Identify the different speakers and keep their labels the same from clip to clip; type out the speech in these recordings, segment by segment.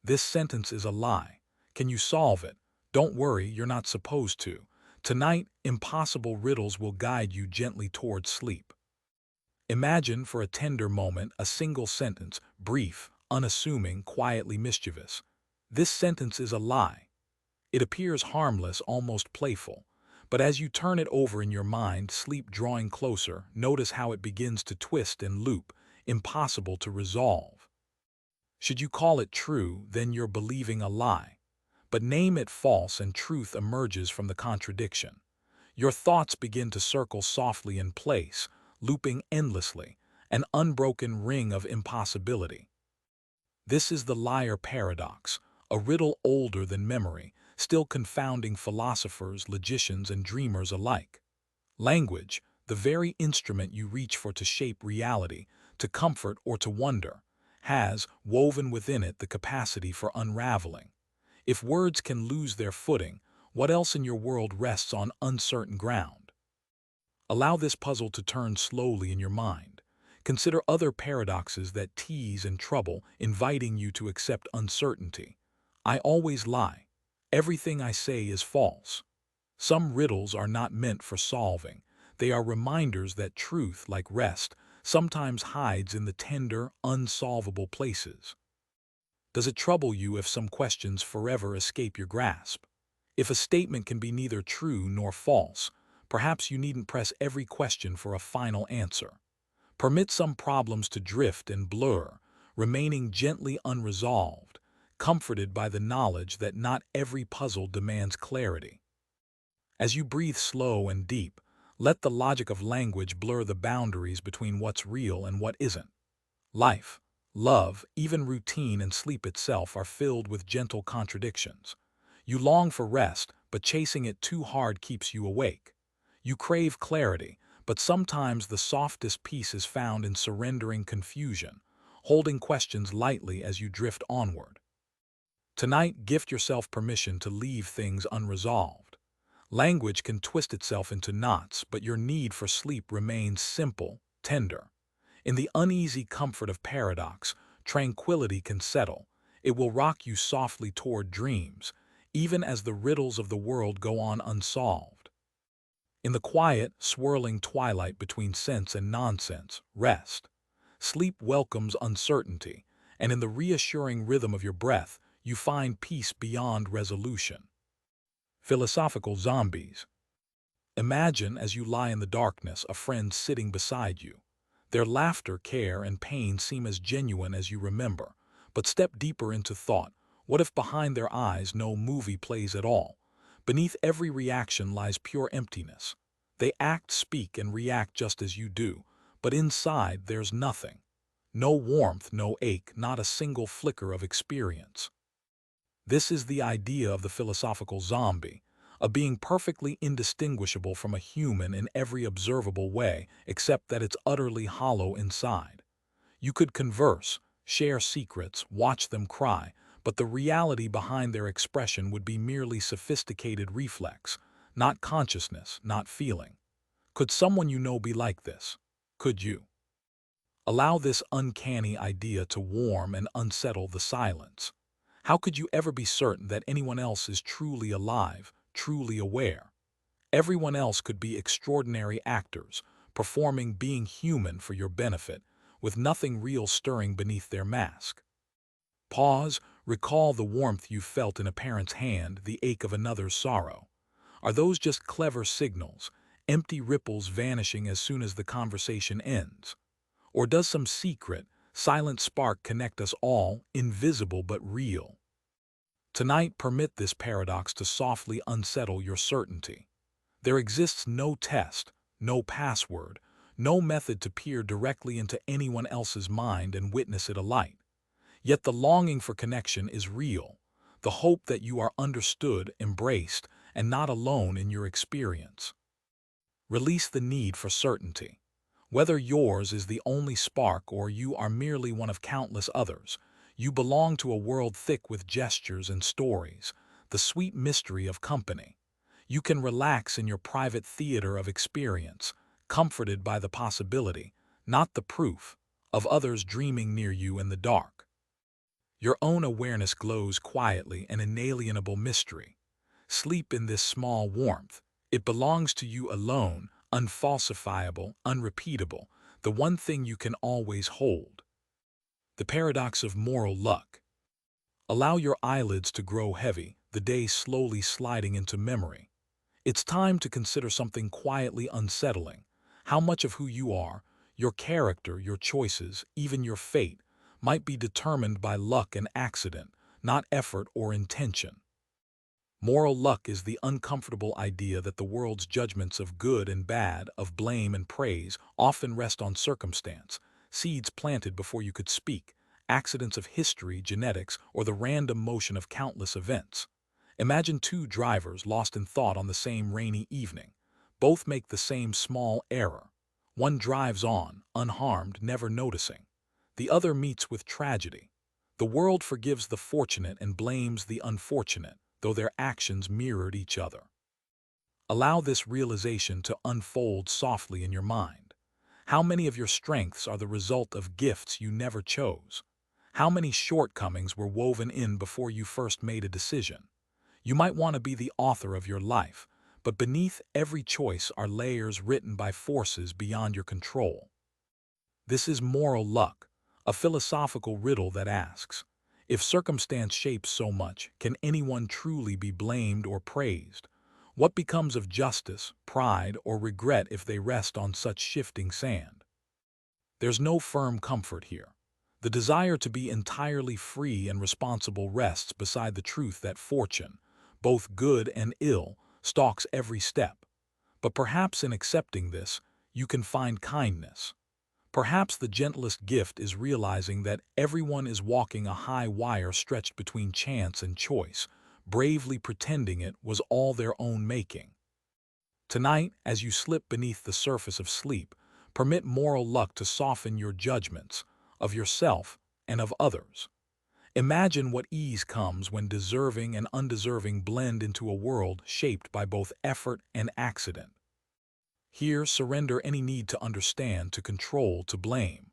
Speaker 1: This sentence is a lie. Can you solve it? Don't worry, you're not supposed to. Tonight, impossible riddles will guide you gently towards sleep. Imagine for a tender moment a single sentence, brief, unassuming, quietly mischievous. This sentence is a lie. It appears harmless, almost playful. But as you turn it over in your mind, sleep drawing closer, notice how it begins to twist and loop, impossible to resolve. Should you call it true, then you're believing a lie. But name it false and truth emerges from the contradiction. Your thoughts begin to circle softly in place, looping endlessly, an unbroken ring of impossibility. This is the liar paradox, a riddle older than memory, still confounding philosophers, logicians, and dreamers alike. Language, the very instrument you reach for to shape reality, to comfort or to wonder, has, woven within it, the capacity for unraveling. If words can lose their footing, what else in your world rests on uncertain ground? Allow this puzzle to turn slowly in your mind. Consider other paradoxes that tease and trouble, inviting you to accept uncertainty. I always lie. Everything I say is false. Some riddles are not meant for solving. They are reminders that truth, like rest, sometimes hides in the tender, unsolvable places. Does it trouble you if some questions forever escape your grasp? If a statement can be neither true nor false, perhaps you needn't press every question for a final answer. Permit some problems to drift and blur, remaining gently unresolved, comforted by the knowledge that not every puzzle demands clarity. As you breathe slow and deep, let the logic of language blur the boundaries between what's real and what isn't. Life, love, even routine and sleep itself are filled with gentle contradictions. You long for rest, but chasing it too hard keeps you awake. You crave clarity, but sometimes the softest peace is found in surrendering confusion, holding questions lightly as you drift onward. Tonight, gift yourself permission to leave things unresolved. Language can twist itself into knots, but your need for sleep remains simple, tender. In the uneasy comfort of paradox, tranquility can settle. It will rock you softly toward dreams, even as the riddles of the world go on unsolved. In the quiet, swirling twilight between sense and nonsense, rest. Sleep welcomes uncertainty, and in the reassuring rhythm of your breath, you find peace beyond resolution. Philosophical zombies. Imagine, as you lie in the darkness, a friend sitting beside you. Their laughter, care, and pain seem as genuine as you remember. But step deeper into thought. What if behind their eyes no movie plays at all? Beneath every reaction lies pure emptiness. They act, speak, and react just as you do, but inside there's nothing. No warmth, no ache, not a single flicker of experience. This is the idea of the philosophical zombie, a being perfectly indistinguishable from a human in every observable way, except that it's utterly hollow inside. You could converse, share secrets, watch them cry, but the reality behind their expression would be merely sophisticated reflex, not consciousness, not feeling. Could someone you know be like this? Could you? Allow this uncanny idea to warm and unsettle the silence. How could you ever be certain that anyone else is truly alive, truly aware? Everyone else could be extraordinary actors, performing being human for your benefit, with nothing real stirring beneath their mask. Pause, recall the warmth you felt in a parent's hand, the ache of another's sorrow. Are those just clever signals, empty ripples vanishing as soon as the conversation ends? Or does some secret, silent spark connect us all, invisible but real? Tonight, permit this paradox to softly unsettle your certainty. There exists no test, no password, no method to peer directly into anyone else's mind and witness it alight. Yet the longing for connection is real, the hope that you are understood, embraced, and not alone in your experience. Release the need for certainty. Whether yours is the only spark or you are merely one of countless others, you belong to a world thick with gestures and stories, the sweet mystery of company. You can relax in your private theater of experience, comforted by the possibility, not the proof, of others dreaming near you in the dark. Your own awareness glows quietly, an inalienable mystery. Sleep in this small warmth. It belongs to you alone, unfalsifiable, unrepeatable, the one thing you can always hold. The paradox of moral luck. Allow your eyelids to grow heavy, the day slowly sliding into memory. It's time to consider something quietly unsettling. How much of who you are, your character, your choices, even your fate, might be determined by luck and accident, not effort or intention. Moral luck is the uncomfortable idea that the world's judgments of good and bad, of blame and praise, often rest on circumstance, seeds planted before you could speak, accidents of history, genetics, or the random motion of countless events. Imagine two drivers lost in thought on the same rainy evening. Both make the same small error. One drives on, unharmed, never noticing. The other meets with tragedy. The world forgives the fortunate and blames the unfortunate, though their actions mirrored each other. Allow this realization to unfold softly in your mind. How many of your strengths are the result of gifts you never chose? How many shortcomings were woven in before you first made a decision? You might want to be the author of your life, but beneath every choice are layers written by forces beyond your control. This is moral luck, a philosophical riddle that asks, if circumstance shapes so much, can anyone truly be blamed or praised? What becomes of justice, pride, or regret if they rest on such shifting sand? There's no firm comfort here. The desire to be entirely free and responsible rests beside the truth that fortune, both good and ill, stalks every step. But perhaps in accepting this, you can find kindness. Perhaps the gentlest gift is realizing that everyone is walking a high wire stretched between chance and choice, bravely pretending it was all their own making. Tonight, as you slip beneath the surface of sleep, permit moral luck to soften your judgments of yourself and of others. Imagine what ease comes when deserving and undeserving blend into a world shaped by both effort and accident. Here, surrender any need to understand, to control, to blame.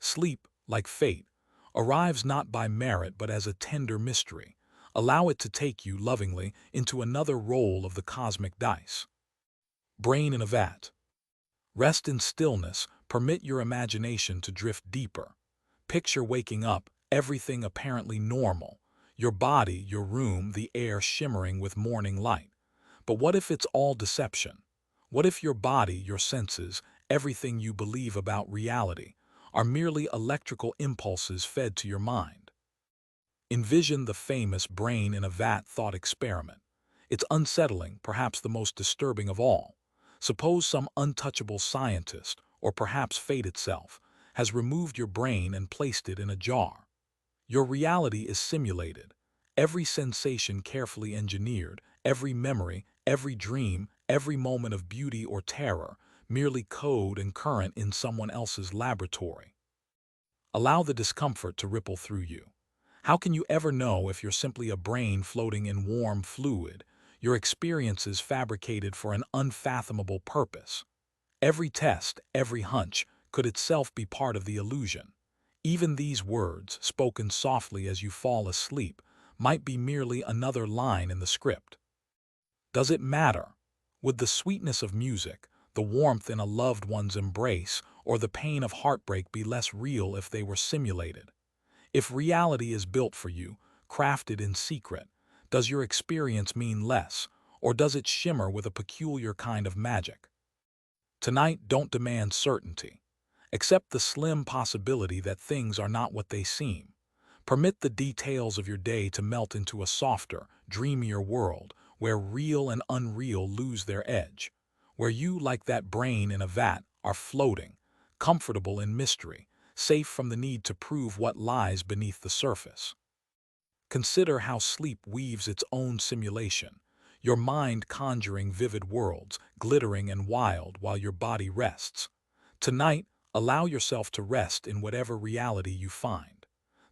Speaker 1: Sleep, like fate, arrives not by merit but as a tender mystery. Allow it to take you lovingly into another roll of the cosmic dice. Brain in a vat. Rest in stillness, permit your imagination to drift deeper. Picture waking up, everything apparently normal. Your body, your room, the air shimmering with morning light. But what if it's all deception? What if your body, your senses, everything you believe about reality, are merely electrical impulses fed to your mind? Envision the famous brain in a vat thought experiment. It's unsettling, perhaps the most disturbing of all. Suppose some untouchable scientist, or perhaps fate itself, has removed your brain and placed it in a jar. Your reality is simulated, every sensation carefully engineered, every memory, every dream, every moment of beauty or terror, merely code and current in someone else's laboratory. Allow the discomfort to ripple through you. How can you ever know if you're simply a brain floating in warm fluid, your experiences fabricated for an unfathomable purpose? Every test, every hunch, could itself be part of the illusion. Even these words, spoken softly as you fall asleep, might be merely another line in the script. Does it matter? Would the sweetness of music, the warmth in a loved one's embrace, or the pain of heartbreak be less real if they were simulated? If reality is built for you, crafted in secret, does your experience mean less, or does it shimmer with a peculiar kind of magic? Tonight, don't demand certainty. Accept the slim possibility that things are not what they seem. Permit the details of your day to melt into a softer, dreamier world where real and unreal lose their edge, where you, like that brain in a vat, are floating, comfortable in mystery, safe from the need to prove what lies beneath the surface. Consider how sleep weaves its own simulation, your mind conjuring vivid worlds, glittering and wild while your body rests. Tonight, allow yourself to rest in whatever reality you find.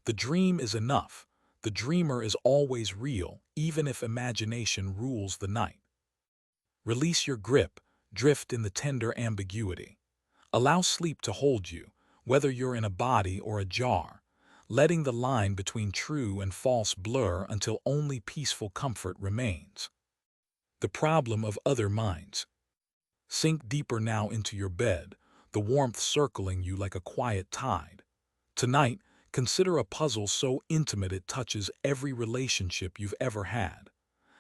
Speaker 1: The dream is enough. The dreamer is always real, even if imagination rules the night. Release your grip, drift in the tender ambiguity. Allow sleep to hold you, whether you're in a body or a jar. letting the line between true and false blur until only peaceful comfort remains. The problem of other minds. Sink deeper now into your bed, the warmth circling you like a quiet tide. Tonight, consider a puzzle so intimate it touches every relationship you've ever had.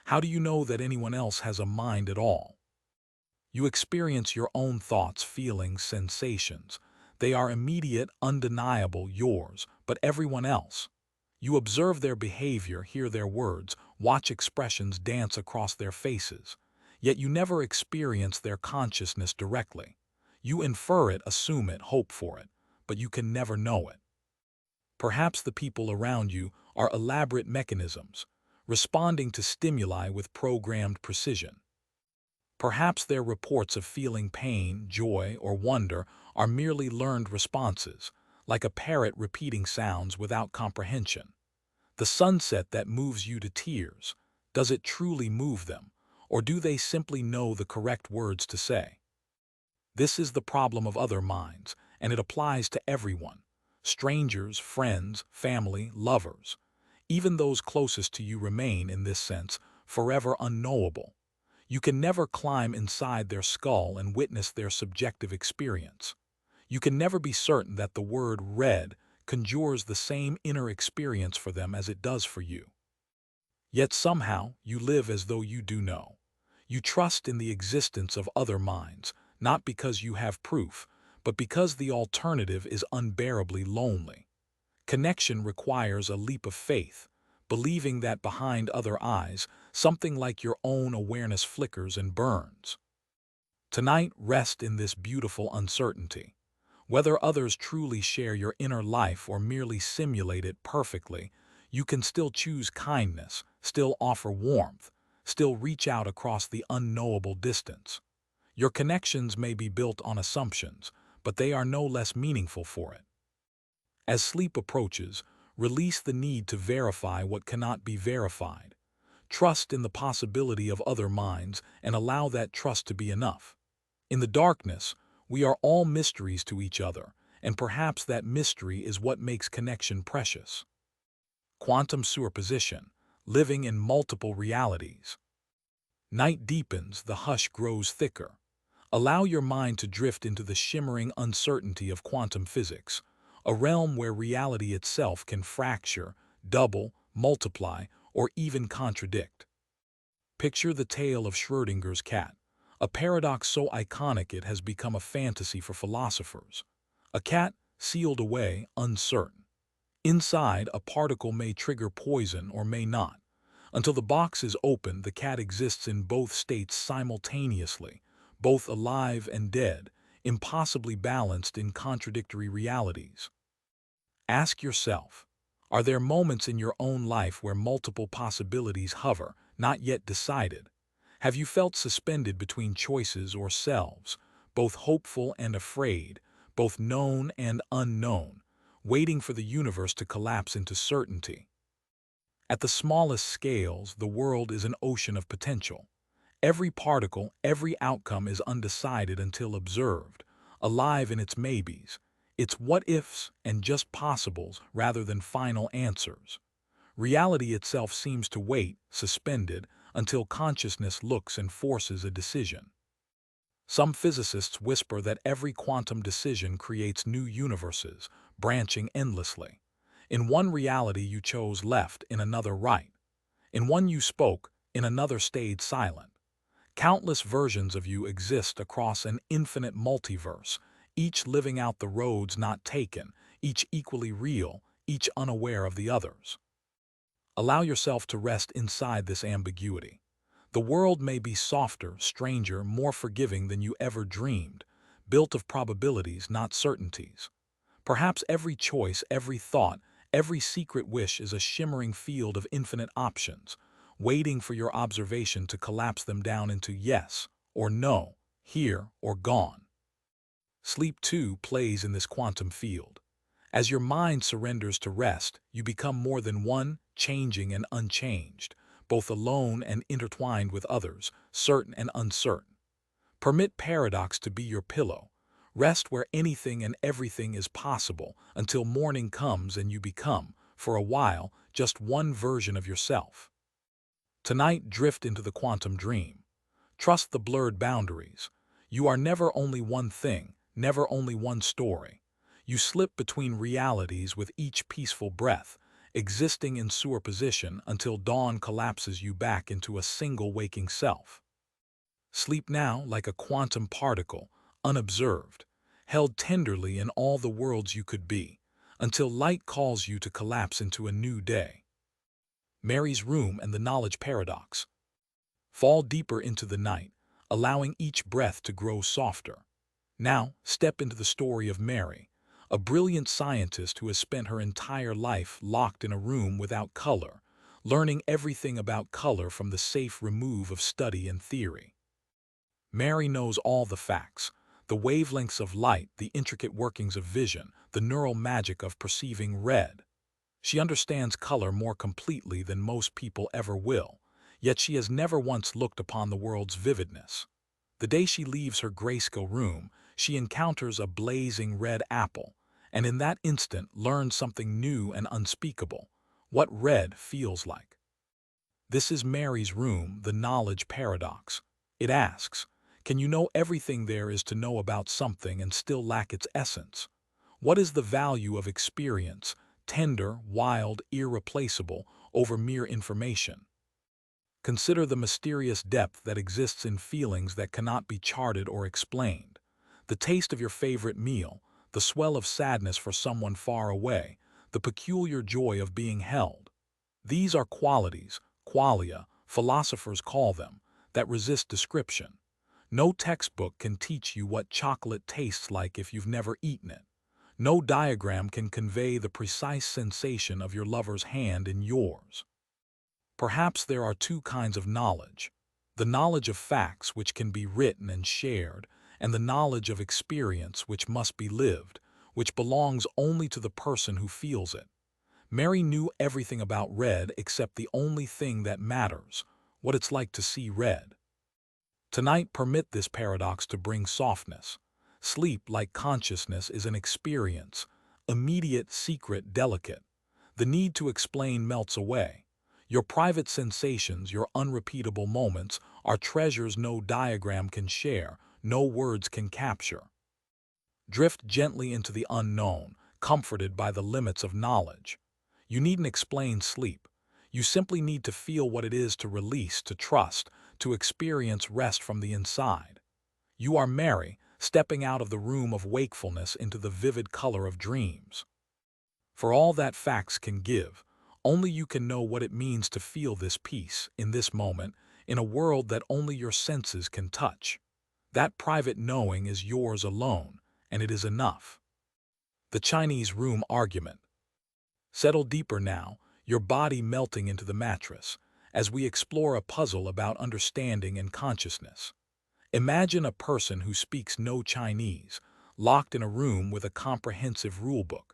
Speaker 1: How do you know that anyone else has a mind at all? You experience your own thoughts, feelings, sensations. They are immediate, undeniable, yours, but everyone else. You observe their behavior, hear their words, watch expressions dance across their faces. Yet you never experience their consciousness directly. You infer it, assume it, hope for it, but you can never know it. Perhaps the people around you are elaborate mechanisms, responding to stimuli with programmed precision. Perhaps their reports of feeling pain, joy, or wonder are merely learned responses, like a parrot repeating sounds without comprehension. The sunset that moves you to tears, does it truly move them, or do they simply know the correct words to say? This is the problem of other minds, and it applies to everyone: strangers, friends, family, lovers. Even those closest to you remain, in this sense, forever unknowable. You can never climb inside their skull and witness their subjective experience. You can never be certain that the word red conjures the same inner experience for them as it does for you. Yet somehow you live as though you do know. You trust in the existence of other minds, not because you have proof, but because the alternative is unbearably lonely. Connection requires a leap of faith, believing that behind other eyes, something like your own awareness flickers and burns. Tonight, rest in this beautiful uncertainty. Whether others truly share your inner life or merely simulate it perfectly, you can still choose kindness, still offer warmth, still reach out across the unknowable distance. Your connections may be built on assumptions, but they are no less meaningful for it. As sleep approaches, release the need to verify what cannot be verified. Trust in the possibility of other minds and allow that trust to be enough. In the darkness, we are all mysteries to each other, and perhaps that mystery is what makes connection precious. Quantum superposition, living in multiple realities. Night deepens, the hush grows thicker. Allow your mind to drift into the shimmering uncertainty of quantum physics, a realm where reality itself can fracture, double, multiply, or even contradict. Picture the tale of Schrödinger's cat, a paradox so iconic it has become a fantasy for philosophers. A cat sealed away, uncertain. Inside, a particle may trigger poison or may not. Until the box is opened, the cat exists in both states simultaneously, both alive and dead, impossibly balanced in contradictory realities. Ask yourself, are there moments in your own life where multiple possibilities hover, not yet decided? Have you felt suspended between choices or selves, both hopeful and afraid, both known and unknown, waiting for the universe to collapse into certainty? At the smallest scales, the world is an ocean of potential. Every particle, every outcome is undecided until observed, alive in its maybes, its what-ifs and just possibles rather than final answers. Reality itself seems to wait, suspended, until consciousness looks and forces a decision. Some physicists whisper that every quantum decision creates new universes, branching endlessly. In one reality you chose left, in another right. In one you spoke, in another stayed silent. Countless versions of you exist across an infinite multiverse, each living out the roads not taken, each equally real, each unaware of the others. Allow yourself to rest inside this ambiguity. The world may be softer, stranger, more forgiving than you ever dreamed, built of probabilities, not certainties. Perhaps every choice, every thought, every secret wish is a shimmering field of infinite options, waiting for your observation to collapse them down into yes or no, here or gone. Sleep, too, plays in this quantum field. As your mind surrenders to rest, you become more than one, changing and unchanged, both alone and intertwined with others, certain and uncertain. Permit paradox to be your pillow. Rest where anything and everything is possible until morning comes and you become, for a while, just one version of yourself. Tonight, drift into the quantum dream. Trust the blurred boundaries. You are never only one thing, never only one story. You slip between realities with each peaceful breath, existing in superposition until dawn collapses you back into a single waking self. Sleep now like a quantum particle, unobserved, held tenderly in all the worlds you could be, until light calls you to collapse into a new day. Mary's Room and the Knowledge Paradox. Fall deeper into the night, allowing each breath to grow softer. Now, step into the story of Mary, a brilliant scientist who has spent her entire life locked in a room without color, learning everything about color from the safe remove of study and theory. Mary knows all the facts, the wavelengths of light, the intricate workings of vision, the neural magic of perceiving red. She understands color more completely than most people ever will, yet she has never once looked upon the world's vividness. The day she leaves her grayscale room, she encounters a blazing red apple, and in that instant learns something new and unspeakable, what red feels like. This is Mary's Room, the Knowledge Paradox. It asks, can you know everything there is to know about something and still lack its essence? What is the value of experience, tender, wild, irreplaceable, over mere information? Consider the mysterious depth that exists in feelings that cannot be charted or explained. The taste of your favorite meal, the swell of sadness for someone far away, the peculiar joy of being held. These are qualities, qualia, philosophers call them, that resist description. No textbook can teach you what chocolate tastes like if you've never eaten it. No diagram can convey the precise sensation of your lover's hand in yours. Perhaps there are two kinds of knowledge: the knowledge of facts which can be written and shared, and the knowledge of experience which must be lived, which belongs only to the person who feels it. Mary knew everything about red except the only thing that matters, what it's like to see red. Tonight, permit this paradox to bring softness. Sleep, like consciousness, is an experience, immediate, secret, delicate. The need to explain melts away. Your private sensations, your unrepeatable moments, are treasures no diagram can share, no words can capture. Drift gently into the unknown, comforted by the limits of knowledge. You needn't explain sleep. You simply need to feel what it is to release, to trust, to experience rest from the inside. You are Mary, stepping out of the room of wakefulness into the vivid color of dreams. For all that facts can give, only you can know what it means to feel this peace, in this moment, in a world that only your senses can touch. That private knowing is yours alone, and it is enough. The Chinese Room Argument. Settle deeper now, your body melting into the mattress, as we explore a puzzle about understanding and consciousness. Imagine a person who speaks no Chinese, locked in a room with a comprehensive rulebook.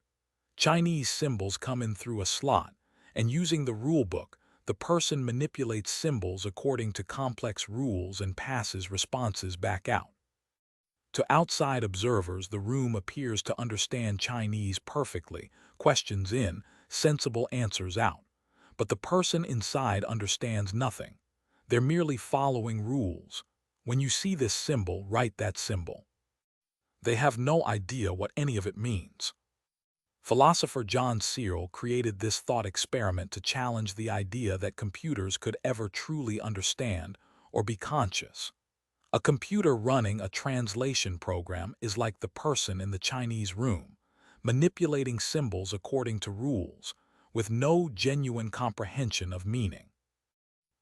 Speaker 1: Chinese symbols come in through a slot, and using the rulebook, the person manipulates symbols according to complex rules and passes responses back out. To outside observers, the room appears to understand Chinese perfectly, questions in, sensible answers out. But the person inside understands nothing. They're merely following rules. When you see this symbol, write that symbol. They have no idea what any of it means. Philosopher John Searle created this thought experiment to challenge the idea that computers could ever truly understand or be conscious. A computer running a translation program is like the person in the Chinese room, manipulating symbols according to rules, with no genuine comprehension of meaning.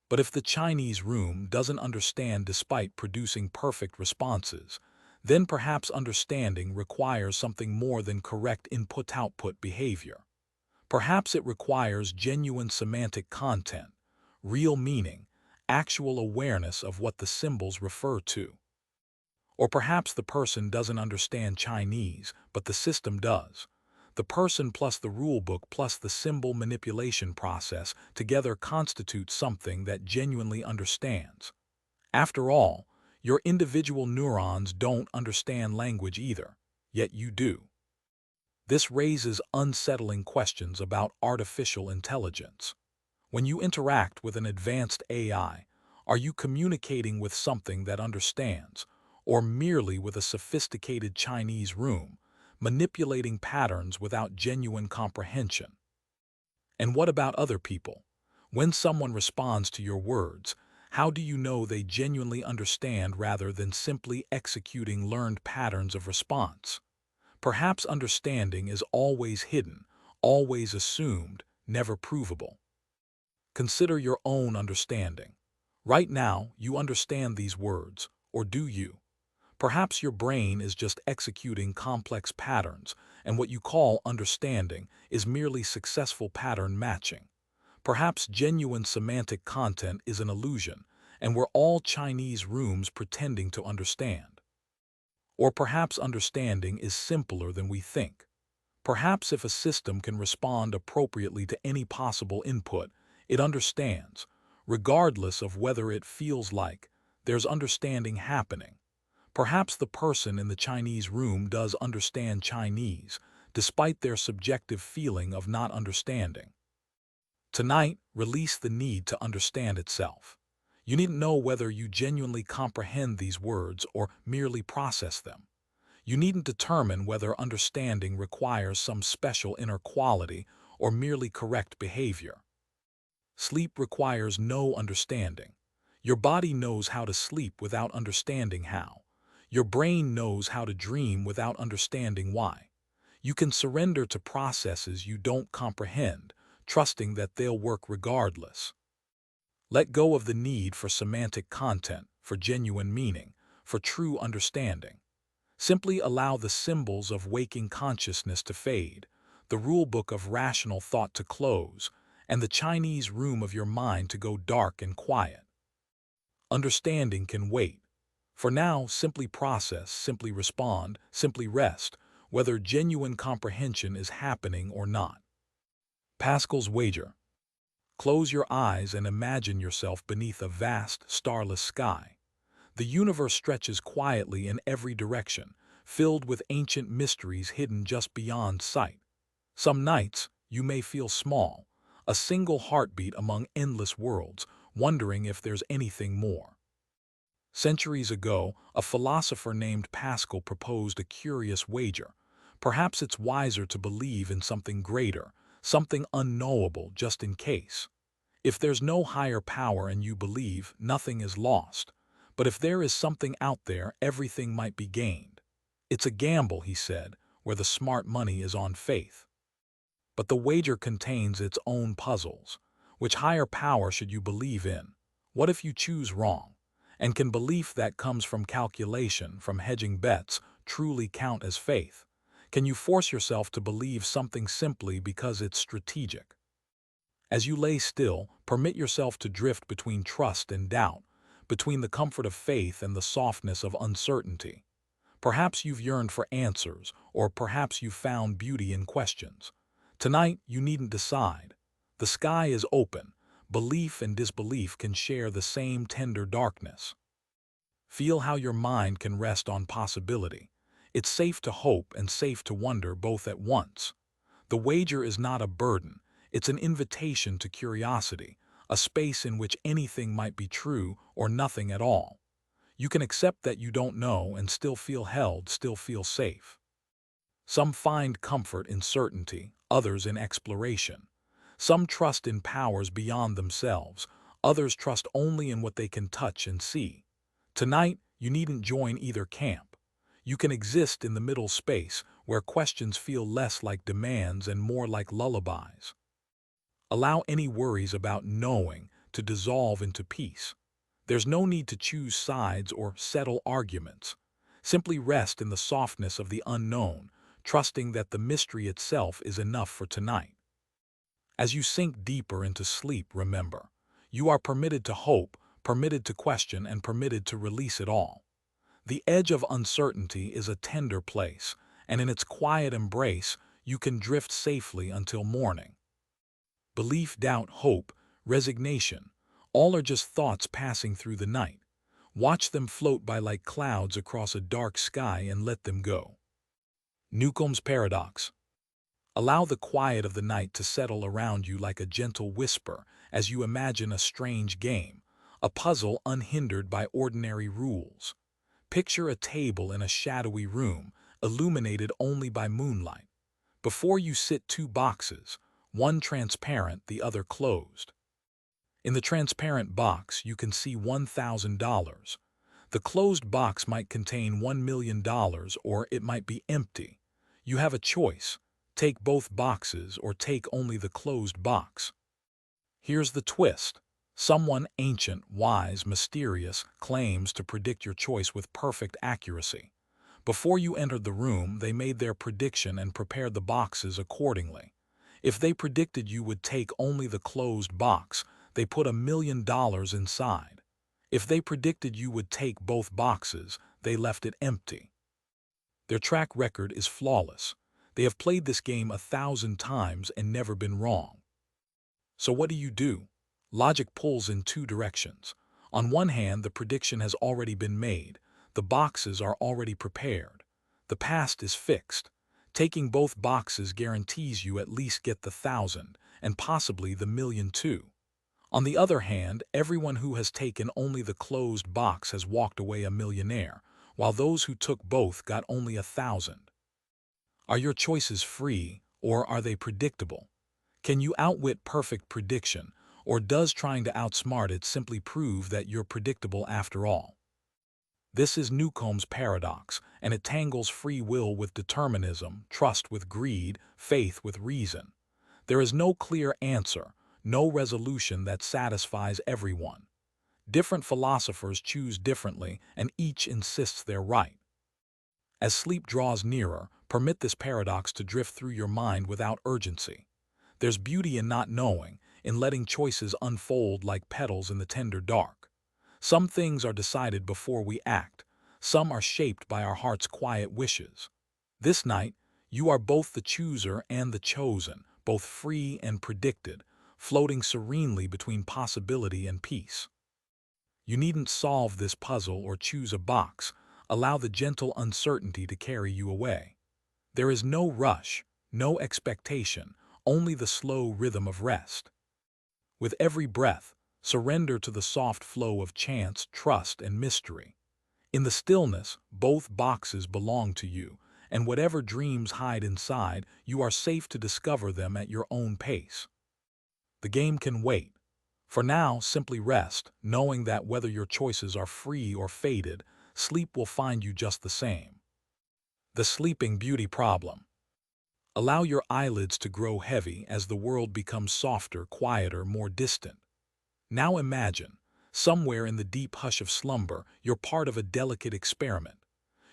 Speaker 1: But if the Chinese room doesn't understand despite producing perfect responses, then perhaps understanding requires something more than correct input-output behavior. Perhaps it requires genuine semantic content, real meaning, actual awareness of what the symbols refer to. Or perhaps the person doesn't understand Chinese, but the system does. The person plus the rulebook plus the symbol manipulation process together constitute something that genuinely understands. After all, Your individual neurons don't understand language either, yet you do. This raises unsettling questions about artificial intelligence. When you interact with an advanced AI, are you communicating with something that understands, or merely with a sophisticated Chinese room, manipulating patterns without genuine comprehension? And what about other people? When someone responds to your words, how do you know they genuinely understand rather than simply executing learned patterns of response? Perhaps understanding is always hidden, always assumed, never provable. Consider your own understanding. Right now, you understand these words, or do you? Perhaps your brain is just executing complex patterns, and what you call understanding is merely successful pattern matching. Perhaps genuine semantic content is an illusion, and we're all Chinese rooms pretending to understand. Or perhaps understanding is simpler than we think. Perhaps if a system can respond appropriately to any possible input, it understands, regardless of whether it feels like there's understanding happening. Perhaps the person in the Chinese room does understand Chinese, despite their subjective feeling of not understanding. Tonight, release the need to understand itself. You needn't know whether you genuinely comprehend these words or merely process them. You needn't determine whether understanding requires some special inner quality or merely correct behavior. Sleep requires no understanding. Your body knows how to sleep without understanding how. Your brain knows how to dream without understanding why. You can surrender to processes you don't comprehend, trusting that they'll work regardless. Let go of the need for semantic content, for genuine meaning, for true understanding. Simply allow the symbols of waking consciousness to fade, the rulebook of rational thought to close, and the Chinese room of your mind to go dark and quiet. Understanding can wait. For now, simply process, simply respond, simply rest, whether genuine comprehension is happening or not. Pascal's wager. Close your eyes and imagine yourself beneath a vast, starless sky. The universe stretches quietly in every direction, filled with ancient mysteries hidden just beyond sight. Some nights, you may feel small, a single heartbeat among endless worlds, wondering if there's anything more. Centuries ago, a philosopher named Pascal proposed a curious wager. Perhaps it's wiser to believe in something greater, something unknowable just in case. If there's no higher power and you believe, nothing is lost. But if there is something out there, everything might be gained. It's a gamble, he said, where the smart money is on faith. But the wager contains its own puzzles. Which higher power should you believe in? What if you choose wrong? And can belief that comes from calculation, from hedging bets, truly count as faith? Can you force yourself to believe something simply because it's strategic? As you lay still, permit yourself to drift between trust and doubt, between the comfort of faith and the softness of uncertainty. Perhaps you've yearned for answers, or perhaps you've found beauty in questions. Tonight, you needn't decide. The sky is open. Belief and disbelief can share the same tender darkness. Feel how your mind can rest on possibility. It's safe to hope and safe to wonder both at once. The wager is not a burden. It's an invitation to curiosity, a space in which anything might be true or nothing at all. You can accept that you don't know and still feel held, still feel safe. Some find comfort in certainty, others in exploration. Some trust in powers beyond themselves, others trust only in what they can touch and see. Tonight, you needn't join either camp. You can exist in the middle space where questions feel less like demands and more like lullabies. Allow any worries about knowing to dissolve into peace. There's no need to choose sides or settle arguments. Simply rest in the softness of the unknown, trusting that the mystery itself is enough for tonight. As you sink deeper into sleep, remember, you are permitted to hope, permitted to question, and permitted to release it all. The edge of uncertainty is a tender place, and in its quiet embrace, you can drift safely until morning. Belief, doubt, hope, resignation, all are just thoughts passing through the night. Watch them float by like clouds across a dark sky and let them go. Newcomb's Paradox. Allow the quiet of the night to settle around you like a gentle whisper as you imagine a strange game, a puzzle unhindered by ordinary rules. Picture a table in a shadowy room, illuminated only by moonlight. Before you sit two boxes, one transparent, the other closed. In the transparent box, you can see $1,000. The closed box might contain $1 million, or it might be empty. You have a choice. Take both boxes or take only the closed box. Here's the twist. Someone ancient, wise, mysterious claims to predict your choice with perfect accuracy. Before you entered the room, they made their prediction and prepared the boxes accordingly. If they predicted you would take only the closed box, they put $1 million inside. If they predicted you would take both boxes, they left it empty. Their track record is flawless. They have played this game 1,000 times and never been wrong. So what do? Logic pulls in two directions. On one hand, the prediction has already been made. The boxes are already prepared. The past is fixed. Taking both boxes guarantees you at least get the 1,000 and possibly the million too. On the other hand, everyone who has taken only the closed box has walked away a millionaire, while those who took both got only 1,000. Are your choices free, or are they predictable? Can you outwit perfect prediction, or does trying to outsmart it simply prove that you're predictable after all? This is Newcomb's paradox, and it tangles free will with determinism, trust with greed, faith with reason. There is no clear answer, no resolution that satisfies everyone. Different philosophers choose differently, and each insists they're right. As sleep draws nearer, permit this paradox to drift through your mind without urgency. There's beauty in not knowing, in letting choices unfold like petals in the tender dark. Some things are decided before we act. Some are shaped by our heart's quiet wishes. This night, you are both the chooser and the chosen, both free and predicted, floating serenely between possibility and peace. You needn't solve this puzzle or choose a box. Allow the gentle uncertainty to carry you away. There is no rush, no expectation, only the slow rhythm of rest. With every breath, surrender to the soft flow of chance, trust, and mystery. In the stillness, both boxes belong to you, and whatever dreams hide inside, you are safe to discover them at your own pace. The game can wait. For now, simply rest, knowing that whether your choices are free or fated, sleep will find you just the same. The Sleeping Beauty Problem. Allow your eyelids to grow heavy as the world becomes softer, quieter, more distant. Now imagine, somewhere in the deep hush of slumber, you're part of a delicate experiment.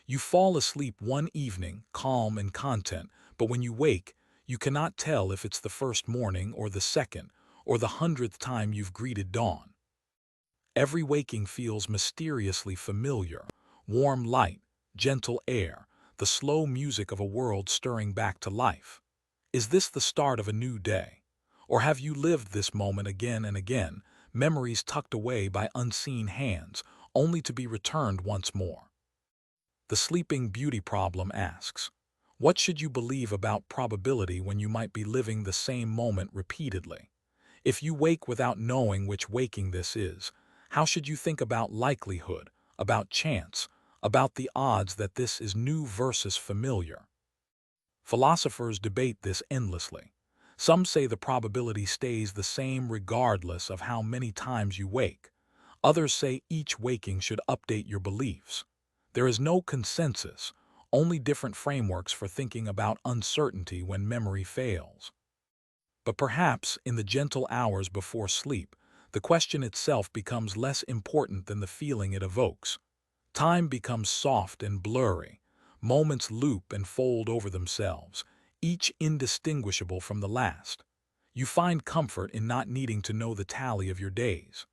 Speaker 1: You fall asleep one evening, calm and content, but when you wake, you cannot tell if it's the first morning or the second, or the 100th time you've greeted dawn. Every waking feels mysteriously familiar. Warm light, gentle air, the slow music of a world stirring back to life. Is this the start of a new day? Or have you lived this moment again and again, memories tucked away by unseen hands, only to be returned once more? The Sleeping Beauty Problem asks, what should you believe about probability when you might be living the same moment repeatedly? If you wake without knowing which waking this is, how should you think about likelihood, about chance, about the odds that this is new versus familiar? Philosophers debate this endlessly. Some say the probability stays the same regardless of how many times you wake. Others say each waking should update your beliefs. There is no consensus, only different frameworks for thinking about uncertainty when memory fails. But perhaps, in the gentle hours before sleep, the question itself becomes less important than the feeling it evokes. Time becomes soft and blurry. Moments loop and fold over themselves, each indistinguishable from the last. You find comfort in not needing to know the tally of your days.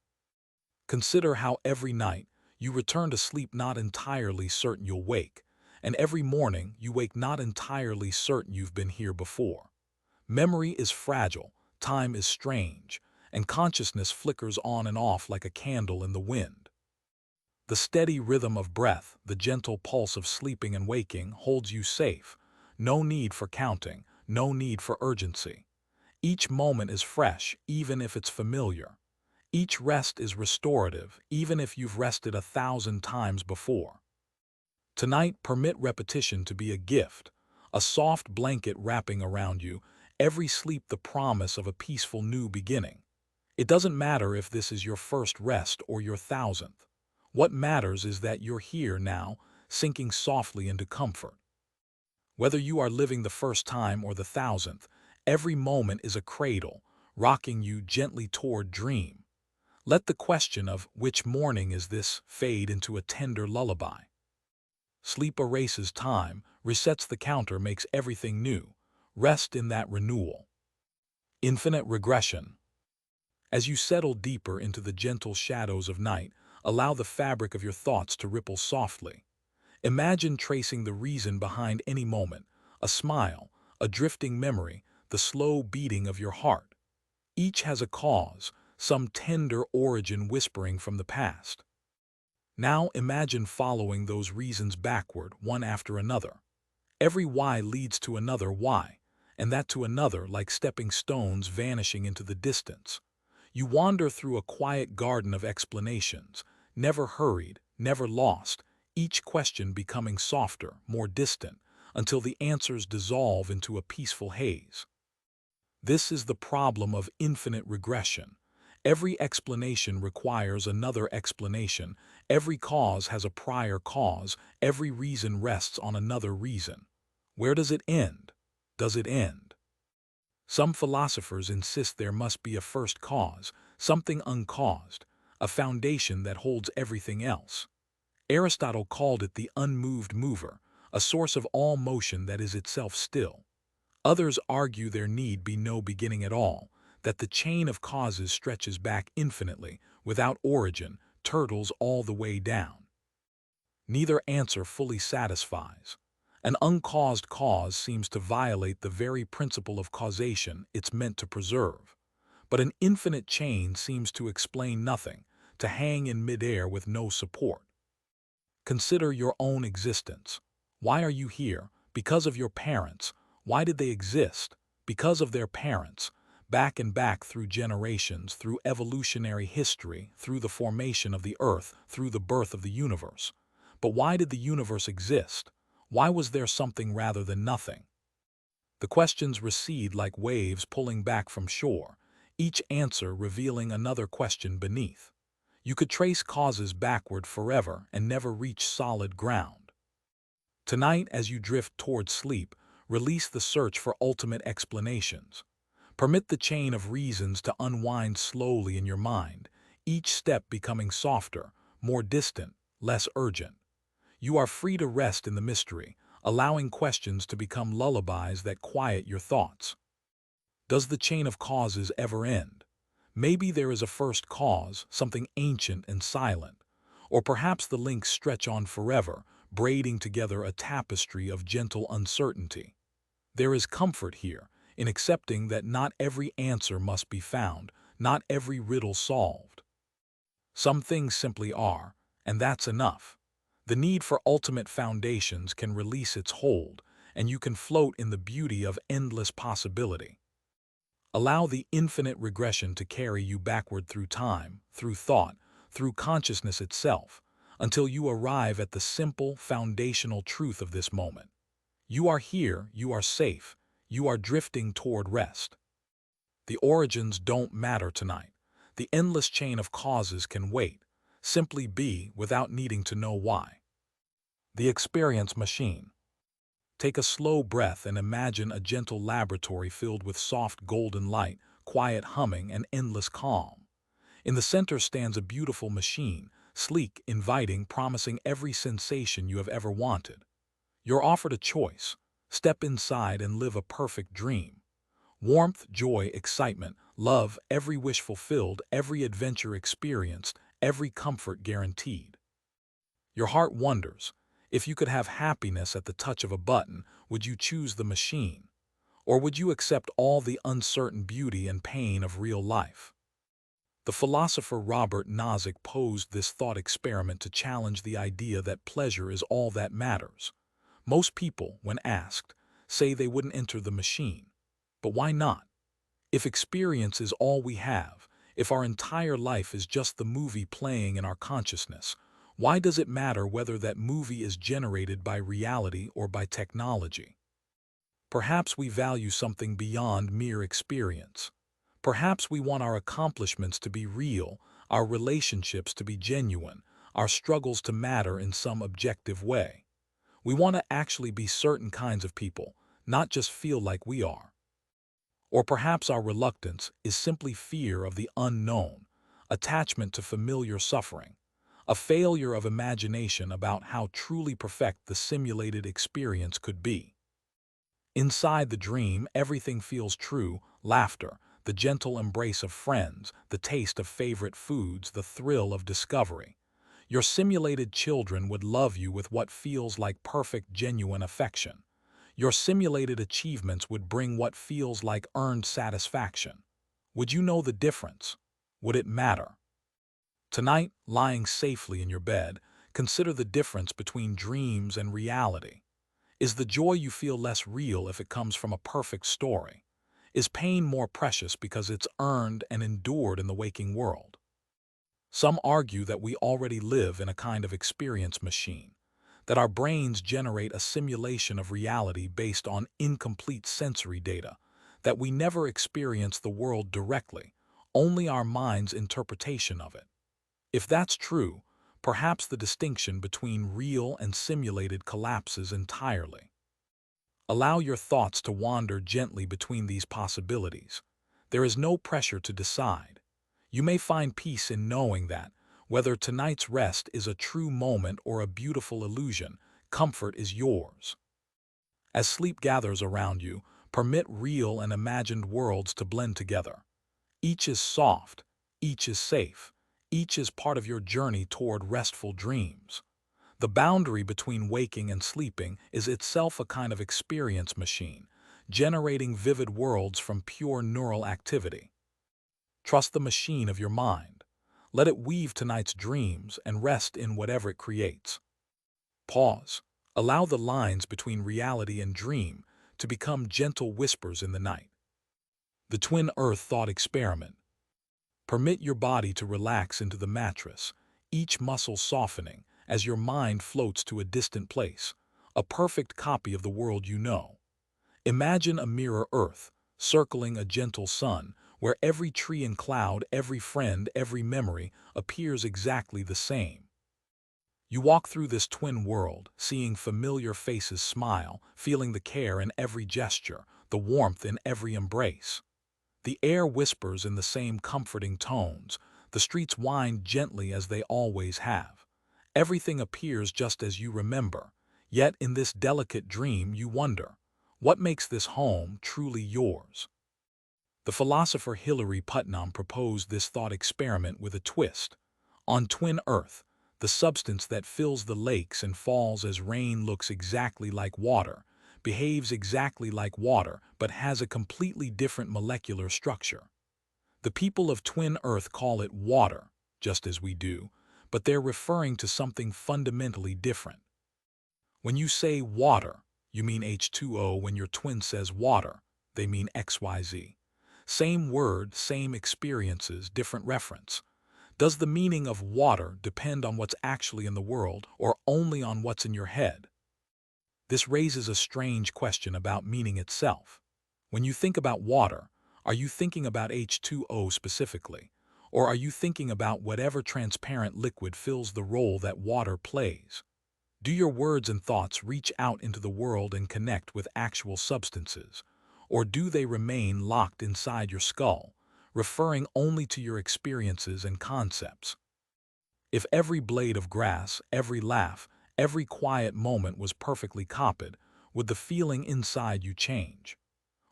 Speaker 1: Consider how every night you return to sleep not entirely certain you'll wake, and every morning you wake not entirely certain you've been here before. Memory is fragile, time is strange, and consciousness flickers on and off like a candle in the wind. The steady rhythm of breath, the gentle pulse of sleeping and waking holds you safe. No need for counting, no need for urgency. Each moment is fresh, even if it's familiar. Each rest is restorative, even if you've rested 1,000 times before. Tonight, permit repetition to be a gift, a soft blanket wrapping around you, every sleep the promise of a peaceful new beginning. It doesn't matter if this is your first rest or your 1,000th. What matters is that you're here now, sinking softly into comfort. Whether you are living the first time or the 1,000th, every moment is a cradle, rocking you gently toward dream. Let the question of which morning is this fade into a tender lullaby. Sleep erases time, resets the counter, makes everything new. Rest in that renewal. Infinite regression. As you settle deeper into the gentle shadows of night, allow the fabric of your thoughts to ripple softly. Imagine tracing the reason behind any moment, a smile, a drifting memory, the slow beating of your heart. Each has a cause, some tender origin whispering from the past. Now imagine following those reasons backward, one after another. Every why leads to another why, and that to another, like stepping stones vanishing into the distance. You wander through a quiet garden of explanations, never hurried, never lost, each question becoming softer, more distant, until the answers dissolve into a peaceful haze. This is the problem of infinite regression. Every explanation requires another explanation, every cause has a prior cause, every reason rests on another reason. Where does it end? Does it end? Some philosophers insist there must be a first cause, something uncaused, a foundation that holds everything else. Aristotle called it the unmoved mover, a source of all motion that is itself still. Others argue there need be no beginning at all, that the chain of causes stretches back infinitely, without origin, turtles all the way down. Neither answer fully satisfies. An uncaused cause seems to violate the very principle of causation it's meant to preserve. But an infinite chain seems to explain nothing, to hang in midair with no support. Consider your own existence. Why are you here? Because of your parents. Why did they exist? Because of their parents. Back and back through generations, through evolutionary history, through the formation of the earth, through the birth of the universe. But why did the universe exist? Why was there something rather than nothing? The questions recede like waves pulling back from shore, each answer revealing another question beneath. You could trace causes backward forever and never reach solid ground. Tonight, as you drift toward sleep, release the search for ultimate explanations. Permit the chain of reasons to unwind slowly in your mind, each step becoming softer, more distant, less urgent. You are free to rest in the mystery, allowing questions to become lullabies that quiet your thoughts. Does the chain of causes ever end? Maybe there is a first cause, something ancient and silent. Or perhaps the links stretch on forever, braiding together a tapestry of gentle uncertainty. There is comfort here, in accepting that not every answer must be found, not every riddle solved. Some things simply are, and that's enough. The need for ultimate foundations can release its hold, and you can float in the beauty of endless possibility. Allow the infinite regression to carry you backward through time, through thought, through consciousness itself, until you arrive at the simple, foundational truth of this moment. You are here, you are safe, you are drifting toward rest. The origins don't matter tonight. The endless chain of causes can wait. Simply be without needing to know why. The experience machine. Take a slow breath and imagine a gentle laboratory filled with soft golden light, quiet humming, and endless calm. In the center stands a beautiful machine, sleek, inviting, promising every sensation you have ever wanted. You're offered a choice. Step inside and live a perfect dream. Warmth, joy, excitement, love, every wish fulfilled, every adventure experienced, every comfort guaranteed. Your heart wonders, if you could have happiness at the touch of a button, would you choose the machine? Or would you accept all the uncertain beauty and pain of real life? The philosopher Robert Nozick posed this thought experiment to challenge the idea that pleasure is all that matters. Most people, when asked, say they wouldn't enter the machine. But why not? If experience is all we have, if our entire life is just the movie playing in our consciousness, why does it matter whether that movie is generated by reality or by technology? Perhaps we value something beyond mere experience. Perhaps we want our accomplishments to be real, our relationships to be genuine, our struggles to matter in some objective way. We want to actually be certain kinds of people, not just feel like we are. Or perhaps our reluctance is simply fear of the unknown, attachment to familiar suffering, a failure of imagination about how truly perfect the simulated experience could be. Inside the dream, everything feels true: laughter, the gentle embrace of friends, the taste of favorite foods, the thrill of discovery. Your simulated children would love you with what feels like perfect, genuine affection. Your simulated achievements would bring what feels like earned satisfaction. Would you know the difference? Would it matter? Tonight, lying safely in your bed, consider the difference between dreams and reality. Is the joy you feel less real if it comes from a perfect story? Is pain more precious because it's earned and endured in the waking world? Some argue that we already live in a kind of experience machine, that our brains generate a simulation of reality based on incomplete sensory data, that we never experience the world directly, only our mind's interpretation of it. If that's true, perhaps the distinction between real and simulated collapses entirely. Allow your thoughts to wander gently between these possibilities. There is no pressure to decide. You may find peace in knowing that, whether tonight's rest is a true moment or a beautiful illusion, comfort is yours. As sleep gathers around you, permit real and imagined worlds to blend together. Each is soft, each is safe, each is part of your journey toward restful dreams. The boundary between waking and sleeping is itself a kind of experience machine, generating vivid worlds from pure neural activity. Trust the machine of your mind. Let it weave tonight's dreams and rest in whatever it creates. Pause. Allow the lines between reality and dream to become gentle whispers in the night. The Twin Earth Thought Experiment. Permit your body to relax into the mattress, each muscle softening as your mind floats to a distant place, a perfect copy of the world you know. Imagine a mirror Earth, circling a gentle sun, where every tree and cloud, every friend, every memory appears exactly the same. You walk through this twin world, seeing familiar faces smile, feeling the care in every gesture, the warmth in every embrace. The air whispers in the same comforting tones, the streets wind gently as they always have. Everything appears just as you remember, yet in this delicate dream you wonder, what makes this home truly yours? The philosopher Hilary Putnam proposed this thought experiment with a twist. On Twin Earth, the substance that fills the lakes and falls as rain looks exactly like water, behaves exactly like water, but has a completely different molecular structure. The people of Twin Earth call it water, just as we do, but they're referring to something fundamentally different. When you say water, you mean H2O. When your twin says water, they mean XYZ. Same word, same experiences, different reference. Does the meaning of water depend on what's actually in the world or only on what's in your head? This raises a strange question about meaning itself. When you think about water, are you thinking about H2O specifically, or are you thinking about whatever transparent liquid fills the role that water plays? Do your words and thoughts reach out into the world and connect with actual substances, or do they remain locked inside your skull, referring only to your experiences and concepts? If every blade of grass, every laugh, every quiet moment was perfectly copied, would the feeling inside you change?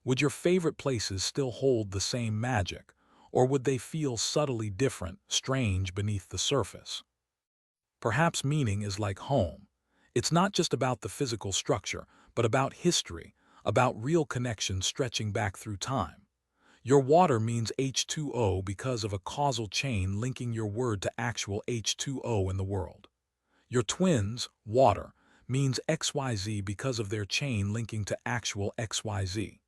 Speaker 1: Would your favorite places still hold the same magic, or would they feel subtly different, strange beneath the surface? Perhaps meaning is like home. It's not just about the physical structure, but about history, about real connections stretching back through time. Your water means H2O because of a causal chain linking your word to actual H2O in the world. Your twins, water, means XYZ because of their chain linking to actual XYZ.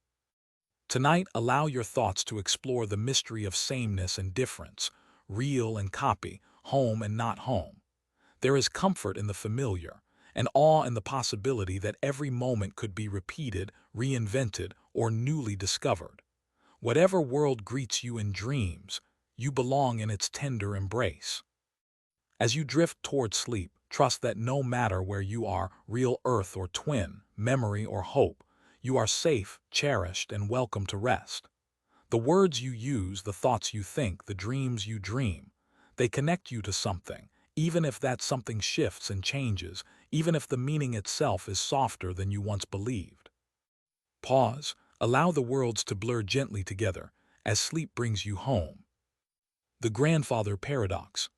Speaker 1: Tonight, allow your thoughts to explore the mystery of sameness and difference, real and copy, home and not home. There is comfort in the familiar, and awe in the possibility that every moment could be repeated, reinvented, or newly discovered. Whatever world greets you in dreams, you belong in its tender embrace. As you drift toward sleep, trust that no matter where you are, real earth or twin, memory or hope, you are safe, cherished, and welcome to rest. The words you use, the thoughts you think, the dreams you dream, they connect you to something, even if that something shifts and changes, even if the meaning itself is softer than you once believed. Pause, allow the worlds to blur gently together, as sleep brings you home. The Grandfather Paradox.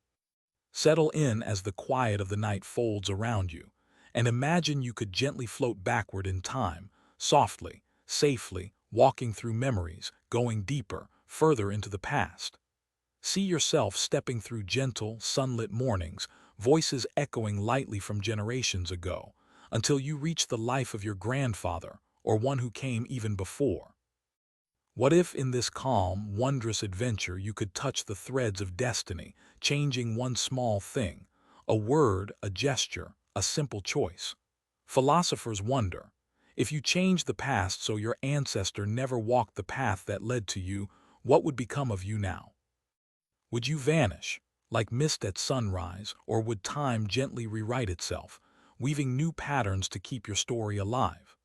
Speaker 1: Settle in as the quiet of the night folds around you, and imagine you could gently float backward in time, softly, safely, walking through memories, going deeper, further into the past. See yourself stepping through gentle, sunlit mornings, voices echoing lightly from generations ago, until you reach the life of your grandfather, or one who came even before. What if in this calm, wondrous adventure you could touch the threads of destiny, changing one small thing, a word, a gesture, a simple choice? Philosophers wonder, if you change the past so your ancestor never walked the path that led to you, what would become of you now? Would you vanish, like mist at sunrise, or would time gently rewrite itself, weaving new patterns to keep your story alive?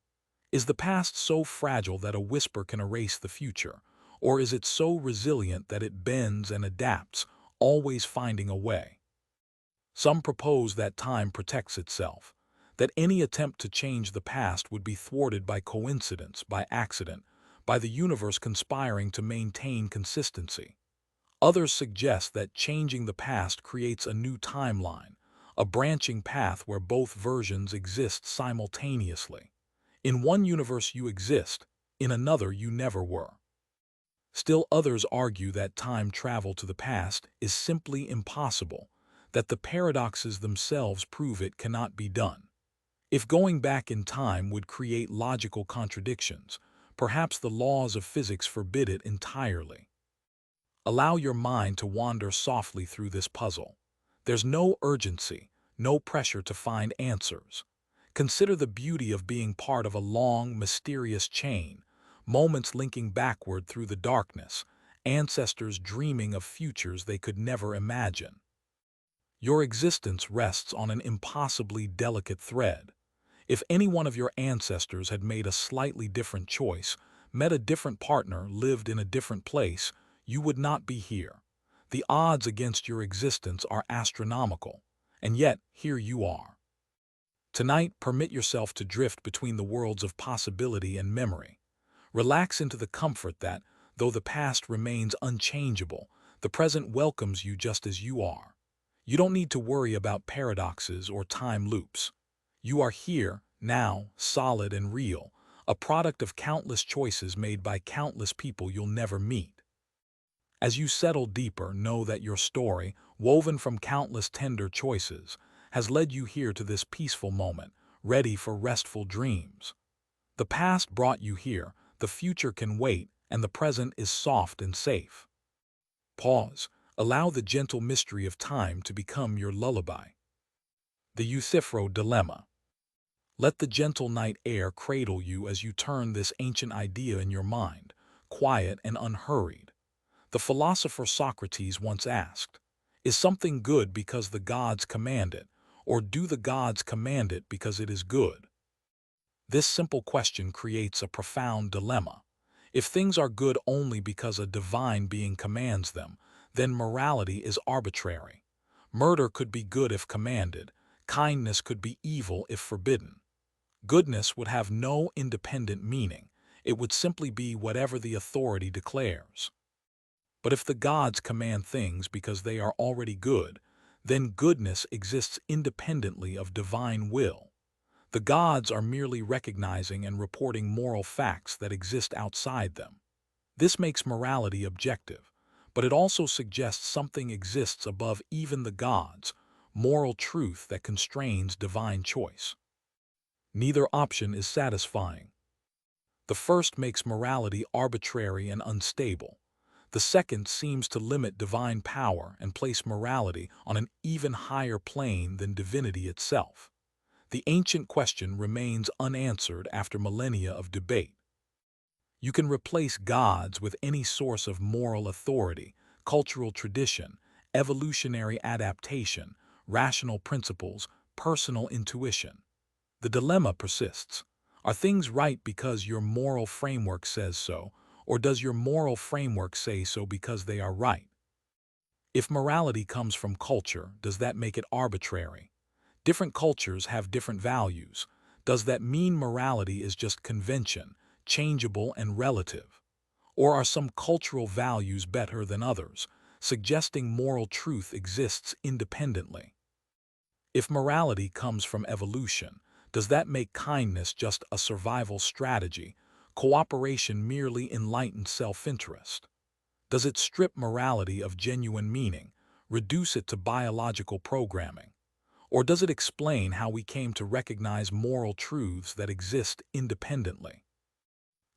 Speaker 1: Is the past so fragile that a whisper can erase the future, or is it so resilient that it bends and adapts, always finding a way? Some propose that time protects itself, that any attempt to change the past would be thwarted by coincidence, by accident, by the universe conspiring to maintain consistency. Others suggest that changing the past creates a new timeline, a branching path where both versions exist simultaneously. In one universe you exist, in another you never were. Still others argue that time travel to the past is simply impossible, that the paradoxes themselves prove it cannot be done. If going back in time would create logical contradictions, perhaps the laws of physics forbid it entirely. Allow your mind to wander softly through this puzzle. There's no urgency, no pressure to find answers. Consider the beauty of being part of a long, mysterious chain, moments linking backward through the darkness, ancestors dreaming of futures they could never imagine. Your existence rests on an impossibly delicate thread. If any one of your ancestors had made a slightly different choice, met a different partner, lived in a different place, you would not be here. The odds against your existence are astronomical, and yet here you are. Tonight, permit yourself to drift between the worlds of possibility and memory. Relax into the comfort that, though the past remains unchangeable, the present welcomes you just as you are. You don't need to worry about paradoxes or time loops. You are here, now, solid and real, a product of countless choices made by countless people you'll never meet. As you settle deeper, know that your story, woven from countless tender choices, has led you here to this peaceful moment, ready for restful dreams. The past brought you here, the future can wait, and the present is soft and safe. Pause. Allow the gentle mystery of time to become your lullaby. The Euthyphro Dilemma. Let the gentle night air cradle you as you turn this ancient idea in your mind, quiet and unhurried. The philosopher Socrates once asked, "Is something good because the gods command it, or do the gods command it because it is good?" This simple question creates a profound dilemma. If things are good only because a divine being commands them, then morality is arbitrary. Murder could be good if commanded, kindness could be evil if forbidden. Goodness would have no independent meaning, it would simply be whatever the authority declares. But if the gods command things because they are already good, then goodness exists independently of divine will. The gods are merely recognizing and reporting moral facts that exist outside them. This makes morality objective, but it also suggests something exists above even the gods, moral truth that constrains divine choice. Neither option is satisfying. The first makes morality arbitrary and unstable. The second seems to limit divine power and place morality on an even higher plane than divinity itself. The ancient question remains unanswered after millennia of debate. You can replace gods with any source of moral authority, cultural tradition, evolutionary adaptation, rational principles, personal intuition. The dilemma persists. Are things right because your moral framework says so, or does your moral framework say so because they are right? If morality comes from culture, does that make it arbitrary? Different cultures have different values. Does that mean morality is just convention, changeable and relative? Or are some cultural values better than others, suggesting moral truth exists independently? If morality comes from evolution, does that make kindness just a survival strategy, cooperation merely enlightened self-interest? Does it strip morality of genuine meaning, reduce it to biological programming? Or does it explain how we came to recognize moral truths that exist independently?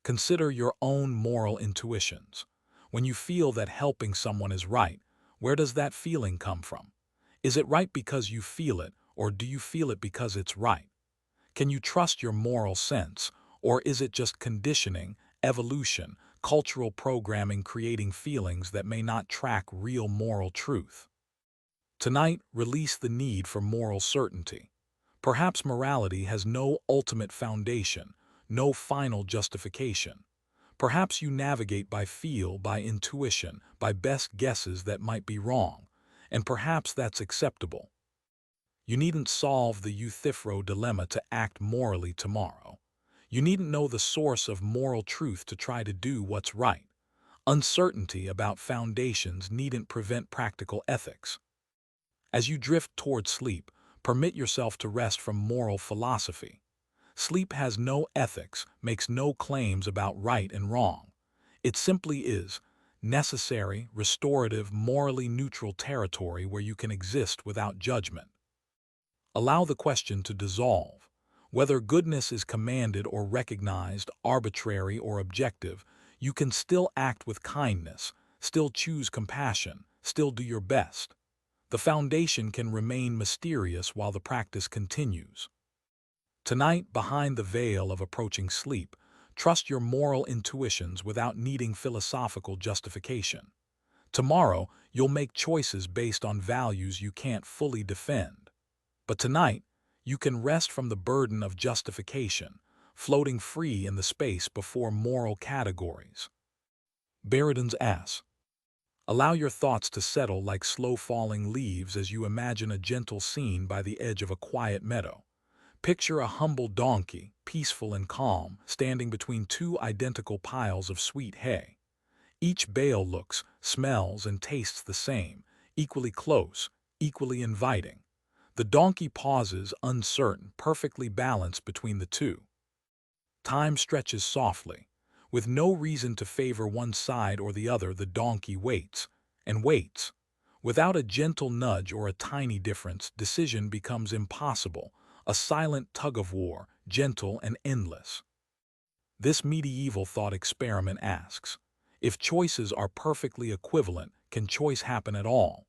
Speaker 1: Consider your own moral intuitions. When you feel that helping someone is right, where does that feeling come from? Is it right because you feel it, or do you feel it because it's right? Can you trust your moral sense, or is it just conditioning, evolution, cultural programming creating feelings that may not track real moral truth? Tonight, release the need for moral certainty. Perhaps morality has no ultimate foundation, no final justification. Perhaps you navigate by feel, by intuition, by best guesses that might be wrong, and perhaps that's acceptable. You needn't solve the Euthyphro Dilemma to act morally tomorrow. You needn't know the source of moral truth to try to do what's right. Uncertainty about foundations needn't prevent practical ethics. As you drift toward sleep, permit yourself to rest from moral philosophy. Sleep has no ethics, makes no claims about right and wrong. It simply is necessary, restorative, morally neutral territory where you can exist without judgment. Allow the question to dissolve. Whether goodness is commanded or recognized, arbitrary or objective, you can still act with kindness, still choose compassion, still do your best. The foundation can remain mysterious while the practice continues. Tonight, behind the veil of approaching sleep, trust your moral intuitions without needing philosophical justification. Tomorrow, you'll make choices based on values you can't fully defend. But tonight, you can rest from the burden of justification, floating free in the space before moral categories. Buridan's ass. Allow your thoughts to settle like slow-falling leaves as you imagine a gentle scene by the edge of a quiet meadow. Picture a humble donkey, peaceful and calm, standing between two identical piles of sweet hay. Each bale looks, smells, and tastes the same, equally close, equally inviting. The donkey pauses, uncertain, perfectly balanced between the two. Time stretches softly. With no reason to favor one side or the other, the donkey waits, and waits. Without a gentle nudge or a tiny difference, decision becomes impossible, a silent tug-of-war, gentle and endless. This medieval thought experiment asks, if choices are perfectly equivalent, can choice happen at all?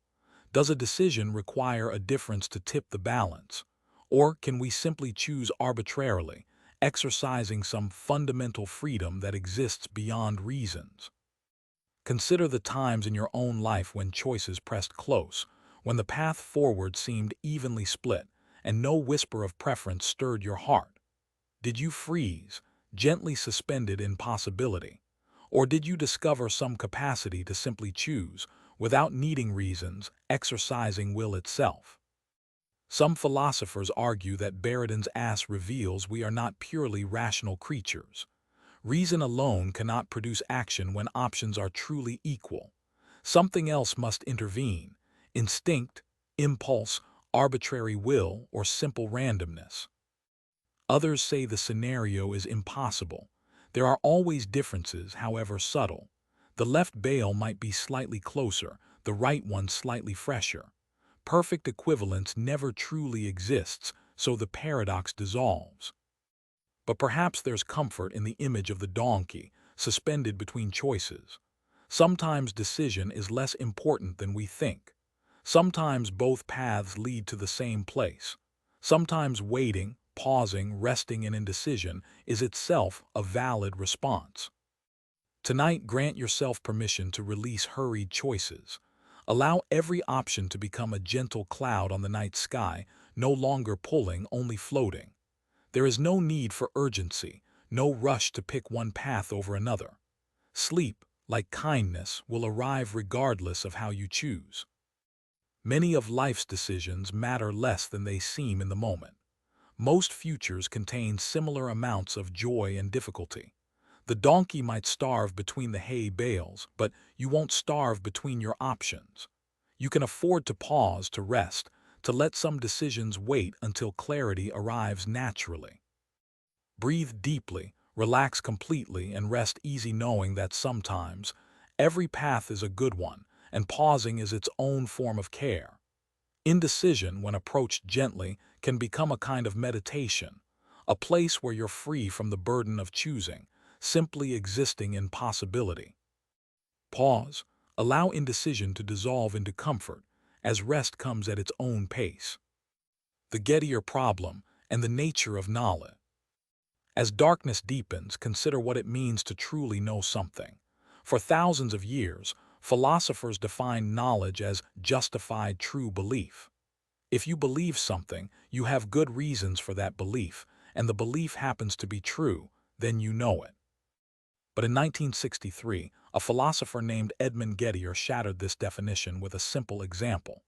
Speaker 1: Does a decision require a difference to tip the balance? Or can we simply choose arbitrarily, exercising some fundamental freedom that exists beyond reasons? Consider the times in your own life when choices pressed close, when the path forward seemed evenly split, and no whisper of preference stirred your heart. Did you freeze, gently suspended in possibility? Or did you discover some capacity to simply choose, without needing reasons, exercising will itself? Some philosophers argue that Buridan's ass reveals we are not purely rational creatures. Reason alone cannot produce action when options are truly equal. Something else must intervene: instinct, impulse, arbitrary will, or simple randomness. Others say the scenario is impossible. There are always differences, however subtle. The left bale might be slightly closer, the right one slightly fresher. Perfect equivalence never truly exists, so the paradox dissolves. But perhaps there's comfort in the image of the donkey, suspended between choices. Sometimes decision is less important than we think. Sometimes both paths lead to the same place. Sometimes waiting, pausing, resting in indecision is itself a valid response. Tonight, grant yourself permission to release hurried choices. Allow every option to become a gentle cloud on the night sky, no longer pulling, only floating. There is no need for urgency, no rush to pick one path over another. Sleep, like kindness, will arrive regardless of how you choose. Many of life's decisions matter less than they seem in the moment. Most futures contain similar amounts of joy and difficulty. The donkey might starve between the hay bales, but you won't starve between your options. You can afford to pause, to rest, to let some decisions wait until clarity arrives naturally. Breathe deeply, relax completely, and rest easy knowing that sometimes every path is a good one, and pausing is its own form of care. Indecision, when approached gently, can become a kind of meditation, a place where you're free from the burden of choosing, simply existing in possibility. Pause. Allow indecision to dissolve into comfort, as rest comes at its own pace. The Gettier problem and the nature of knowledge. As darkness deepens, consider what it means to truly know something. For thousands of years, philosophers defined knowledge as justified true belief. If you believe something, you have good reasons for that belief, and the belief happens to be true, then you know it. But in 1963, a philosopher named Edmund Gettier shattered this definition with a simple example.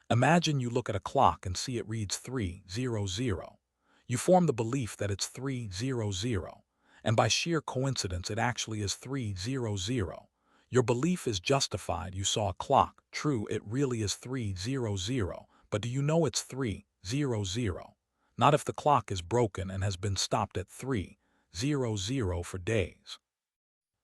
Speaker 1: Imagine you look at a clock and see it reads 3:00. You form the belief that it's 3:00, and by sheer coincidence it actually is 3:00. Your belief is justified. You saw a clock. True, it really is 3:00, but do you know it's 3:00? Not if the clock is broken and has been stopped at 3:00 for days.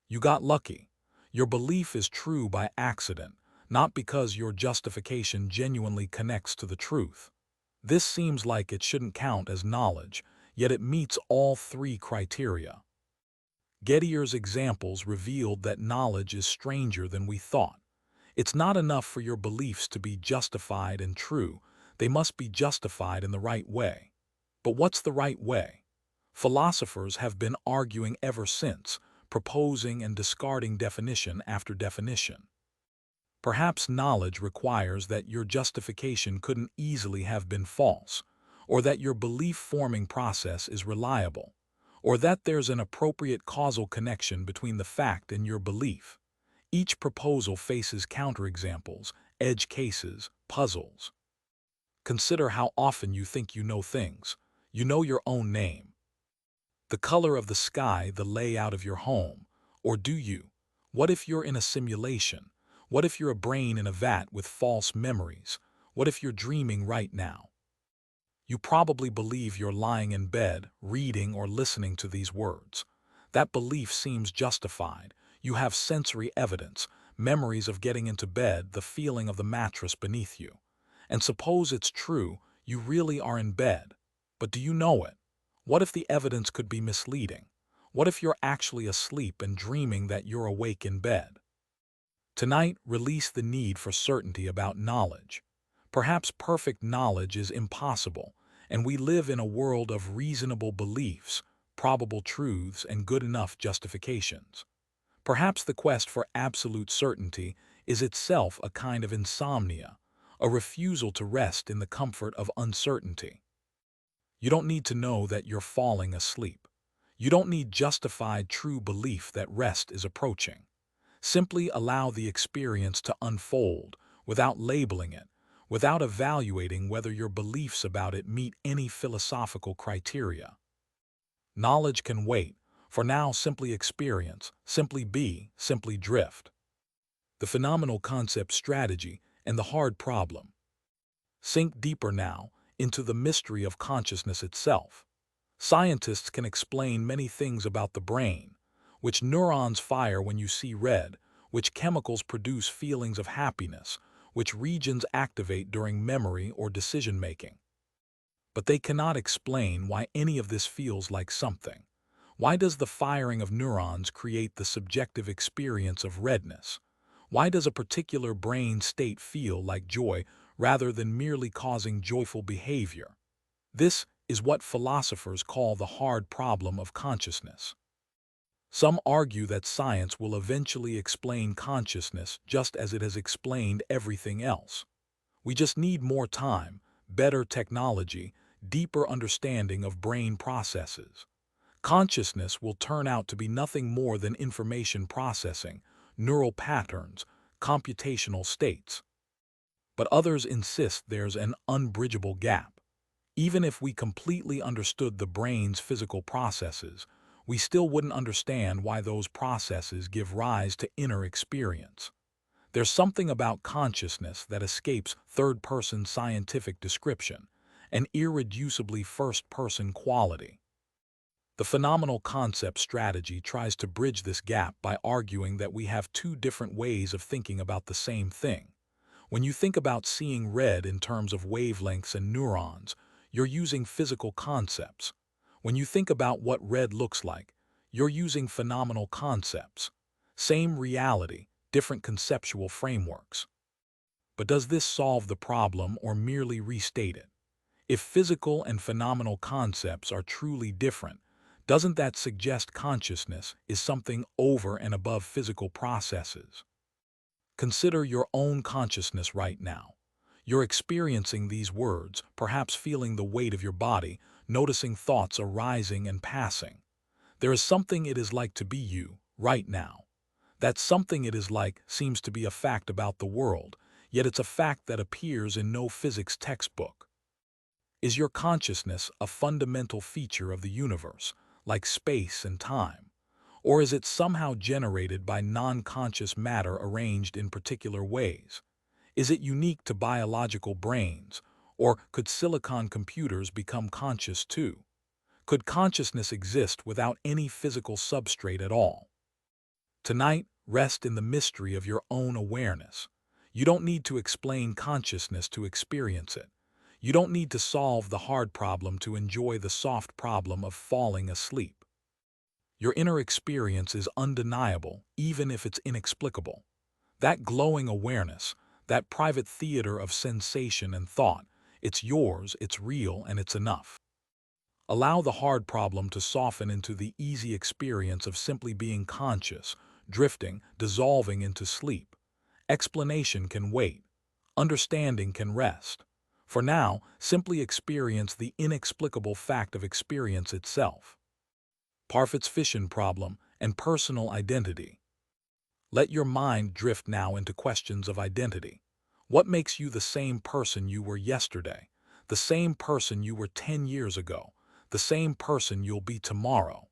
Speaker 1: You got lucky. Your belief is true by accident, not because your justification genuinely connects to the truth. This seems like it shouldn't count as knowledge, yet it meets all three criteria. Gettier's examples revealed that knowledge is stranger than we thought. It's not enough for your beliefs to be justified and true, they must be justified in the right way. But what's the right way? Philosophers have been arguing ever since, proposing and discarding definition after definition. Perhaps knowledge requires that your justification couldn't easily have been false, or that your belief-forming process is reliable, or that there's an appropriate causal connection between the fact and your belief. Each proposal faces counterexamples, edge cases, puzzles. Consider how often you think you know things. You know your own name, the color of the sky, the layout of your home. Or do you? What if you're in a simulation? What if you're a brain in a vat with false memories? What if you're dreaming right now? You probably believe you're lying in bed, reading or listening to these words. That belief seems justified. You have sensory evidence, memories of getting into bed, the feeling of the mattress beneath you. And suppose it's true, you really are in bed. But do you know it? What if the evidence could be misleading? What if you're actually asleep and dreaming that you're awake in bed? Tonight, release the need for certainty about knowledge. Perhaps perfect knowledge is impossible, and we live in a world of reasonable beliefs, probable truths, and good enough justifications. Perhaps the quest for absolute certainty is itself a kind of insomnia, a refusal to rest in the comfort of uncertainty. You don't need to know that you're falling asleep. You don't need justified true belief that rest is approaching. Simply allow the experience to unfold without labeling it, without evaluating whether your beliefs about it meet any philosophical criteria. Knowledge can wait. For now, simply experience, simply be, simply drift. The phenomenal concept strategy and the hard problem. Sink deeper now into the mystery of consciousness itself. Scientists can explain many things about the brain, which neurons fire when you see red, which chemicals produce feelings of happiness, which regions activate during memory or decision-making. But they cannot explain why any of this feels like something. Why does the firing of neurons create the subjective experience of redness? Why does a particular brain state feel like joy rather than merely causing joyful behavior? This is what philosophers call the hard problem of consciousness. Some argue that science will eventually explain consciousness just as it has explained everything else. We just need more time, better technology, deeper understanding of brain processes. Consciousness will turn out to be nothing more than information processing, neural patterns, computational states. But others insist there's an unbridgeable gap. Even if we completely understood the brain's physical processes, we still wouldn't understand why those processes give rise to inner experience. There's something about consciousness that escapes third-person scientific description, an irreducibly first-person quality. The phenomenal concept strategy tries to bridge this gap by arguing that we have two different ways of thinking about the same thing. When you think about seeing red in terms of wavelengths and neurons, you're using physical concepts. When you think about what red looks like, you're using phenomenal concepts. Same reality, different conceptual frameworks. But does this solve the problem or merely restate it? If physical and phenomenal concepts are truly different, doesn't that suggest consciousness is something over and above physical processes? Consider your own consciousness right now. You're experiencing these words, perhaps feeling the weight of your body, noticing thoughts arising and passing. There is something it is like to be you, right now. That something it is like seems to be a fact about the world, yet it's a fact that appears in no physics textbook. Is your consciousness a fundamental feature of the universe, like space and time? Or is it somehow generated by non-conscious matter arranged in particular ways? Is it unique to biological brains, or could silicon computers become conscious too? Could consciousness exist without any physical substrate at all? Tonight, rest in the mystery of your own awareness. You don't need to explain consciousness to experience it. You don't need to solve the hard problem to enjoy the soft problem of falling asleep. Your inner experience is undeniable, even if it's inexplicable. That glowing awareness, that private theater of sensation and thought, it's yours, it's real, and it's enough. Allow the hard problem to soften into the easy experience of simply being conscious, drifting, dissolving into sleep. Explanation can wait. Understanding can rest. For now, simply experience the inexplicable fact of experience itself. Parfit's fission problem and personal identity. Let your mind drift now into questions of identity. What makes you the same person you were yesterday, the same person you were 10 years ago, the same person you'll be tomorrow?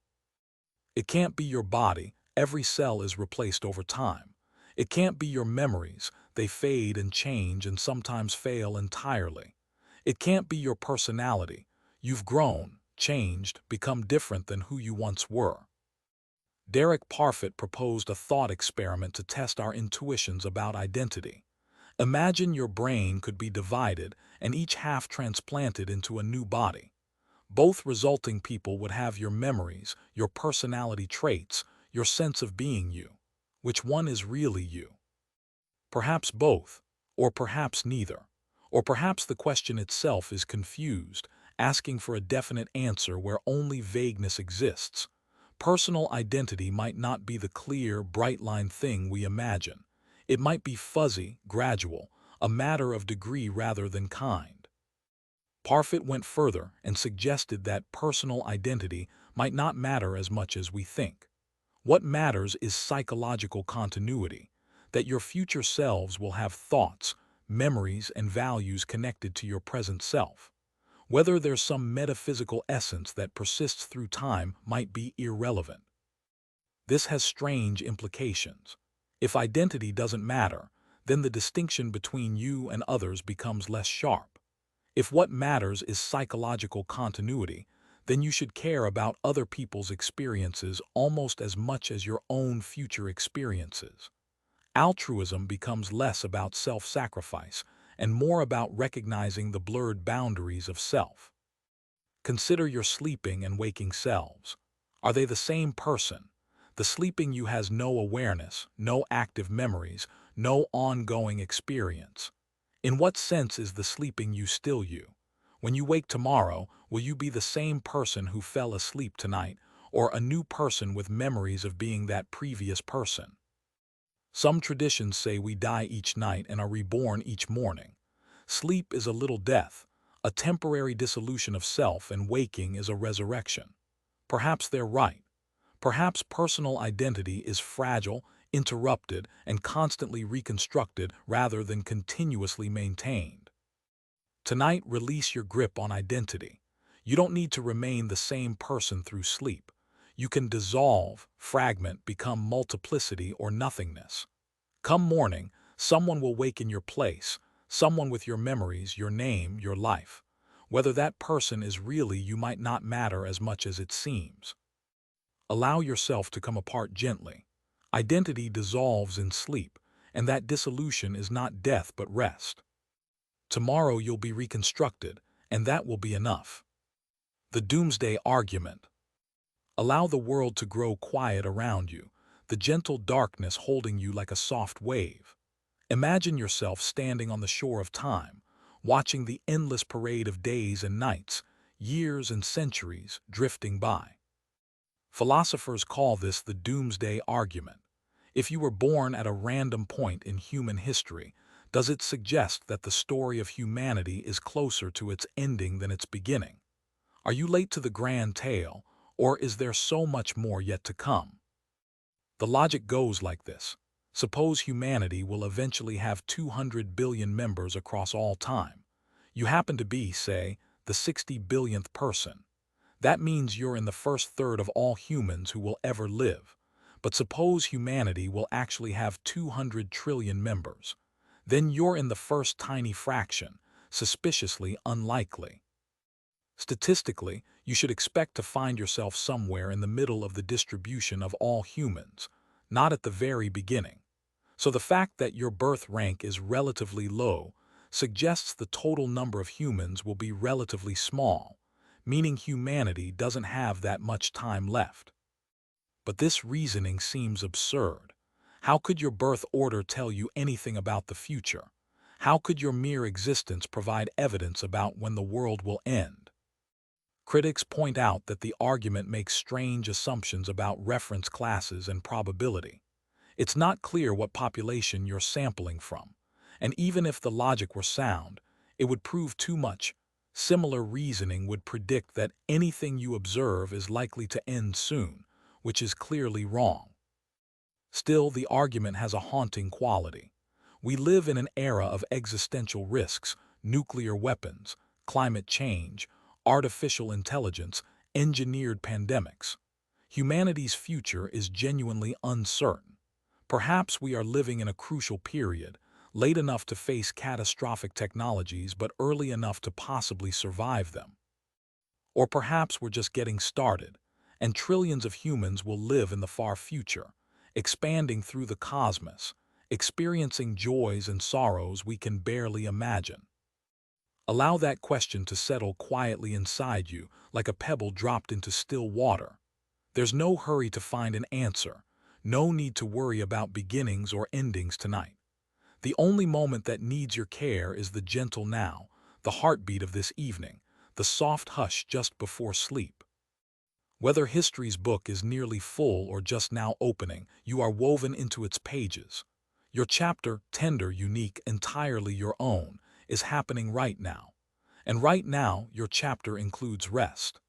Speaker 1: It can't be your body, every cell is replaced over time. It can't be your memories, they fade and change and sometimes fail entirely. It can't be your personality, you've grown, changed, become different than who you once were. Derek Parfit proposed a thought experiment to test our intuitions about identity. Imagine your brain could be divided and each half transplanted into a new body. Both resulting people would have your memories, your personality traits, your sense of being you. Which one is really you? Perhaps both, or perhaps neither. Or perhaps the question itself is confused, asking for a definite answer where only vagueness exists. Personal identity might not be the clear, bright-line thing we imagine. It might be fuzzy, gradual, a matter of degree rather than kind. Parfit went further and suggested that personal identity might not matter as much as we think. What matters is psychological continuity, that your future selves will have thoughts, memories, and values connected to your present self. Whether there's some metaphysical essence that persists through time might be irrelevant. This has strange implications. If identity doesn't matter, then the distinction between you and others becomes less sharp. If what matters is psychological continuity, then you should care about other people's experiences almost as much as your own future experiences. Altruism becomes less about self-sacrifice and more about recognizing the blurred boundaries of self. Consider your sleeping and waking selves. Are they the same person? The sleeping you has no awareness, no active memories, no ongoing experience. In what sense is the sleeping you still you? When you wake tomorrow, will you be the same person who fell asleep tonight, or a new person with memories of being that previous person? Some traditions say we die each night and are reborn each morning. Sleep is a little death, a temporary dissolution of self, and waking is a resurrection. Perhaps they're right. Perhaps personal identity is fragile, interrupted, and constantly reconstructed rather than continuously maintained. Tonight, release your grip on identity. You don't need to remain the same person through sleep. You can dissolve, fragment, become multiplicity or nothingness. Come morning, someone will wake in your place, someone with your memories, your name, your life. Whether that person is really you might not matter as much as it seems. Allow yourself to come apart gently. Identity dissolves in sleep, and that dissolution is not death but rest. Tomorrow you'll be reconstructed, and that will be enough. The Doomsday Argument. Allow the world to grow quiet around you, the gentle darkness holding you like a soft wave. Imagine yourself standing on the shore of time, watching the endless parade of days and nights, years and centuries drifting by. Philosophers call this the Doomsday Argument. If you were born at a random point in human history, does it suggest that the story of humanity is closer to its ending than its beginning? Are you late to the grand tale, or is there so much more yet to come? The logic goes like this. Suppose humanity will eventually have 200 billion members across all time. You happen to be, say, the 60 billionth person. That means you're in the first third of all humans who will ever live. But suppose humanity will actually have 200 trillion members. Then you're in the first tiny fraction, suspiciously unlikely. Statistically, you should expect to find yourself somewhere in the middle of the distribution of all humans, not at the very beginning. So the fact that your birth rank is relatively low suggests the total number of humans will be relatively small, meaning humanity doesn't have that much time left. But this reasoning seems absurd. How could your birth order tell you anything about the future? How could your mere existence provide evidence about when the world will end? Critics point out that the argument makes strange assumptions about reference classes and probability. It's not clear what population you're sampling from, and even if the logic were sound, it would prove too much. Similar reasoning would predict that anything you observe is likely to end soon, which is clearly wrong. Still, the argument has a haunting quality. We live in an era of existential risks, nuclear weapons, climate change, artificial intelligence, engineered pandemics. Humanity's future is genuinely uncertain. Perhaps we are living in a crucial period, late enough to face catastrophic technologies but early enough to possibly survive them. Or perhaps we're just getting started, and trillions of humans will live in the far future, expanding through the cosmos, experiencing joys and sorrows we can barely imagine. Allow that question to settle quietly inside you like a pebble dropped into still water. There's no hurry to find an answer, no need to worry about beginnings or endings tonight. The only moment that needs your care is the gentle now, the heartbeat of this evening, the soft hush just before sleep. Whether history's book is nearly full or just now opening, you are woven into its pages. Your chapter, tender, unique, entirely your own, is happening right now. And right now, your chapter includes rest.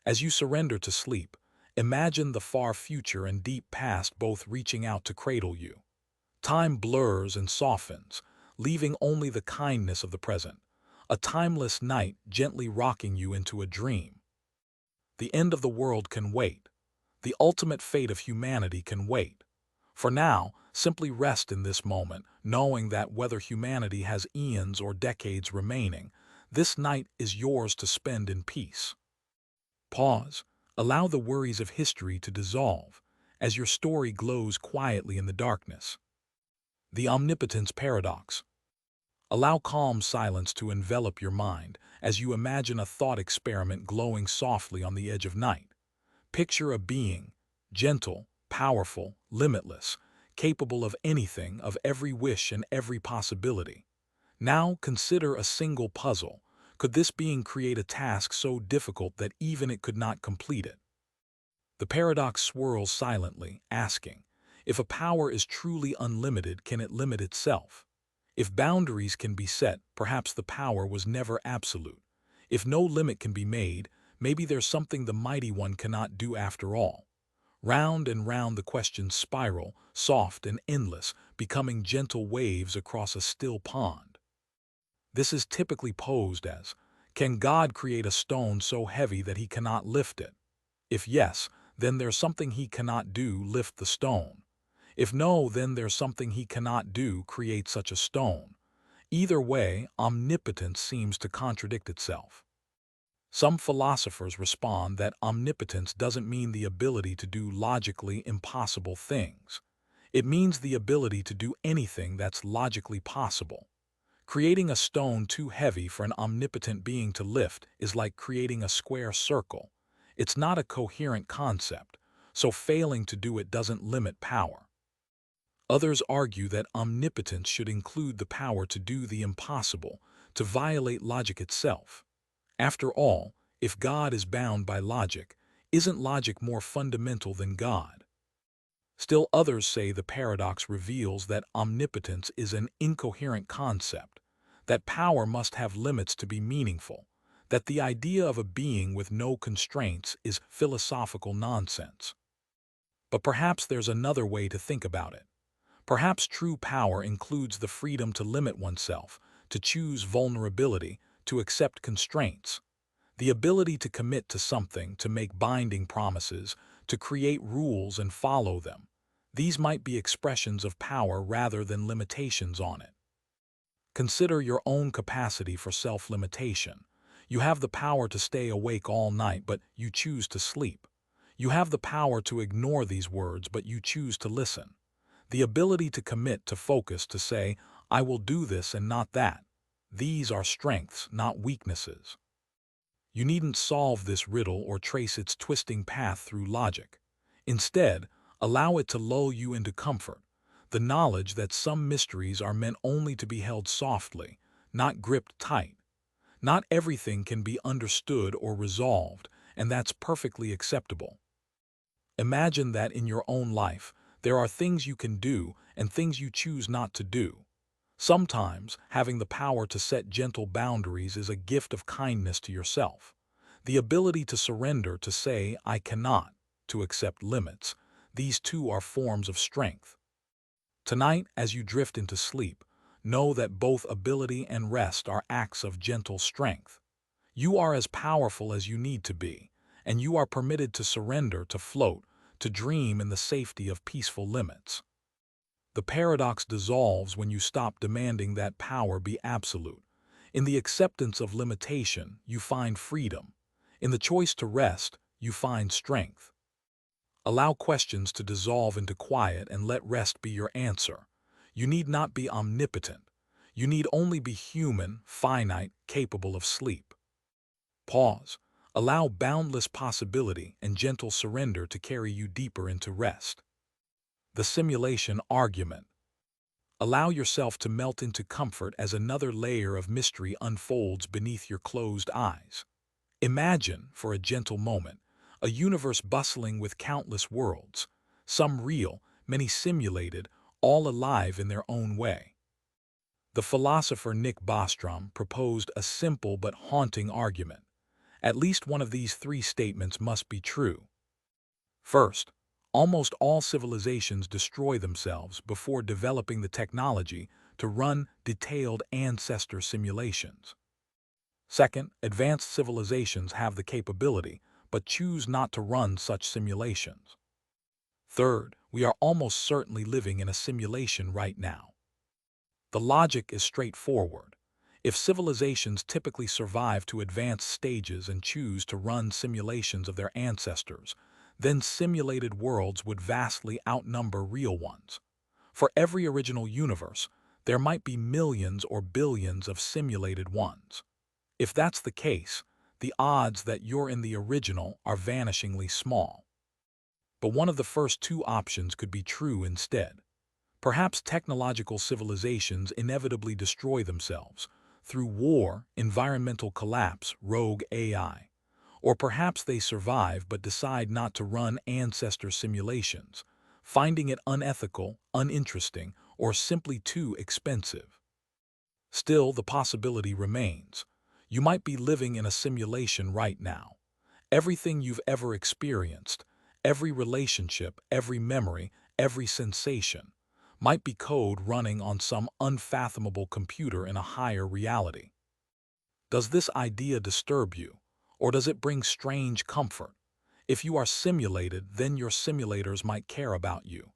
Speaker 1: As you surrender to sleep, imagine the far future and deep past both reaching out to cradle you. Time blurs and softens, leaving only the kindness of the present, a timeless night gently rocking you into a dream. The end of the world can wait. The ultimate fate of humanity can wait. For now, simply rest in this moment, knowing that whether humanity has eons or decades remaining, this night is yours to spend in peace. Pause. Allow the worries of history to dissolve as your story glows quietly in the darkness. The Omnipotence Paradox. Allow calm silence to envelop your mind as you imagine a thought experiment glowing softly on the edge of night. Picture a being, gentle, powerful, limitless, capable of anything, of every wish and every possibility. Now consider a single puzzle. Could this being create a task so difficult that even it could not complete it? The paradox swirls silently, asking, if a power is truly unlimited, can it limit itself? If boundaries can be set, perhaps the power was never absolute. If no limit can be made, maybe there's something the mighty one cannot do after all. Round and round the questions spiral, soft and endless, becoming gentle waves across a still pond. This is typically posed as, can God create a stone so heavy that he cannot lift it? If yes, then there's something he cannot do, lift the stone. If no, then there's something he cannot do, create such a stone. Either way, omnipotence seems to contradict itself. Some philosophers respond that omnipotence doesn't mean the ability to do logically impossible things. It means the ability to do anything that's logically possible. Creating a stone too heavy for an omnipotent being to lift is like creating a square circle. It's not a coherent concept, so failing to do it doesn't limit power. Others argue that omnipotence should include the power to do the impossible, to violate logic itself. After all, if God is bound by logic, isn't logic more fundamental than God? Still others say the paradox reveals that omnipotence is an incoherent concept, that power must have limits to be meaningful, that the idea of a being with no constraints is philosophical nonsense. But perhaps there's another way to think about it. Perhaps true power includes the freedom to limit oneself, to choose vulnerability, to accept constraints. The ability to commit to something, to make binding promises, to create rules and follow them. These might be expressions of power rather than limitations on it. Consider your own capacity for self-limitation. You have the power to stay awake all night, but you choose to sleep. You have the power to ignore these words, but you choose to listen. The ability to commit, to focus, to say, I will do this and not that. These are strengths, not weaknesses. You needn't solve this riddle or trace its twisting path through logic. Instead, allow it to lull you into comfort, the knowledge that some mysteries are meant only to be held softly, not gripped tight. Not everything can be understood or resolved, and that's perfectly acceptable. Imagine that in your own life, there are things you can do and things you choose not to do. Sometimes, having the power to set gentle boundaries is a gift of kindness to yourself. The ability to surrender, to say, I cannot, to accept limits, these too are forms of strength. Tonight, as you drift into sleep, know that both ability and rest are acts of gentle strength. You are as powerful as you need to be, and you are permitted to surrender, to float, to dream in the safety of peaceful limits. The paradox dissolves when you stop demanding that power be absolute. In the acceptance of limitation, you find freedom. In the choice to rest, you find strength. Allow questions to dissolve into quiet and let rest be your answer. You need not be omnipotent. You need only be human, finite, capable of sleep. Pause. Allow boundless possibility and gentle surrender to carry you deeper into rest. The simulation argument. Allow yourself to melt into comfort as another layer of mystery unfolds beneath your closed eyes. Imagine, for a gentle moment, a universe bustling with countless worlds, some real, many simulated, all alive in their own way. The philosopher Nick Bostrom proposed a simple but haunting argument. At least one of these three statements must be true. First, almost all civilizations destroy themselves before developing the technology to run detailed ancestor simulations. Second, advanced civilizations have the capability, but choose not to run such simulations. Third, we are almost certainly living in a simulation right now. The logic is straightforward. If civilizations typically survive to advanced stages and choose to run simulations of their ancestors, then simulated worlds would vastly outnumber real ones. For every original universe, there might be millions or billions of simulated ones. If that's the case, the odds that you're in the original are vanishingly small. But one of the first two options could be true instead. Perhaps technological civilizations inevitably destroy themselves through war, environmental collapse, rogue AI. Or perhaps they survive but decide not to run ancestor simulations, finding it unethical, uninteresting, or simply too expensive. Still, the possibility remains. You might be living in a simulation right now. Everything you've ever experienced, every relationship, every memory, every sensation, might be code running on some unfathomable computer in a higher reality. Does this idea disturb you, or does it bring strange comfort? If you are simulated, then your simulators might care about you.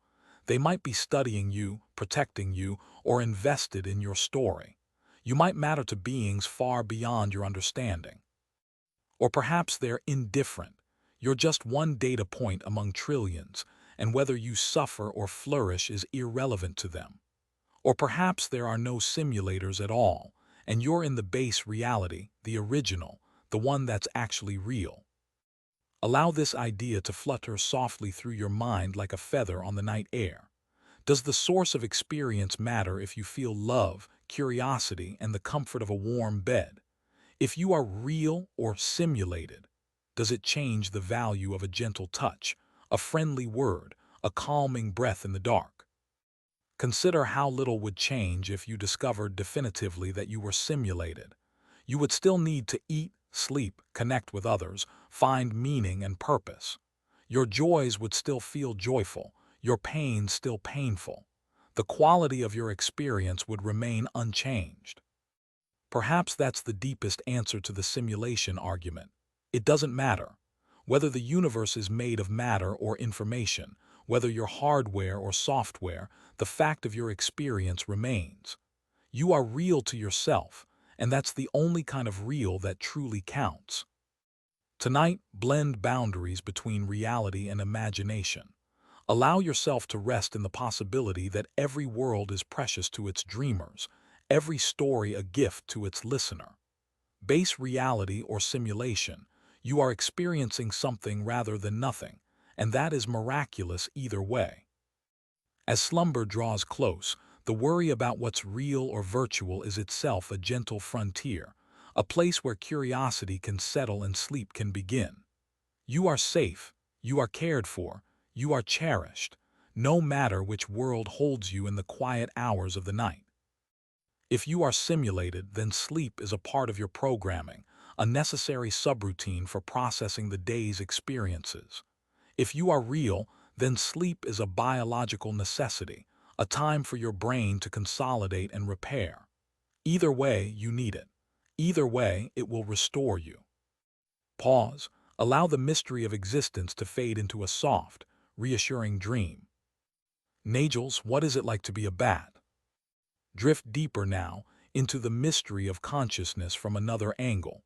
Speaker 1: They might be studying you, protecting you, or invested in your story. You might matter to beings far beyond your understanding. Or perhaps they're indifferent. You're just one data point among trillions, and whether you suffer or flourish is irrelevant to them. Or perhaps there are no simulators at all, and you're in the base reality, the original, the one that's actually real. Allow this idea to flutter softly through your mind like a feather on the night air. Does the source of experience matter if you feel love, curiosity, and the comfort of a warm bed? If you are real or simulated, does it change the value of a gentle touch, a friendly word, a calming breath in the dark? Consider how little would change if you discovered definitively that you were simulated. You would still need to eat, sleep, connect with others, find meaning and purpose. Your joys would still feel joyful, your pains still painful. The quality of your experience would remain unchanged. Perhaps that's the deepest answer to the simulation argument. It doesn't matter. Whether the universe is made of matter or information, whether you're hardware or software, the fact of your experience remains. You are real to yourself, and that's the only kind of real that truly counts. Tonight, blend boundaries between reality and imagination. Allow yourself to rest in the possibility that every world is precious to its dreamers, every story a gift to its listener. Base reality or simulation, you are experiencing something rather than nothing, and that is miraculous either way. As slumber draws close, the worry about what's real or virtual is itself a gentle frontier, a place where curiosity can settle and sleep can begin. You are safe, you are cared for, you are cherished, no matter which world holds you in the quiet hours of the night. If you are simulated, then sleep is a part of your programming, a necessary subroutine for processing the day's experiences. If you are real, then sleep is a biological necessity, a time for your brain to consolidate and repair. Either way, you need it. Either way, it will restore you. Pause. Allow the mystery of existence to fade into a soft, reassuring dream. Nagel's What Is It Like to Be a Bat? Drift deeper now into the mystery of consciousness from another angle.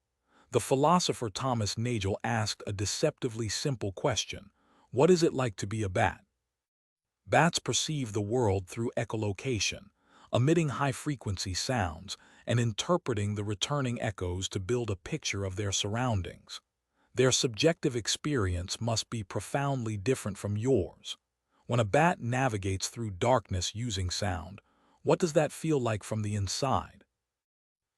Speaker 1: The philosopher Thomas Nagel asked a deceptively simple question: what is it like to be a bat? Bats perceive the world through echolocation, emitting high-frequency sounds and interpreting the returning echoes to build a picture of their surroundings. Their subjective experience must be profoundly different from yours. When a bat navigates through darkness using sound, what does that feel like from the inside?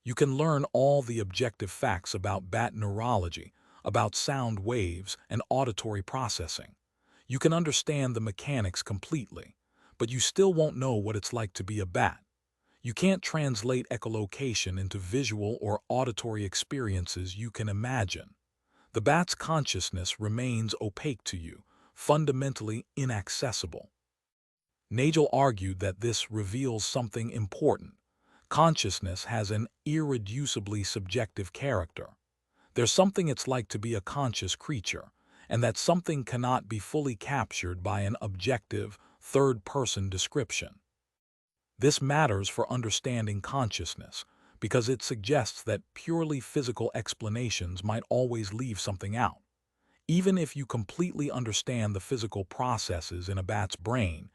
Speaker 1: You can learn all the objective facts about bat neurology, about sound waves and auditory processing. You can understand the mechanics completely, but you still won't know what it's like to be a bat. You can't translate echolocation into visual or auditory experiences you can imagine. The bat's consciousness remains opaque to you, fundamentally inaccessible. Nagel argued that this reveals something important. Consciousness has an irreducibly subjective character. There's something it's like to be a conscious creature, and that something cannot be fully captured by an objective, third-person description. This matters for understanding consciousness, because it suggests that purely physical explanations might always leave something out. Even if you completely understand the physical processes in a bat's brain,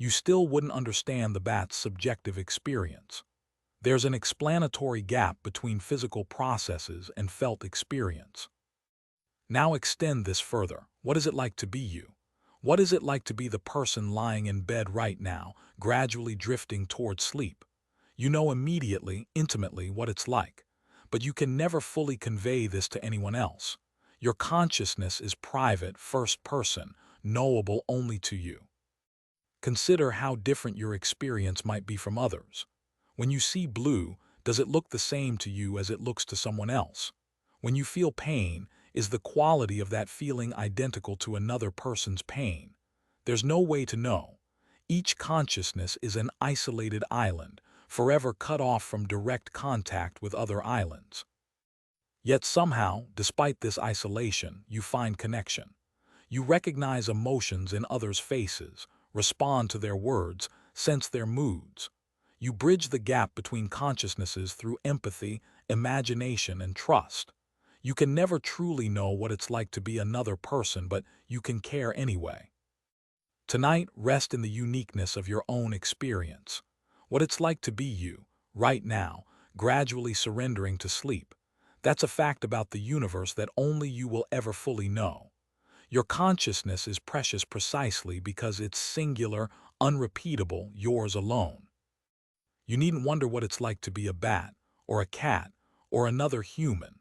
Speaker 1: you still wouldn't understand the bat's subjective experience. There's an explanatory gap between physical processes and felt experience. Now extend this further. What is it like to be you? What is it like to be the person lying in bed right now, gradually drifting towards sleep? You know immediately, intimately what it's like, but you can never fully convey this to anyone else. Your consciousness is private, first person, knowable only to you. Consider how different your experience might be from others. When you see blue, does it look the same to you as it looks to someone else? When you feel pain, is the quality of that feeling identical to another person's pain? There's no way to know. Each consciousness is an isolated island, forever cut off from direct contact with other islands. Yet somehow, despite this isolation, you find connection. You recognize emotions in others' faces, respond to their words, sense their moods. You bridge the gap between consciousnesses through empathy, imagination, and trust. You can never truly know what it's like to be another person, but you can care anyway. Tonight, rest in the uniqueness of your own experience. What it's like to be you, right now, gradually surrendering to sleep. That's a fact about the universe that only you will ever fully know. Your consciousness is precious precisely because it's singular, unrepeatable, yours alone. You needn't wonder what it's like to be a bat, or a cat, or another human.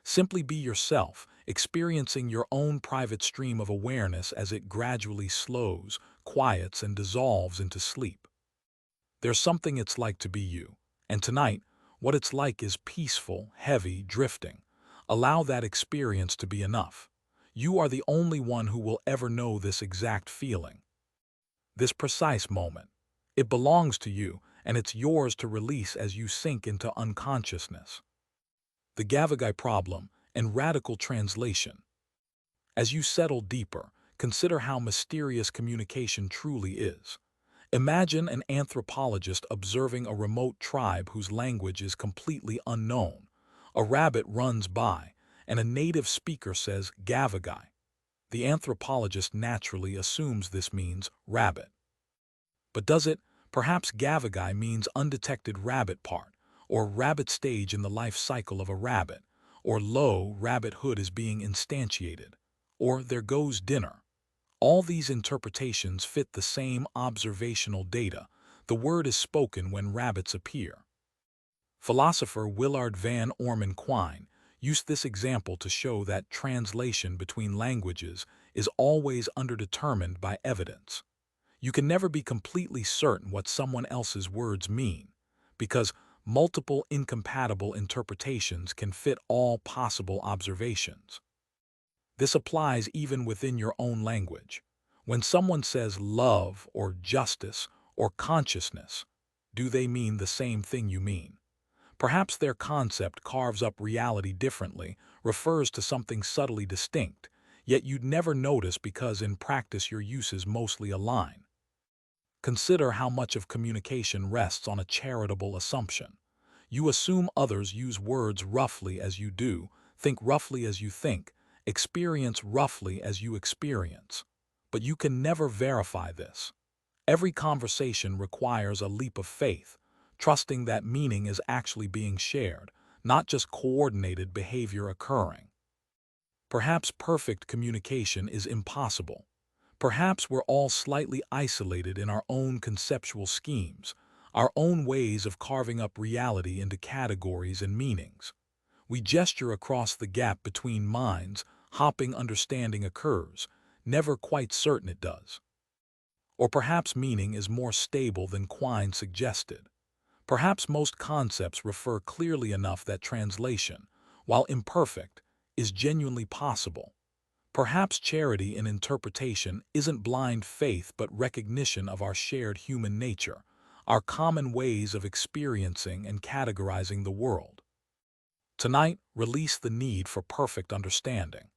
Speaker 1: Simply be yourself, experiencing your own private stream of awareness as it gradually slows, quiets, and dissolves into sleep. There's something it's like to be you, and tonight, what it's like is peaceful, heavy, drifting. Allow that experience to be enough. You are the only one who will ever know this exact feeling. This precise moment. It belongs to you, and it's yours to release as you sink into unconsciousness. The Gavagai problem and radical translation. As you settle deeper, consider how mysterious communication truly is. Imagine an anthropologist observing a remote tribe whose language is completely unknown. A rabbit runs by, and a native speaker says Gavagai. The anthropologist naturally assumes this means rabbit. But does it? Perhaps Gavagai means undetected rabbit part, or rabbit stage in the life cycle of a rabbit, or lo, rabbithood is being instantiated, or there goes dinner. All these interpretations fit the same observational data. The word is spoken when rabbits appear. Philosopher Willard Van Orman Quine used this example to show that translation between languages is always underdetermined by evidence. You can never be completely certain what someone else's words mean, because multiple incompatible interpretations can fit all possible observations. This applies even within your own language. When someone says love or justice or consciousness, do they mean the same thing you mean? Perhaps their concept carves up reality differently, refers to something subtly distinct, yet you'd never notice because in practice your uses mostly align. Consider how much of communication rests on a charitable assumption. You assume others use words roughly as you do, think roughly as you think, experience roughly as you experience. But you can never verify this. Every conversation requires a leap of faith, trusting that meaning is actually being shared, not just coordinated behavior occurring. Perhaps perfect communication is impossible. Perhaps we're all slightly isolated in our own conceptual schemes, our own ways of carving up reality into categories and meanings. We gesture across the gap between minds, hopping understanding occurs, never quite certain it does. Or perhaps meaning is more stable than Quine suggested. Perhaps most concepts refer clearly enough that translation, while imperfect, is genuinely possible. Perhaps charity in interpretation isn't blind faith but recognition of our shared human nature, our common ways of experiencing and categorizing the world. Tonight, release the need for perfect understanding.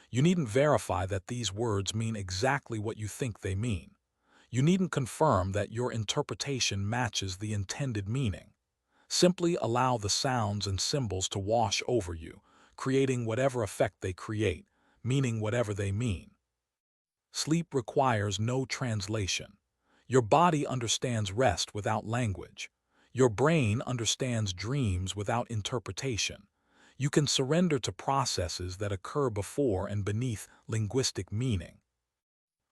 Speaker 1: You needn't verify that these words mean exactly what you think they mean. You needn't confirm that your interpretation matches the intended meaning. Simply allow the sounds and symbols to wash over you, creating whatever effect they create, meaning whatever they mean. Sleep requires no translation. Your body understands rest without language. Your brain understands dreams without interpretation. You can surrender to processes that occur before and beneath linguistic meaning.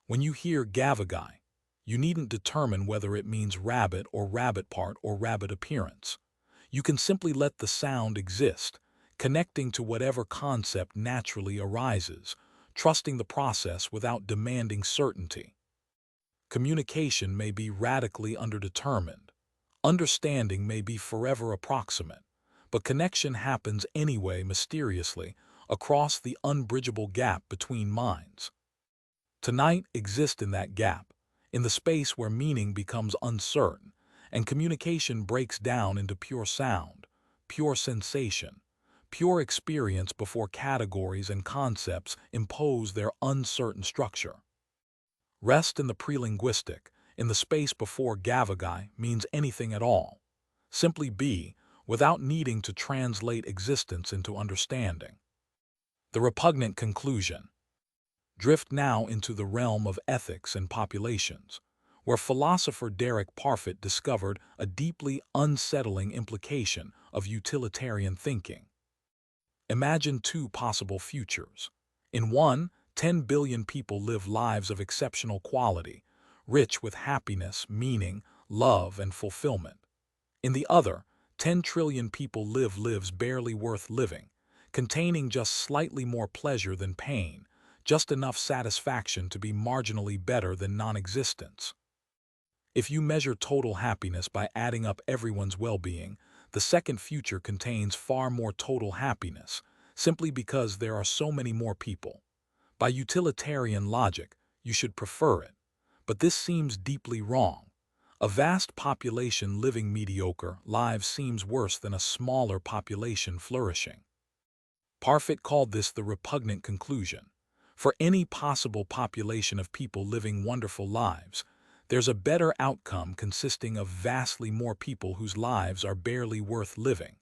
Speaker 1: When you hear Gavagai, you needn't determine whether it means rabbit or rabbit part or rabbit appearance. You can simply let the sound exist, connecting to whatever concept naturally arises, trusting the process without demanding certainty. Communication may be radically underdetermined. Understanding may be forever approximate, but connection happens anyway mysteriously across the unbridgeable gap between minds. Tonight exists in that gap, in the space where meaning becomes uncertain, and communication breaks down into pure sound, pure sensation, pure experience before categories and concepts impose their uncertain structure. Rest in the prelinguistic, in the space before Gavagai, means anything at all. Simply be, without needing to translate existence into understanding. The Repugnant Conclusion. Drift now into the realm of ethics and populations, where philosopher Derek Parfit discovered a deeply unsettling implication of utilitarian thinking. Imagine two possible futures. In one, 10 billion people live lives of exceptional quality, rich with happiness, meaning, love, and fulfillment. In the other, 10 trillion people live lives barely worth living, containing just slightly more pleasure than pain, just enough satisfaction to be marginally better than non-existence. If you measure total happiness by adding up everyone's well-being, the second future contains far more total happiness, simply because there are so many more people. By utilitarian logic, you should prefer it, but this seems deeply wrong. A vast population living mediocre lives seems worse than a smaller population flourishing. Parfit called this the repugnant conclusion. For any possible population of people living wonderful lives, there's a better outcome consisting of vastly more people whose lives are barely worth living.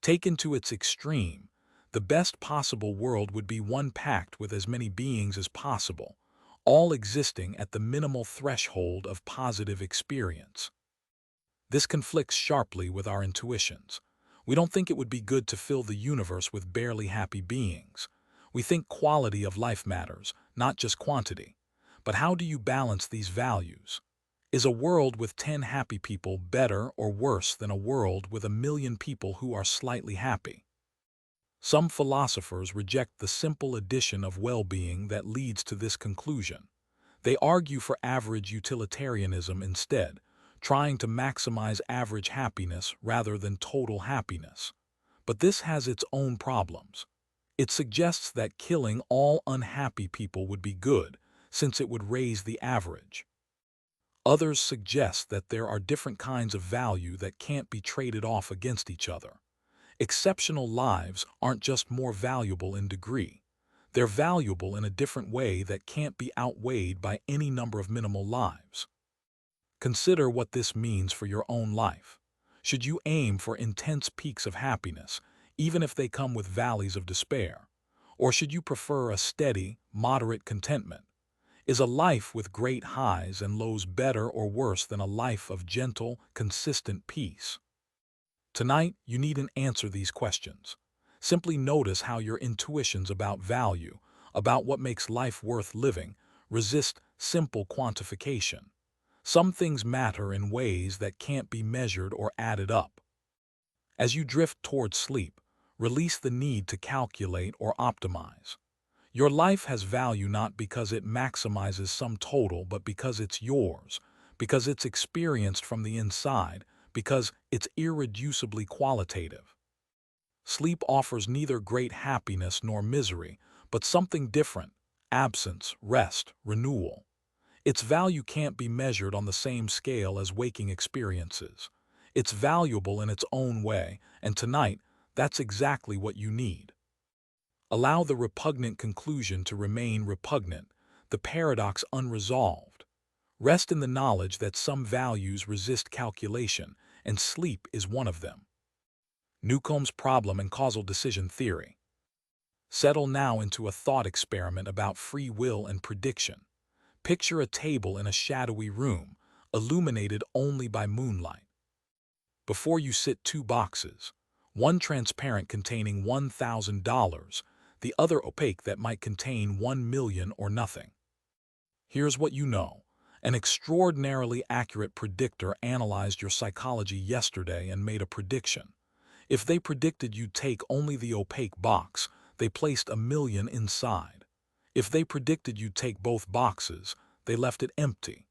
Speaker 1: Taken to its extreme, the best possible world would be one packed with as many beings as possible, all existing at the minimal threshold of positive experience. This conflicts sharply with our intuitions. We don't think it would be good to fill the universe with barely happy beings. We think quality of life matters, not just quantity. But how do you balance these values? Is a world with 10 happy people better or worse than a world with 1,000,000 people who are slightly happy? Some philosophers reject the simple addition of well-being that leads to this conclusion. They argue for average utilitarianism instead, trying to maximize average happiness rather than total happiness. But this has its own problems. It suggests that killing all unhappy people would be good, since it would raise the average. Others suggest that there are different kinds of value that can't be traded off against each other. Exceptional lives aren't just more valuable in degree. They're valuable in a different way that can't be outweighed by any number of minimal lives. Consider what this means for your own life. Should you aim for intense peaks of happiness, even if they come with valleys of despair? Or should you prefer a steady, moderate contentment? Is a life with great highs and lows better or worse than a life of gentle, consistent peace? Tonight, you needn't answer these questions. Simply notice how your intuitions about value, about what makes life worth living, resist simple quantification. Some things matter in ways that can't be measured or added up. As you drift toward sleep, release the need to calculate or optimize. Your life has value not because it maximizes some total, but because it's yours, because it's experienced from the inside, because it's irreducibly qualitative. Sleep offers neither great happiness nor misery, but something different: absence, rest, renewal. Its value can't be measured on the same scale as waking experiences. It's valuable in its own way, and tonight, that's exactly what you need. Allow the repugnant conclusion to remain repugnant, the paradox unresolved. Rest in the knowledge that some values resist calculation, and sleep is one of them. Newcomb's problem and causal decision theory. Settle now into a thought experiment about free will and prediction. Picture a table in a shadowy room, illuminated only by moonlight. Before you sit two boxes, one transparent containing $1,000, the other opaque that might contain 1 million or nothing. Here's what you know. An extraordinarily accurate predictor analyzed your psychology yesterday and made a prediction. If they predicted you'd take only the opaque box, they placed 1 million inside. If they predicted you'd take both boxes, they left it empty.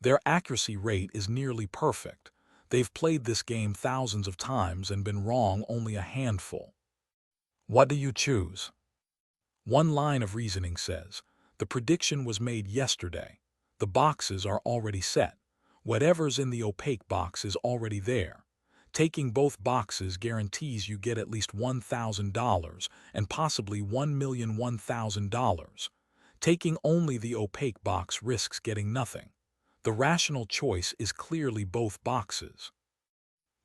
Speaker 1: Their accuracy rate is nearly perfect. They've played this game thousands of times and been wrong only a handful. What do you choose? One line of reasoning says, the prediction was made yesterday. The boxes are already set. Whatever's in the opaque box is already there. Taking both boxes guarantees you get at least $1,000 and possibly $1,001,000. Taking only the opaque box risks getting nothing. The rational choice is clearly both boxes.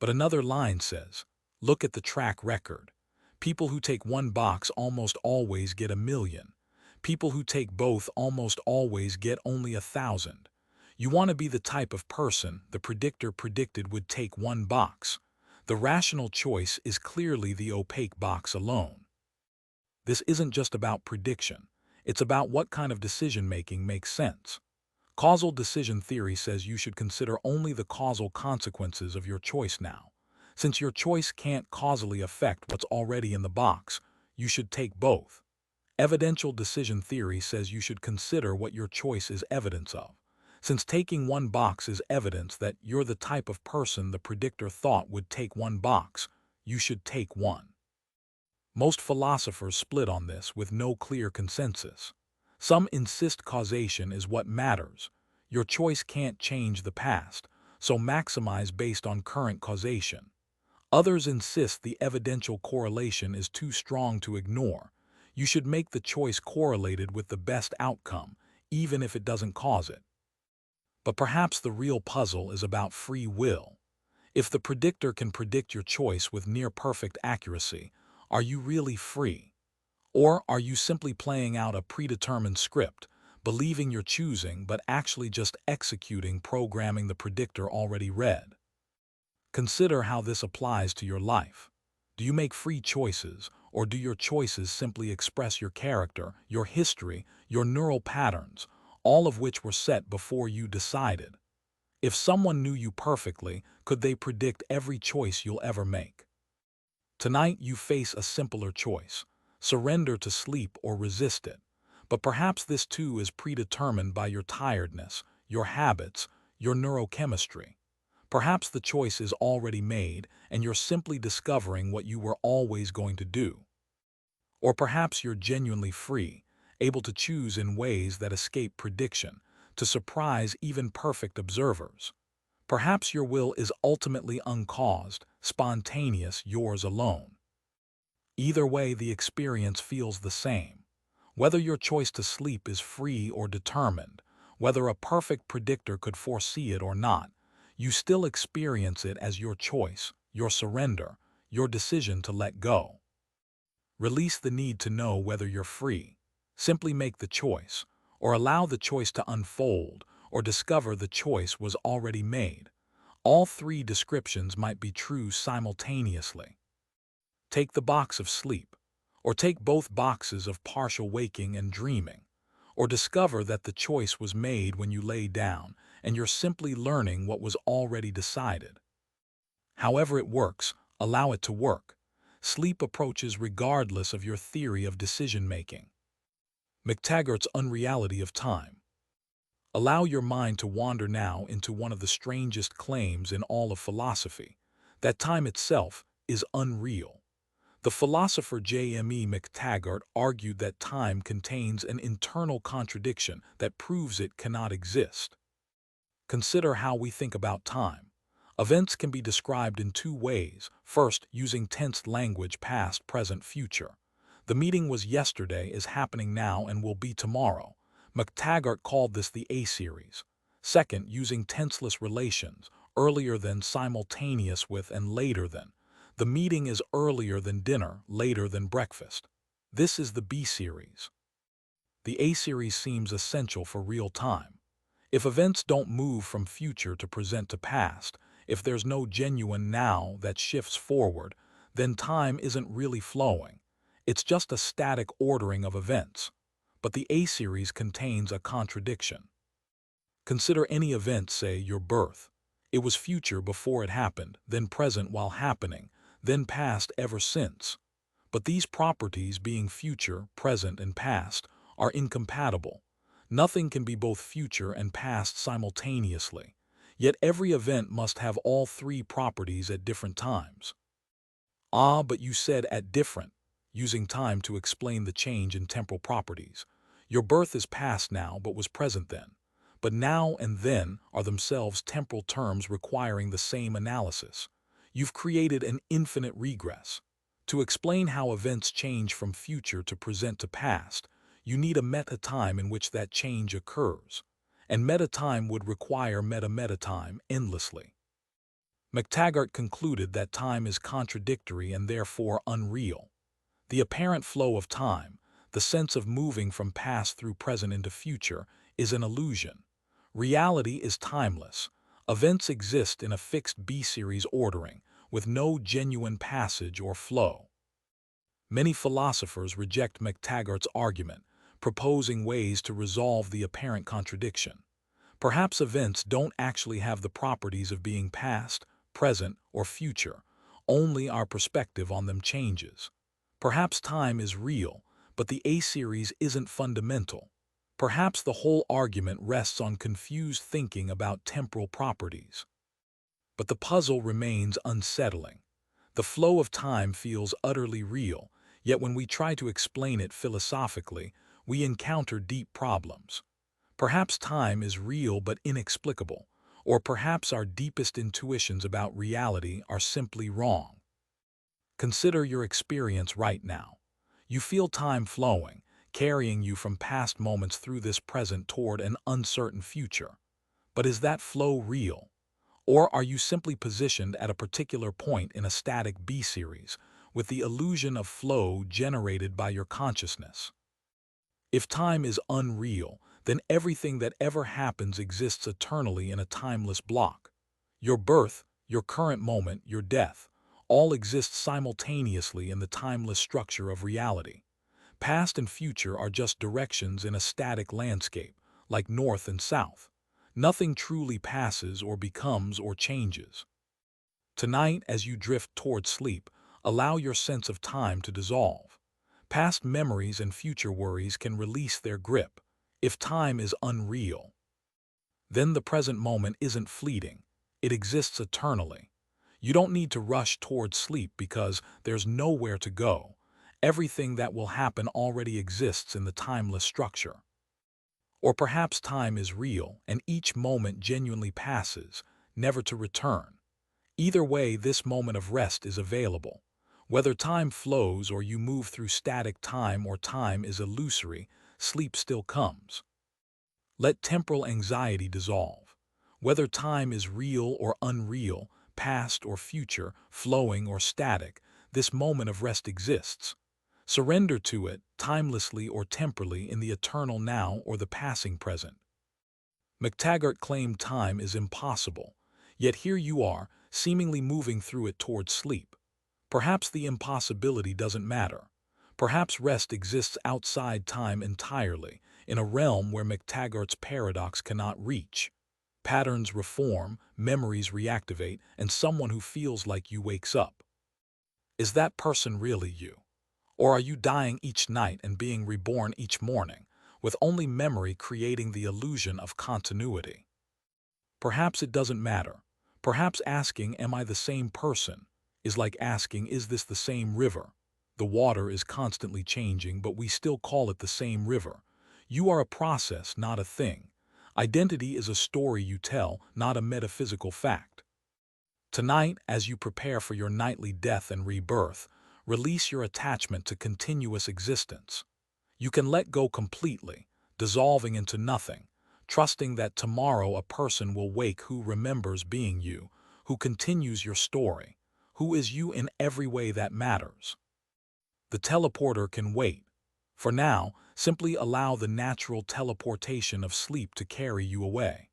Speaker 1: But another line says, look at the track record. People who take one box almost always get 1 million. People who take both almost always get only 1,000. You want to be the type of person the predictor predicted would take one box. The rational choice is clearly the opaque box alone. This isn't just about prediction. It's about what kind of decision-making makes sense. Causal decision theory says you should consider only the causal consequences of your choice now. Since your choice can't causally affect what's already in the box, you should take both. Evidential decision theory says you should consider what your choice is evidence of. Since taking one box is evidence that you're the type of person the predictor thought would take one box, you should take one. Most philosophers split on this with no clear consensus. Some insist causation is what matters. Your choice can't change the past, so maximize based on current causation. Others insist the evidential correlation is too strong to ignore. You should make the choice correlated with the best outcome, even if it doesn't cause it. But perhaps the real puzzle is about free will. If the predictor can predict your choice with near-perfect accuracy, are you really free? Or are you simply playing out a predetermined script, believing you're choosing but actually just executing programming the predictor already read? Consider how this applies to your life. Do you make free choices, or do your choices simply express your character, your history, your neural patterns, all of which were set before you decided? If someone knew you perfectly, could they predict every choice you'll ever make? Tonight you face a simpler choice. Surrender to sleep or resist it. But perhaps this too is predetermined by your tiredness, your habits, your neurochemistry. Perhaps the choice is already made and you're simply discovering what you were always going to do. Or perhaps you're genuinely free, able to choose in ways that escape prediction, to surprise even perfect observers. Perhaps your will is ultimately uncaused, spontaneous, yours alone. Either way, the experience feels the same. Whether your choice to sleep is free or determined, whether a perfect predictor could foresee it or not, you still experience it as your choice, your surrender, your decision to let go. Release the need to know whether you're free. Simply make the choice, or allow the choice to unfold, or discover the choice was already made. All three descriptions might be true simultaneously. Take the box of sleep, or take both boxes of partial waking and dreaming, or discover that the choice was made when you lay down and you're simply learning what was already decided. However it works, allow it to work. Sleep approaches regardless of your theory of decision-making. McTaggart's Unreality of Time. Allow your mind to wander now into one of the strangest claims in all of philosophy, that time itself is unreal. The philosopher J.M.E. McTaggart argued that time contains an internal contradiction that proves it cannot exist. Consider how we think about time. Events can be described in two ways. First, using tensed language, past, present, future. The meeting was yesterday is happening now and will be tomorrow. McTaggart called this the A-series. Second, using tenseless relations, earlier than, simultaneous with, and later than. The meeting is earlier than dinner, later than breakfast. This is the B-series. The A-series seems essential for real time. If events don't move from future to present to past, if there's no genuine now that shifts forward, then time isn't really flowing. It's just a static ordering of events. But the A series contains a contradiction. Consider any event, say your birth. It was future before it happened, then present while happening, then past ever since. But these properties, being future, present, and past, are incompatible. Nothing can be both future and past simultaneously. Yet every event must have all three properties at different times. Ah, but you said at different, using time to explain the change in temporal properties. Your birth is past now but was present then. But now and then are themselves temporal terms requiring the same analysis. You've created an infinite regress. To explain how events change from future to present to past, you need a meta-time in which that change occurs. And meta-time would require meta-meta-time endlessly. McTaggart concluded that time is contradictory and therefore unreal. The apparent flow of time, the sense of moving from past through present into future, is an illusion. Reality is timeless. Events exist in a fixed B-series ordering, with no genuine passage or flow. Many philosophers reject McTaggart's argument, proposing ways to resolve the apparent contradiction. Perhaps events don't actually have the properties of being past, present, or future, only our perspective on them changes. Perhaps time is real, but the A-series isn't fundamental. Perhaps the whole argument rests on confused thinking about temporal properties. But the puzzle remains unsettling. The flow of time feels utterly real, yet when we try to explain it philosophically, we encounter deep problems. Perhaps time is real but inexplicable, or perhaps our deepest intuitions about reality are simply wrong. Consider your experience right now. You feel time flowing, carrying you from past moments through this present toward an uncertain future. But is that flow real? Or are you simply positioned at a particular point in a static B-series, with the illusion of flow generated by your consciousness? If time is unreal, then everything that ever happens exists eternally in a timeless block. Your birth, your current moment, your death, all exist simultaneously in the timeless structure of reality. Past and future are just directions in a static landscape, like north and south. Nothing truly passes or becomes or changes. Tonight, as you drift toward sleep, allow your sense of time to dissolve. Past memories and future worries can release their grip. If time is unreal, then the present moment isn't fleeting. It exists eternally. You don't need to rush toward sleep because there's nowhere to go. Everything that will happen already exists in the timeless structure. Or perhaps time is real and each moment genuinely passes, never to return. Either way, this moment of rest is available. Whether time flows or you move through static time or time is illusory, sleep still comes. Let temporal anxiety dissolve. Whether time is real or unreal, past or future, flowing or static, this moment of rest exists. Surrender to it, timelessly or temporally, in the eternal now or the passing present. McTaggart claimed time is impossible, yet here you are, seemingly moving through it toward sleep. Perhaps the impossibility doesn't matter. Perhaps rest exists outside time entirely, in a realm where McTaggart's paradox cannot reach. Patterns reform, memories reactivate, and someone who feels like you wakes up. Is that person really you? Or are you dying each night and being reborn each morning, with only memory creating the illusion of continuity? Perhaps it doesn't matter. Perhaps asking, "Am I the same person?" is like asking, "Is this the same river?" The water is constantly changing, but we still call it the same river. You are a process, not a thing. Identity is a story you tell, not a metaphysical fact. Tonight, as you prepare for your nightly death and rebirth, release your attachment to continuous existence. You can let go completely, dissolving into nothing, trusting that tomorrow a person will wake who remembers being you, who continues your story, who is you in every way that matters. The teleporter can wait. For now, simply allow the natural teleportation of sleep to carry you away.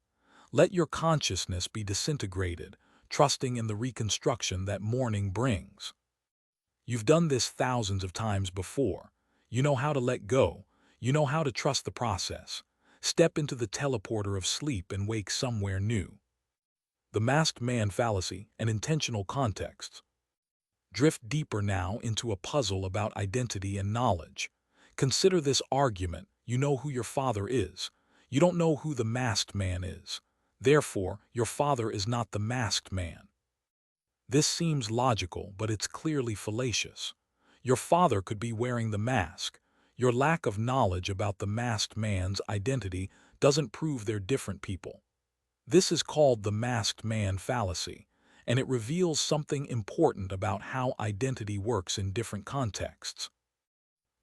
Speaker 1: Let your consciousness be disintegrated, trusting in the reconstruction that morning brings. You've done this thousands of times before. You know how to let go. You know how to trust the process. Step into the teleporter of sleep and wake somewhere new. The masked man fallacy and intentional contexts. Drift deeper now into a puzzle about identity and knowledge. Consider this argument. You know who your father is. You don't know who the masked man is. Therefore, your father is not the masked man. This seems logical, but it's clearly fallacious. Your father could be wearing the mask. Your lack of knowledge about the masked man's identity doesn't prove they're different people. This is called the masked man fallacy, and it reveals something important about how identity works in different contexts.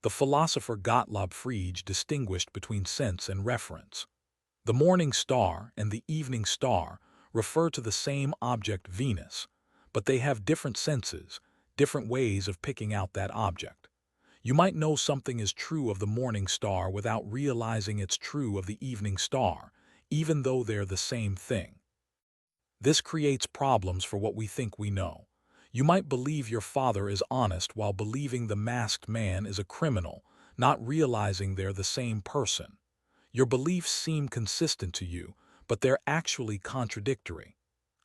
Speaker 1: The philosopher Gottlob Frege distinguished between sense and reference. The morning star and the evening star refer to the same object, Venus, but they have different senses, different ways of picking out that object. You might know something is true of the morning star without realizing it's true of the evening star, even though they're the same thing. This creates problems for what we think we know. You might believe your father is honest while believing the masked man is a criminal, not realizing they're the same person. Your beliefs seem consistent to you, but they're actually contradictory.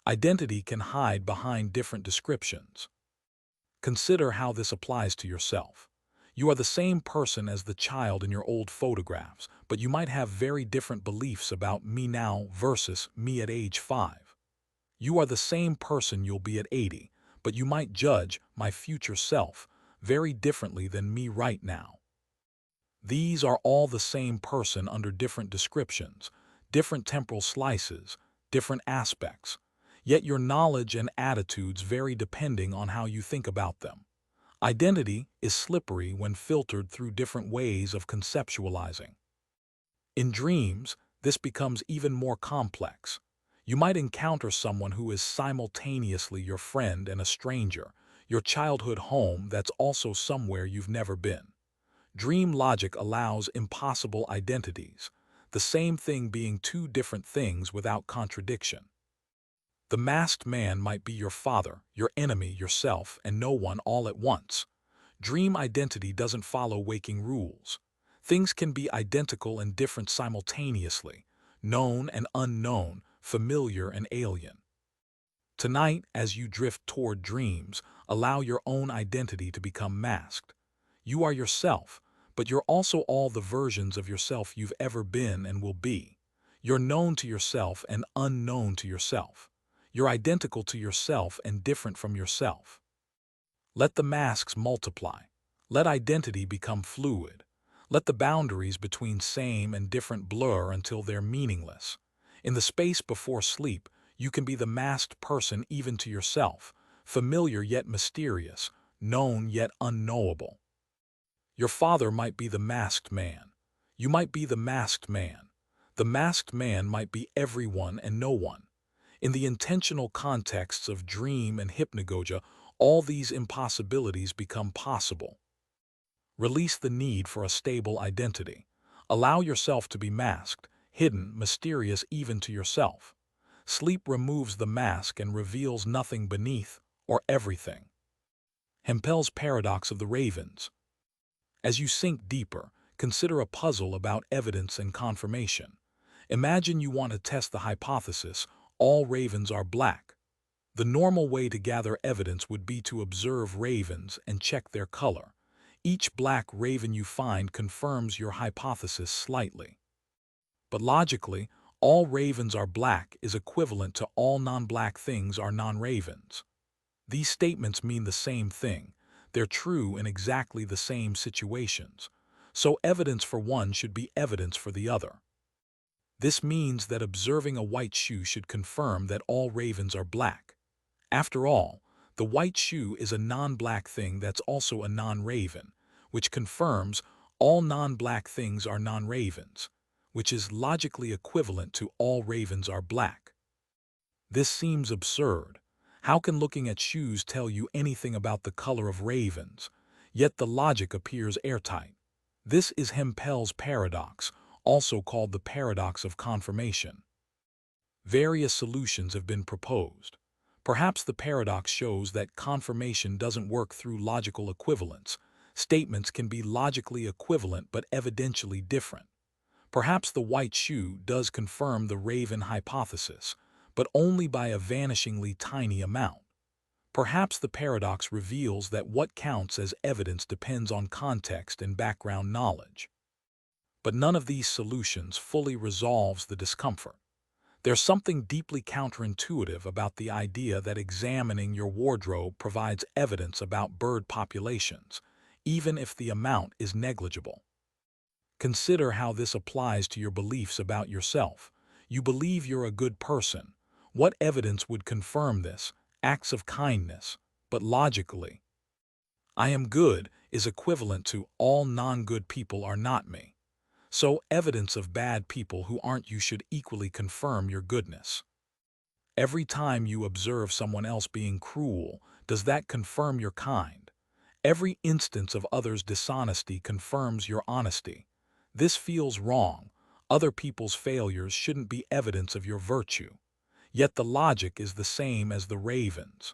Speaker 1: Identity can hide behind different descriptions. Consider how this applies to yourself. You are the same person as the child in your old photographs, but you might have very different beliefs about me now versus me at age 5. You are the same person you'll be at 80, but you might judge my future self very differently than me right now. These are all the same person under different descriptions, different temporal slices, different aspects. Yet your knowledge and attitudes vary depending on how you think about them. Identity is slippery when filtered through different ways of conceptualizing. In dreams, this becomes even more complex. You might encounter someone who is simultaneously your friend and a stranger, your childhood home that's also somewhere you've never been. Dream logic allows impossible identities, the same thing being two different things without contradiction. The masked man might be your father, your enemy, yourself, and no one all at once. Dream identity doesn't follow waking rules. Things can be identical and different simultaneously, known and unknown, familiar and alien. Tonight, as you drift toward dreams, allow your own identity to become masked. You are yourself, but you're also all the versions of yourself you've ever been and will be. You're known to yourself and unknown to yourself. You're identical to yourself and different from yourself. Let the masks multiply. Let identity become fluid. Let the boundaries between same and different blur until they're meaningless. In the space before sleep, you can be the masked person even to yourself, familiar yet mysterious, known yet unknowable. Your father might be the masked man. You might be the masked man. The masked man might be everyone and no one. In the intentional contexts of dream and hypnagogia, all these impossibilities become possible. Release the need for a stable identity. Allow yourself to be masked, hidden, mysterious even to yourself. Sleep removes the mask and reveals nothing beneath or everything. Hempel's paradox of the ravens. As you sink deeper, consider a puzzle about evidence and confirmation. Imagine you want to test the hypothesis, all ravens are black. The normal way to gather evidence would be to observe ravens and check their color. Each black raven you find confirms your hypothesis slightly. But logically, all ravens are black is equivalent to all non-black things are non-ravens. These statements mean the same thing. They're true in exactly the same situations. So evidence for one should be evidence for the other. This means that observing a white shoe should confirm that all ravens are black. After all, the white shoe is a non-black thing that's also a non-raven, which confirms all non-black things are non-ravens, which is logically equivalent to all ravens are black. This seems absurd. How can looking at shoes tell you anything about the color of ravens? Yet the logic appears airtight. This is Hempel's paradox, also called the paradox of confirmation. Various solutions have been proposed. Perhaps the paradox shows that confirmation doesn't work through logical equivalence. Statements can be logically equivalent but evidentially different. Perhaps the white shoe does confirm the raven hypothesis, but only by a vanishingly tiny amount. Perhaps the paradox reveals that what counts as evidence depends on context and background knowledge. But none of these solutions fully resolves the discomfort. There's something deeply counterintuitive about the idea that examining your wardrobe provides evidence about bird populations, even if the amount is negligible. Consider how this applies to your beliefs about yourself. You believe you're a good person. What evidence would confirm this? Acts of kindness. But logically, I am good is equivalent to all non-good people are not me. So evidence of bad people who aren't you should equally confirm your goodness. Every time you observe someone else being cruel, does that confirm you're kind? Every instance of others' dishonesty confirms your honesty. This feels wrong. Other people's failures shouldn't be evidence of your virtue. Yet the logic is the same as the raven's.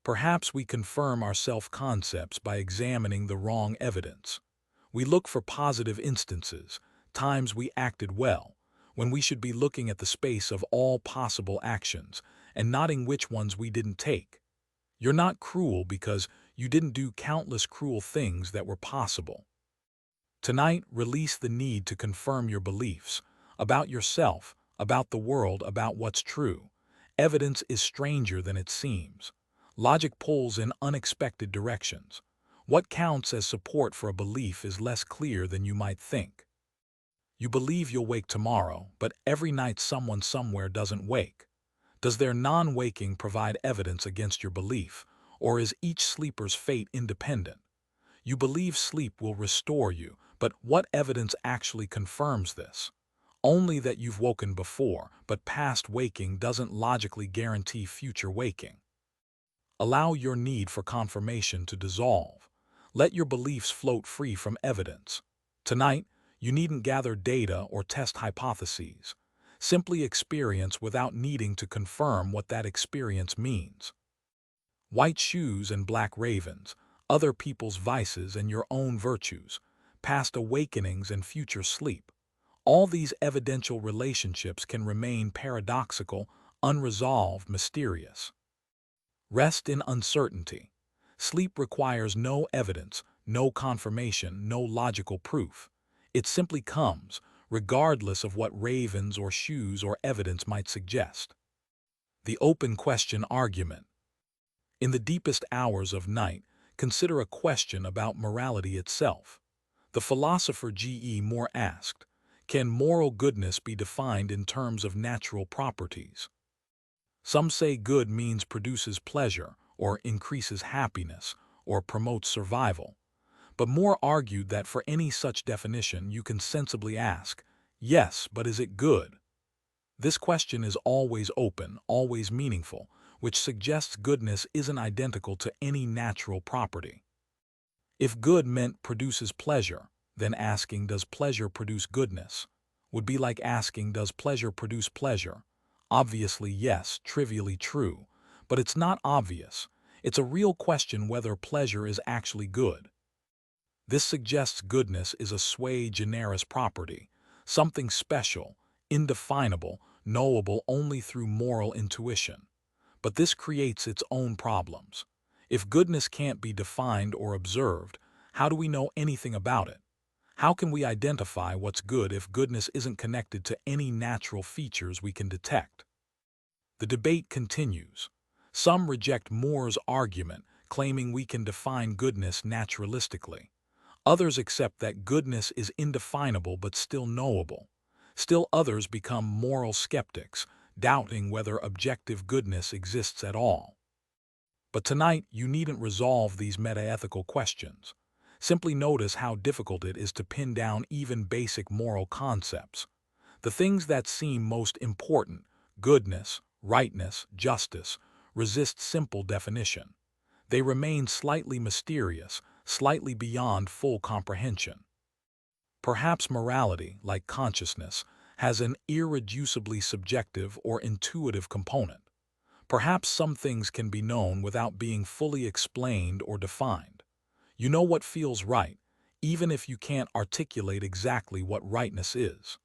Speaker 1: Perhaps we confirm our self-concepts by examining the wrong evidence. We look for positive instances, times we acted well, when we should be looking at the space of all possible actions and noting which ones we didn't take. You're not cruel because you didn't do countless cruel things that were possible. Tonight, release the need to confirm your beliefs about yourself, about the world, about what's true. Evidence is stranger than it seems. Logic pulls in unexpected directions. What counts as support for a belief is less clear than you might think. You believe you'll wake tomorrow, but every night someone somewhere doesn't wake. Does their non-waking provide evidence against your belief, or is each sleeper's fate independent? You believe sleep will restore you, but what evidence actually confirms this? Only that you've woken before, but past waking doesn't logically guarantee future waking. Allow your need for confirmation to dissolve. Let your beliefs float free from evidence. Tonight, you needn't gather data or test hypotheses. Simply experience without needing to confirm what that experience means. White shoes and black ravens, other people's vices and your own virtues, past awakenings and future sleep. All these evidential relationships can remain paradoxical, unresolved, mysterious. Rest in uncertainty. Sleep requires no evidence, no confirmation, no logical proof. It simply comes, regardless of what ravens or shoes or evidence might suggest. The open question argument. In the deepest hours of night, consider a question about morality itself. The philosopher G.E. Moore asked, can moral goodness be defined in terms of natural properties? Some say good means produces pleasure, or increases happiness, or promotes survival. But Moore argued that for any such definition you can sensibly ask, yes, but is it good? This question is always open, always meaningful, which suggests goodness isn't identical to any natural property. If good meant produces pleasure, then asking does pleasure produce goodness would be like asking does pleasure produce pleasure. Obviously yes, trivially true, but it's not obvious. It's a real question whether pleasure is actually good. This suggests goodness is a sui generis property, something special, indefinable, knowable only through moral intuition. But this creates its own problems. If goodness can't be defined or observed, how do we know anything about it? How can we identify what's good if goodness isn't connected to any natural features we can detect? The debate continues. Some reject Moore's argument, claiming we can define goodness naturalistically. Others accept that goodness is indefinable but still knowable. Still others become moral skeptics, doubting whether objective goodness exists at all. But tonight, you needn't resolve these metaethical questions. Simply notice how difficult it is to pin down even basic moral concepts. The things that seem most important, goodness, rightness, justice, resist simple definition. They remain slightly mysterious, slightly beyond full comprehension. Perhaps morality, like consciousness, has an irreducibly subjective or intuitive component. Perhaps some things can be known without being fully explained or defined. You know what feels right, even if you can't articulate exactly what rightness is.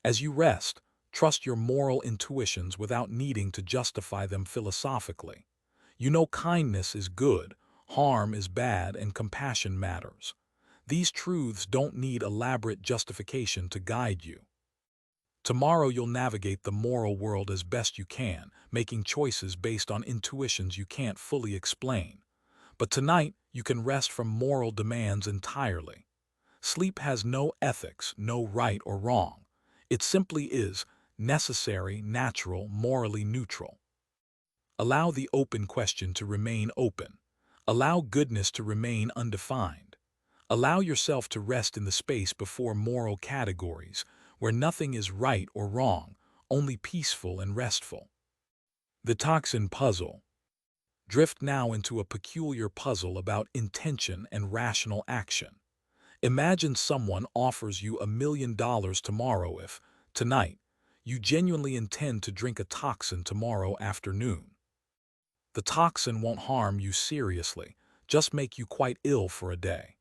Speaker 1: As you rest, trust your moral intuitions without needing to justify them philosophically. You know kindness is good, harm is bad, and compassion matters. These truths don't need elaborate justification to guide you. Tomorrow you'll navigate the moral world as best you can, making choices based on intuitions you can't fully explain. But tonight, you can rest from moral demands entirely. Sleep has no ethics, no right or wrong. It simply is necessary, natural, morally neutral. Allow the open question to remain open. Allow goodness to remain undefined. Allow yourself to rest in the space before moral categories, where nothing is right or wrong, only peaceful and restful. The Toxin Puzzle. Drift now into a peculiar puzzle about intention and rational action. Imagine someone offers you $1 million tomorrow if, tonight, you genuinely intend to drink a toxin tomorrow afternoon. The toxin won't harm you seriously, just make you quite ill for a day.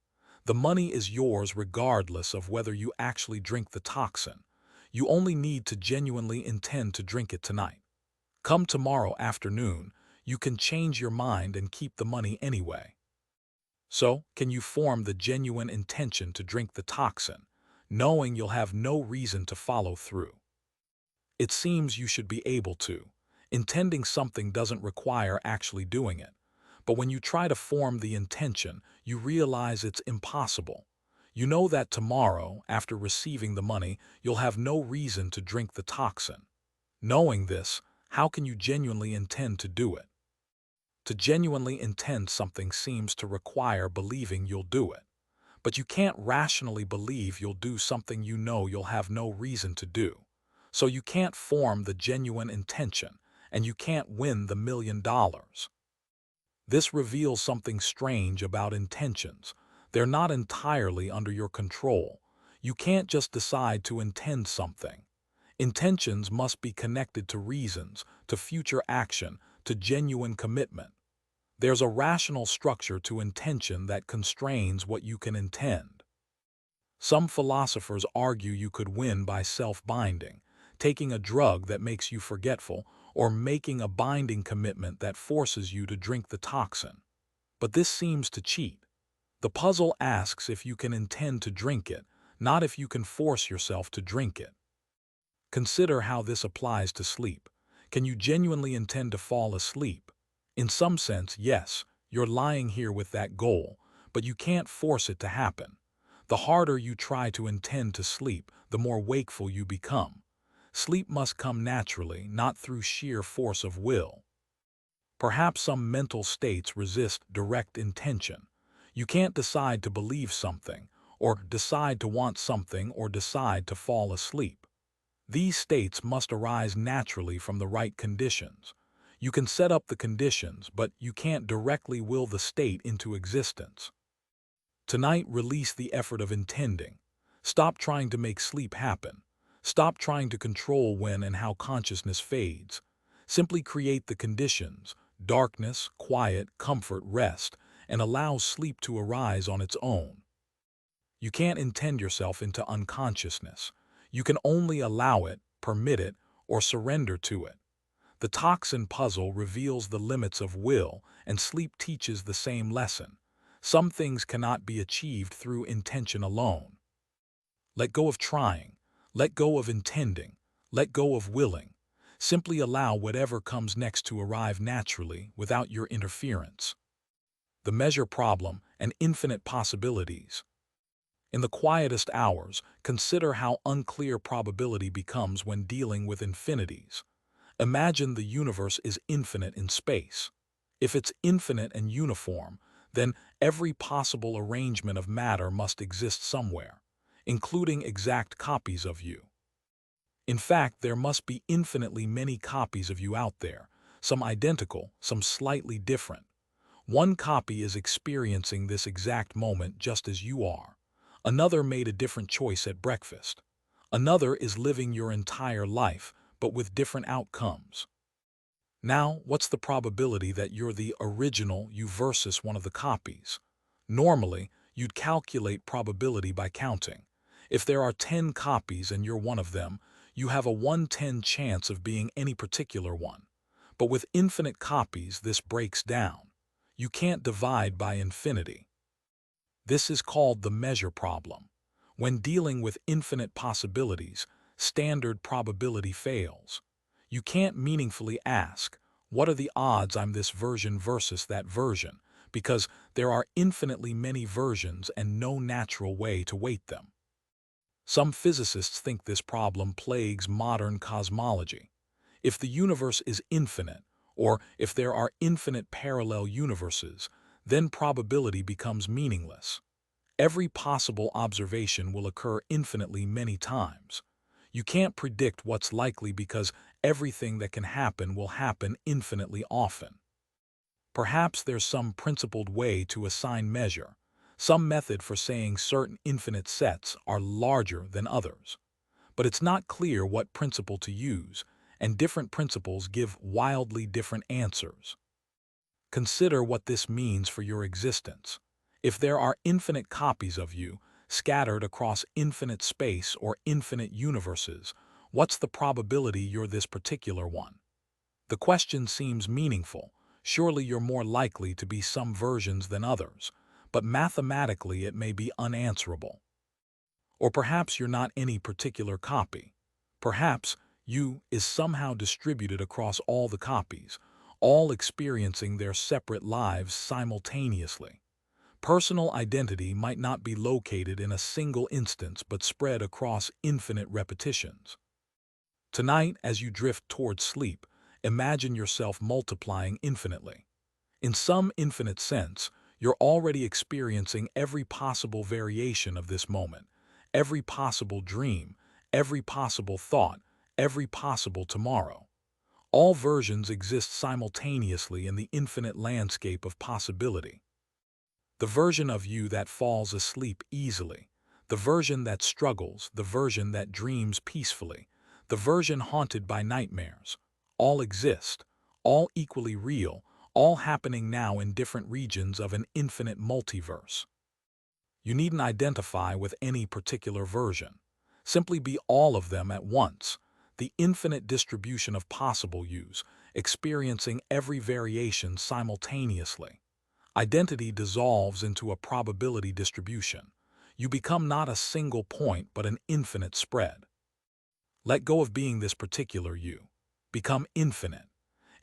Speaker 1: The money is yours regardless of whether you actually drink the toxin. You only need to genuinely intend to drink it tonight. Come tomorrow afternoon, you can change your mind and keep the money anyway. So, can you form the genuine intention to drink the toxin, knowing you'll have no reason to follow through? It seems you should be able to. Intending something doesn't require actually doing it. But when you try to form the intention, you realize it's impossible. You know that tomorrow, after receiving the money, you'll have no reason to drink the toxin. Knowing this, how can you genuinely intend to do it? To genuinely intend something seems to require believing you'll do it. But you can't rationally believe you'll do something you know you'll have no reason to do. So you can't form the genuine intention, and you can't win the $1 million. This reveals something strange about intentions. They're not entirely under your control. You can't just decide to intend something. Intentions must be connected to reasons, to future action, to genuine commitment. There's a rational structure to intention that constrains what you can intend. Some philosophers argue you could win by self-binding, taking a drug that makes you forgetful, or making a binding commitment that forces you to drink the toxin. But this seems to cheat. The puzzle asks if you can intend to drink it, not if you can force yourself to drink it. Consider how this applies to sleep. Can you genuinely intend to fall asleep? In some sense, yes, you're lying here with that goal, but you can't force it to happen. The harder you try to intend to sleep, the more wakeful you become. Sleep must come naturally, not through sheer force of will. Perhaps some mental states resist direct intention. You can't decide to believe something, or decide to want something, or decide to fall asleep. These states must arise naturally from the right conditions. You can set up the conditions, but you can't directly will the state into existence. Tonight, release the effort of intending. Stop trying to make sleep happen. Stop trying to control when and how consciousness fades. Simply create the conditions: darkness, quiet, comfort, rest, and allow sleep to arise on its own. You can't intend yourself into unconsciousness. You can only allow it, permit it, or surrender to it. The Toxin Puzzle reveals the limits of will, and sleep teaches the same lesson. Some things cannot be achieved through intention alone. Let go of trying. Let go of intending. Let go of willing. Simply allow whatever comes next to arrive naturally without your interference. The measure problem and infinite possibilities. In the quietest hours, consider how unclear probability becomes when dealing with infinities. Imagine the universe is infinite in space. If it's infinite and uniform, then every possible arrangement of matter must exist somewhere, including exact copies of you. In fact, there must be infinitely many copies of you out there, some identical, some slightly different. One copy is experiencing this exact moment just as you are. Another made a different choice at breakfast. Another is living your entire life, but with different outcomes. Now, what's the probability that you're the original you versus one of the copies? Normally, you'd calculate probability by counting. If there are 10 copies and you're one of them, you have a 1/10 chance of being any particular one. But with infinite copies, this breaks down. You can't divide by infinity. This is called the measure problem. When dealing with infinite possibilities, standard probability fails. You can't meaningfully ask, what are the odds I'm this version versus that version, because there are infinitely many versions and no natural way to weight them. Some physicists think this problem plagues modern cosmology. If the universe is infinite, or if there are infinite parallel universes, then probability becomes meaningless. Every possible observation will occur infinitely many times. You can't predict what's likely because everything that can happen will happen infinitely often. Perhaps there's some principled way to assign measure, some method for saying certain infinite sets are larger than others. But it's not clear what principle to use, and different principles give wildly different answers. Consider what this means for your existence. If there are infinite copies of you, scattered across infinite space or infinite universes, what's the probability you're this particular one? The question seems meaningful. Surely you're more likely to be some versions than others, but mathematically it may be unanswerable. Or perhaps you're not any particular copy. Perhaps you is somehow distributed across all the copies, all experiencing their separate lives simultaneously. Personal identity might not be located in a single instance but spread across infinite repetitions. Tonight, as you drift towards sleep, imagine yourself multiplying infinitely. In some infinite sense, you're already experiencing every possible variation of this moment, every possible dream, every possible thought, every possible tomorrow. All versions exist simultaneously in the infinite landscape of possibility. The version of you that falls asleep easily, the version that struggles, the version that dreams peacefully, the version haunted by nightmares, all exist, all equally real, all happening now in different regions of an infinite multiverse. You needn't identify with any particular version. Simply be all of them at once, the infinite distribution of possible yous, experiencing every variation simultaneously. Identity dissolves into a probability distribution. You become not a single point but an infinite spread. Let go of being this particular you. Become infinite.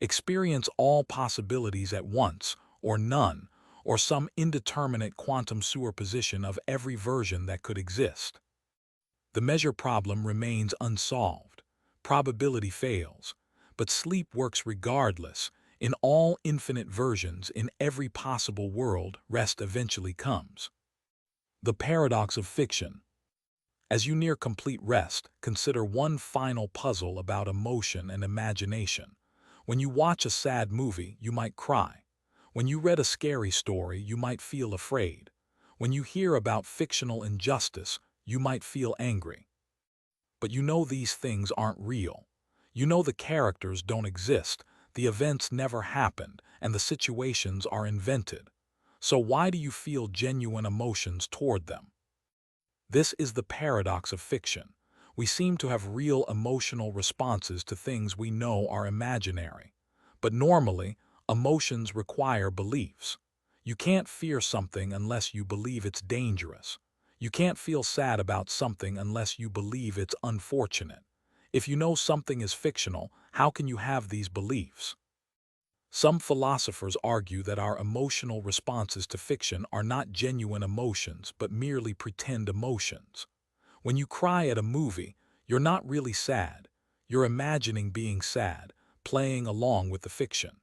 Speaker 1: Experience all possibilities at once, or none, or some indeterminate quantum superposition of every version that could exist. The measure problem remains unsolved. Probability fails, but sleep works regardless. In all infinite versions, in every possible world, rest eventually comes. The paradox of fiction. As you near complete rest, consider one final puzzle about emotion and imagination. When you watch a sad movie, you might cry. When you read a scary story, you might feel afraid. When you hear about fictional injustice, you might feel angry. But you know these things aren't real. You know the characters don't exist, the events never happened, and the situations are invented. So why do you feel genuine emotions toward them? This is the paradox of fiction. We seem to have real emotional responses to things we know are imaginary. But normally, emotions require beliefs. You can't fear something unless you believe it's dangerous. You can't feel sad about something unless you believe it's unfortunate. If you know something is fictional, how can you have these beliefs? Some philosophers argue that our emotional responses to fiction are not genuine emotions but merely pretend emotions. When you cry at a movie, you're not really sad. You're imagining being sad, playing along with the fiction.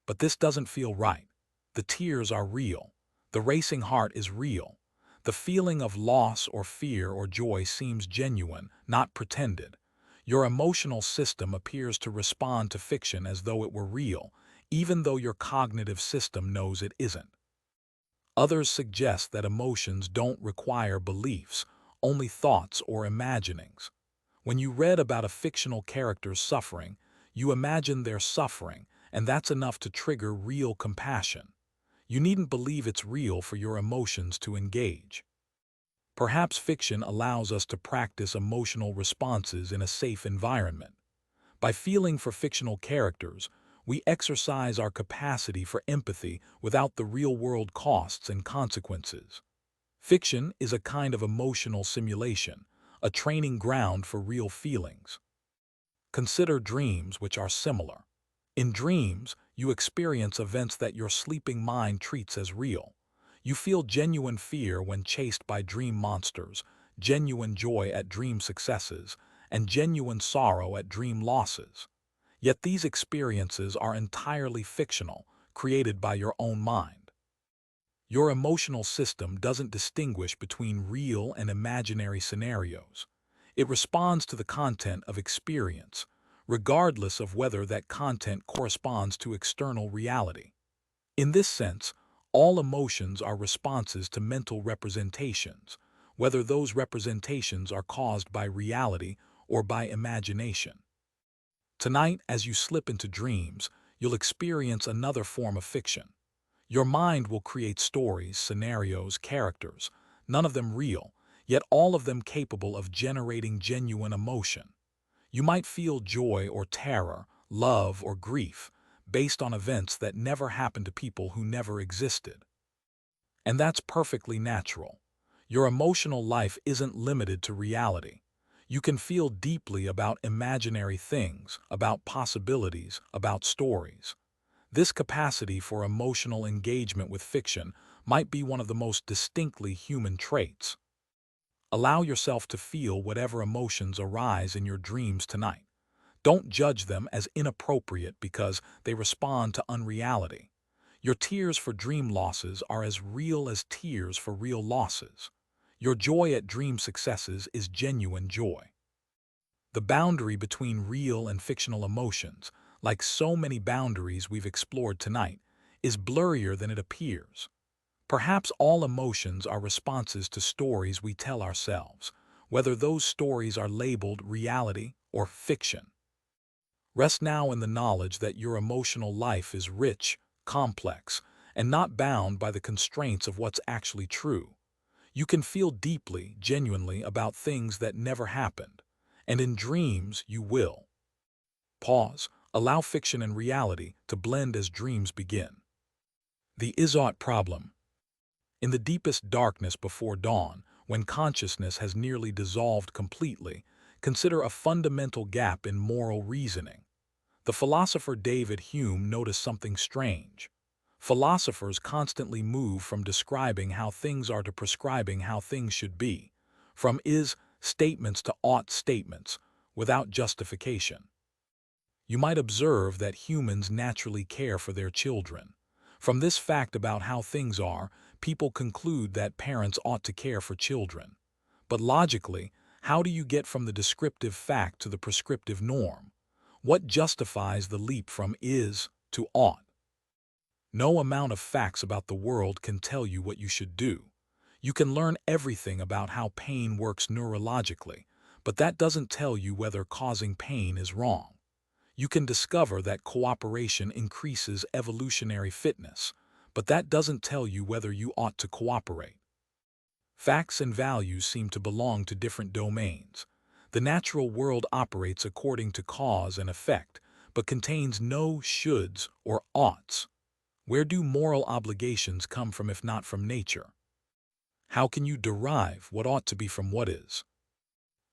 Speaker 1: But this doesn't feel right. The tears are real. The racing heart is real. The feeling of loss or fear or joy seems genuine, not pretended. Your emotional system appears to respond to fiction as though it were real, even though your cognitive system knows it isn't. Others suggest that emotions don't require beliefs, only thoughts or imaginings. When you read about a fictional character's suffering, you imagine their suffering, and that's enough to trigger real compassion. You needn't believe it's real for your emotions to engage. Perhaps fiction allows us to practice emotional responses in a safe environment. By feeling for fictional characters, we exercise our capacity for empathy without the real-world costs and consequences. Fiction is a kind of emotional simulation, a training ground for real feelings. Consider dreams, which are similar. In dreams, you experience events that your sleeping mind treats as real. You feel genuine fear when chased by dream monsters, genuine joy at dream successes, and genuine sorrow at dream losses. Yet these experiences are entirely fictional, created by your own mind. Your emotional system doesn't distinguish between real and imaginary scenarios. It responds to the content of experience, regardless of whether that content corresponds to external reality. In this sense, all emotions are responses to mental representations, whether those representations are caused by reality or by imagination. Tonight, as you slip into dreams, you'll experience another form of fiction. Your mind will create stories, scenarios, characters, none of them real, yet all of them capable of generating genuine emotion. You might feel joy or terror, love or grief, based on events that never happened to people who never existed. And that's perfectly natural. Your emotional life isn't limited to reality. You can feel deeply about imaginary things, about possibilities, about stories. This capacity for emotional engagement with fiction might be one of the most distinctly human traits. Allow yourself to feel whatever emotions arise in your dreams tonight. Don't judge them as inappropriate because they respond to unreality. Your tears for dream losses are as real as tears for real losses. Your joy at dream successes is genuine joy. The boundary between real and fictional emotions, like so many boundaries we've explored tonight, is blurrier than it appears. Perhaps all emotions are responses to stories we tell ourselves, whether those stories are labeled reality or fiction. Rest now in the knowledge that your emotional life is rich, complex, and not bound by the constraints of what's actually true. You can feel deeply, genuinely about things that never happened, and in dreams you will. Pause. Allow fiction and reality to blend as dreams begin. The is-ought problem. In the deepest darkness before dawn, when consciousness has nearly dissolved completely, consider a fundamental gap in moral reasoning. The philosopher David Hume noticed something strange. Philosophers constantly move from describing how things are to prescribing how things should be, from is statements to ought statements, without justification. You might observe that humans naturally care for their children. From this fact about how things are, people conclude that parents ought to care for children. But logically, how do you get from the descriptive fact to the prescriptive norm? What justifies the leap from is to ought? No amount of facts about the world can tell you what you should do. You can learn everything about how pain works neurologically, but that doesn't tell you whether causing pain is wrong. You can discover that cooperation increases evolutionary fitness, but that doesn't tell you whether you ought to cooperate. Facts and values seem to belong to different domains. The natural world operates according to cause and effect, but contains no shoulds or oughts. Where do moral obligations come from if not from nature? How can you derive what ought to be from what is?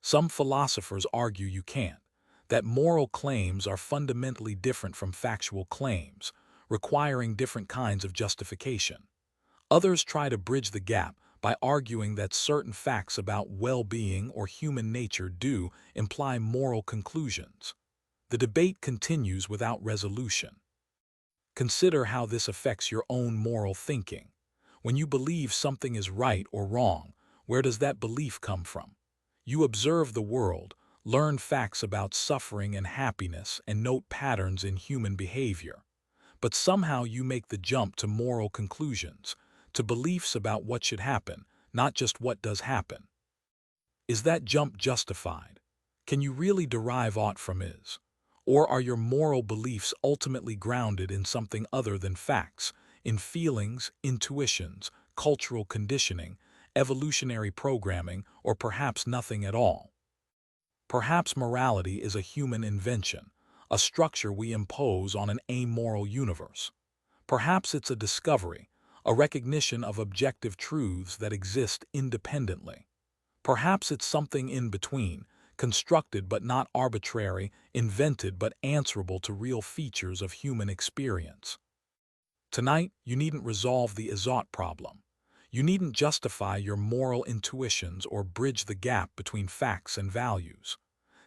Speaker 1: Some philosophers argue you can't, that moral claims are fundamentally different from factual claims, requiring different kinds of justification. Others try to bridge the gap by arguing that certain facts about well-being or human nature do imply moral conclusions. The debate continues without resolution. Consider how this affects your own moral thinking. When you believe something is right or wrong, where does that belief come from? You observe the world, learn facts about suffering and happiness, and note patterns in human behavior. But somehow you make the jump to moral conclusions, to beliefs about what should happen, not just what does happen. Is that jump justified? Can you really derive aught from is? Or are your moral beliefs ultimately grounded in something other than facts, in feelings, intuitions, cultural conditioning, evolutionary programming, or perhaps nothing at all? Perhaps morality is a human invention, a structure we impose on an amoral universe. Perhaps it's a discovery, a recognition of objective truths that exist independently. Perhaps it's something in between, constructed but not arbitrary, invented but answerable to real features of human experience. Tonight, you needn't resolve the is-ought problem. You needn't justify your moral intuitions or bridge the gap between facts and values.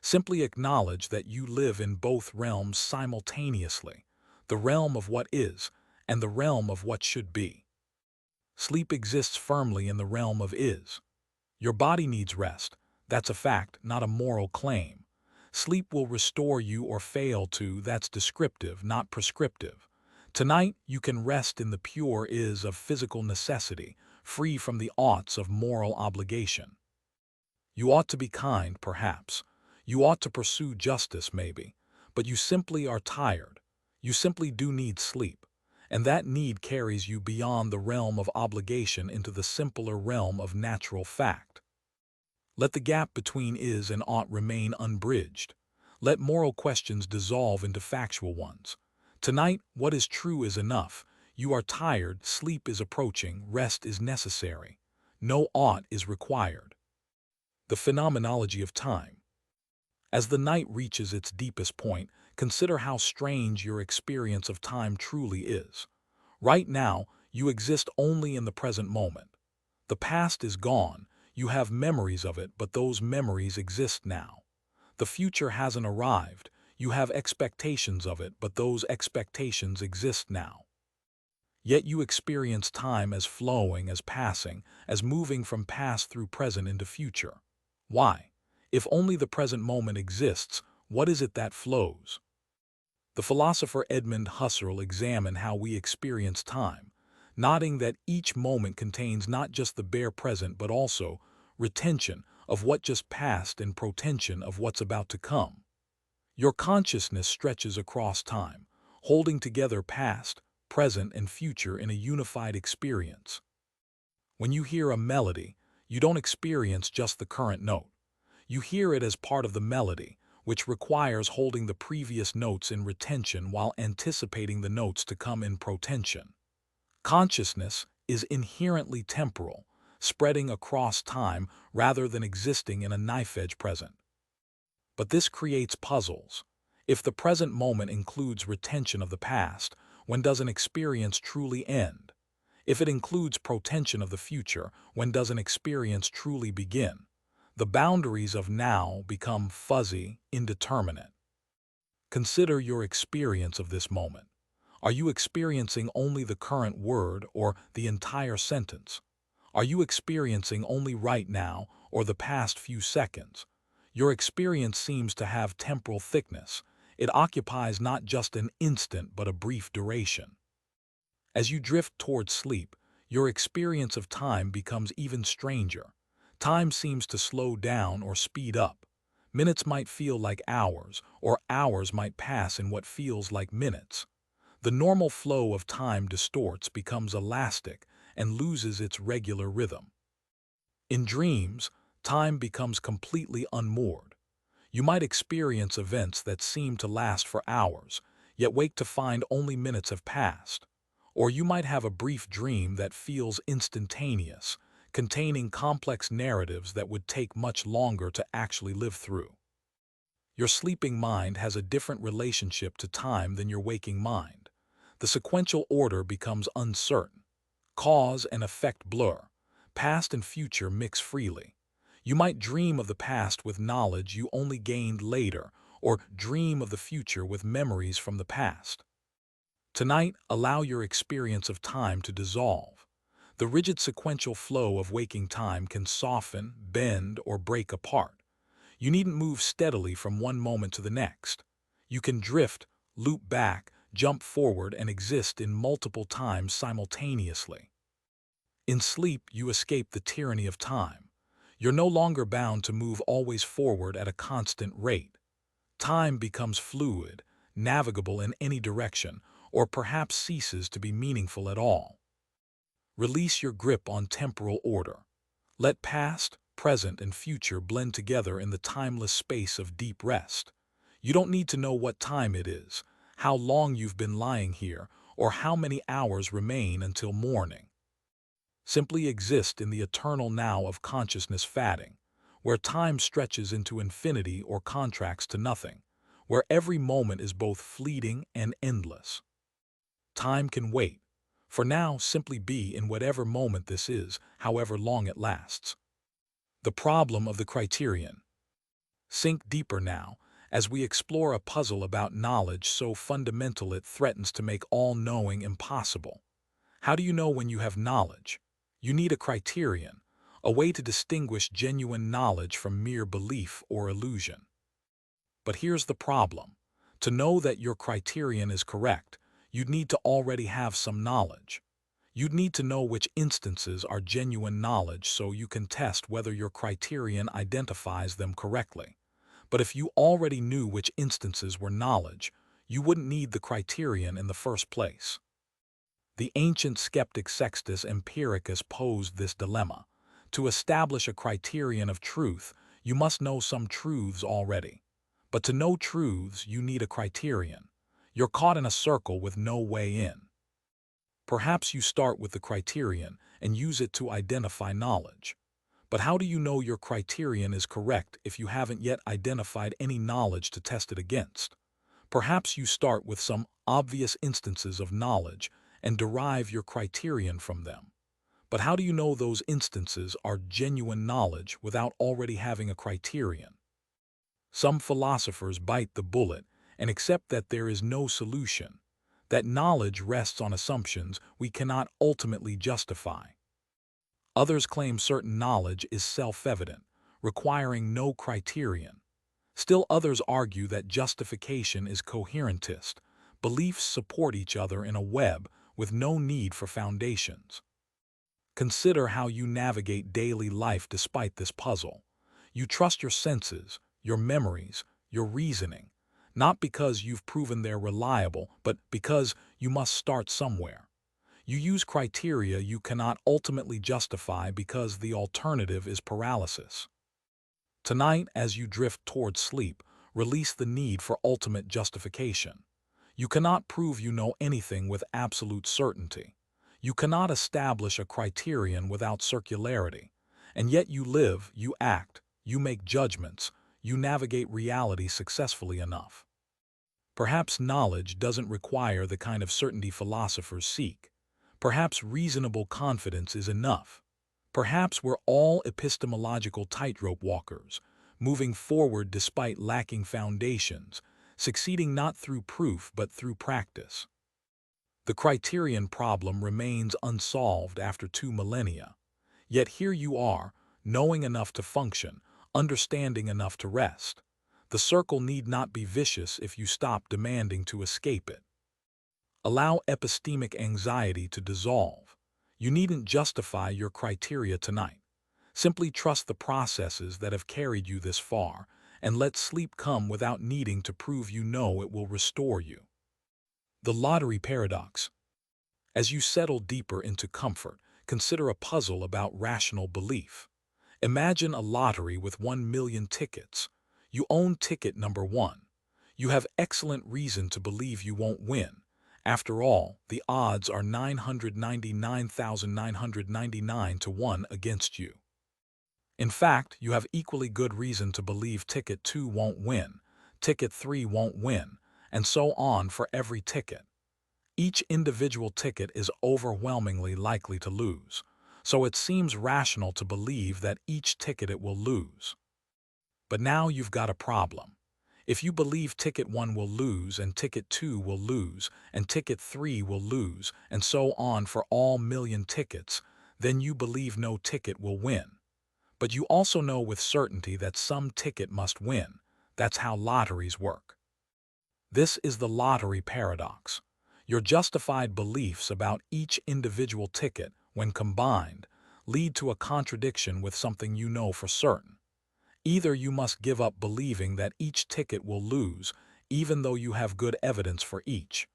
Speaker 1: Simply acknowledge that you live in both realms simultaneously, the realm of what is and the realm of what should be. Sleep exists firmly in the realm of is. Your body needs rest. That's a fact, not a moral claim. Sleep will restore you or fail to. That's descriptive, not prescriptive. Tonight, you can rest in the pure is of physical necessity, free from the oughts of moral obligation. You ought to be kind, perhaps. You ought to pursue justice, maybe. But you simply are tired. You simply do need sleep. And that need carries you beyond the realm of obligation into the simpler realm of natural fact. Let the gap between is and ought remain unbridged. Let moral questions dissolve into factual ones. Tonight, what is true is enough. You are tired, sleep is approaching, rest is necessary. No ought is required. The Phenomenology of Time. As the night reaches its deepest point, consider how strange your experience of time truly is. Right now, you exist only in the present moment. The past is gone. You have memories of it, but those memories exist now. The future hasn't arrived. You have expectations of it, but those expectations exist now. Yet you experience time as flowing, as passing, as moving from past through present into future. Why? If only the present moment exists, what is it that flows? The philosopher Edmund Husserl examined how we experience time, noting that each moment contains not just the bare present but also retention of what just passed and protension of what's about to come. Your consciousness stretches across time, holding together past, present, and future in a unified experience. When you hear a melody, you don't experience just the current note. You hear it as part of the melody, which requires holding the previous notes in retention while anticipating the notes to come in protension. Consciousness is inherently temporal, spreading across time rather than existing in a knife-edge present. But this creates puzzles. If the present moment includes retention of the past, when does an experience truly end? If it includes protension of the future, when does an experience truly begin? The boundaries of now become fuzzy, indeterminate. Consider your experience of this moment. Are you experiencing only the current word or the entire sentence? Are you experiencing only right now or the past few seconds? Your experience seems to have temporal thickness. It occupies not just an instant but a brief duration. As you drift toward sleep, your experience of time becomes even stranger. Time seems to slow down or speed up. Minutes might feel like hours, or hours might pass in what feels like minutes. The normal flow of time distorts, becomes elastic, and loses its regular rhythm. In dreams, time becomes completely unmoored. You might experience events that seem to last for hours, yet wake to find only minutes have passed. Or you might have a brief dream that feels instantaneous, containing complex narratives that would take much longer to actually live through. Your sleeping mind has a different relationship to time than your waking mind. The sequential order becomes uncertain. Cause and effect blur. Past and future mix freely. You might dream of the past with knowledge you only gained later, or dream of the future with memories from the past. Tonight, allow your experience of time to dissolve. The rigid sequential flow of waking time can soften, bend, or break apart. You needn't move steadily from one moment to the next. You can drift, loop back, jump forward, and exist in multiple times simultaneously. In sleep, you escape the tyranny of time. You're no longer bound to move always forward at a constant rate. Time becomes fluid, navigable in any direction, or perhaps ceases to be meaningful at all. Release your grip on temporal order. Let past, present, and future blend together in the timeless space of deep rest. You don't need to know what time it is, how long you've been lying here, or how many hours remain until morning. Simply exist in the eternal now of consciousness fading, where time stretches into infinity or contracts to nothing, where every moment is both fleeting and endless. Time can wait. For now, simply be in whatever moment this is, however long it lasts. The problem of the criterion. Sink deeper now, as we explore a puzzle about knowledge so fundamental it threatens to make all knowing impossible. How do you know when you have knowledge? You need a criterion, a way to distinguish genuine knowledge from mere belief or illusion. But here's the problem. To know that your criterion is correct, you'd need to already have some knowledge. You'd need to know which instances are genuine knowledge so you can test whether your criterion identifies them correctly. But if you already knew which instances were knowledge, you wouldn't need the criterion in the first place. The ancient skeptic Sextus Empiricus posed this dilemma. To establish a criterion of truth, you must know some truths already. But to know truths, you need a criterion. You're caught in a circle with no way in. Perhaps you start with the criterion and use it to identify knowledge. But how do you know your criterion is correct if you haven't yet identified any knowledge to test it against? Perhaps you start with some obvious instances of knowledge and derive your criterion from them. But how do you know those instances are genuine knowledge without already having a criterion? Some philosophers bite the bullet and accept that there is no solution, that knowledge rests on assumptions we cannot ultimately justify. Others claim certain knowledge is self-evident, requiring no criterion. Still others argue that justification is coherentist. Beliefs support each other in a web with no need for foundations. Consider how you navigate daily life despite this puzzle. You trust your senses, your memories, your reasoning, not because you've proven they're reliable, but because you must start somewhere. You use criteria you cannot ultimately justify because the alternative is paralysis. Tonight, as you drift toward sleep, release the need for ultimate justification. You cannot prove you know anything with absolute certainty. You cannot establish a criterion without circularity. And yet you live, you act, you make judgments, you navigate reality successfully enough. Perhaps knowledge doesn't require the kind of certainty philosophers seek. Perhaps reasonable confidence is enough. Perhaps we're all epistemological tightrope walkers, moving forward despite lacking foundations, succeeding not through proof but through practice. The criterion problem remains unsolved after 2 millennia. Yet here you are, knowing enough to function, understanding enough to rest. The circle need not be vicious if you stop demanding to escape it. Allow epistemic anxiety to dissolve. You needn't justify your criteria tonight. Simply trust the processes that have carried you this far, and let sleep come without needing to prove you know it will restore you. The lottery paradox. As you settle deeper into comfort, consider a puzzle about rational belief. Imagine a lottery with 1 million tickets. You own ticket number 1. You have excellent reason to believe you won't win. After all, the odds are 999,999 to 1 against you. In fact, you have equally good reason to believe ticket 2 won't win, ticket 3 won't win, and so on for every ticket. Each individual ticket is overwhelmingly likely to lose, so it seems rational to believe that each ticket it will lose. But now you've got a problem. If you believe ticket 1 will lose and ticket 2 will lose and ticket 3 will lose and so on for all million tickets, then you believe no ticket will win. But you also know with certainty that some ticket must win. That's how lotteries work. This is the lottery paradox. Your justified beliefs about each individual ticket, when combined, lead to a contradiction with something you know for certain. Either you must give up believing that each ticket will lose, even though you have good evidence for each,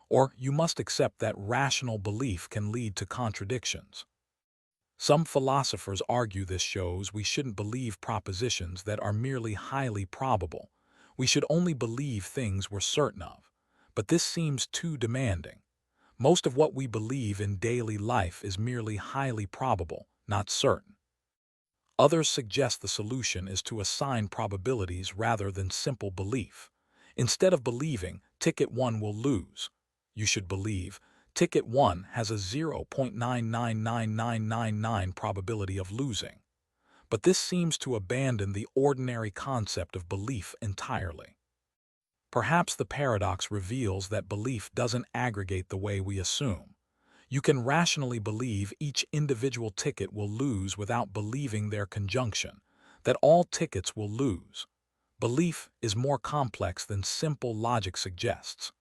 Speaker 1: or you must accept that rational belief can lead to contradictions. Some philosophers argue this shows we shouldn't believe propositions that are merely highly probable. We should only believe things we're certain of. But this seems too demanding. Most of what we believe in daily life is merely highly probable, not certain. Others suggest the solution is to assign probabilities rather than simple belief. Instead of believing, ticket 1 will lose, you should believe, ticket 1 has a 0.999999 probability of losing. But this seems to abandon the ordinary concept of belief entirely. Perhaps the paradox reveals that belief doesn't aggregate the way we assume. You can rationally believe each individual ticket will lose without believing their conjunction, that all tickets will lose. Belief is more complex than simple logic suggests.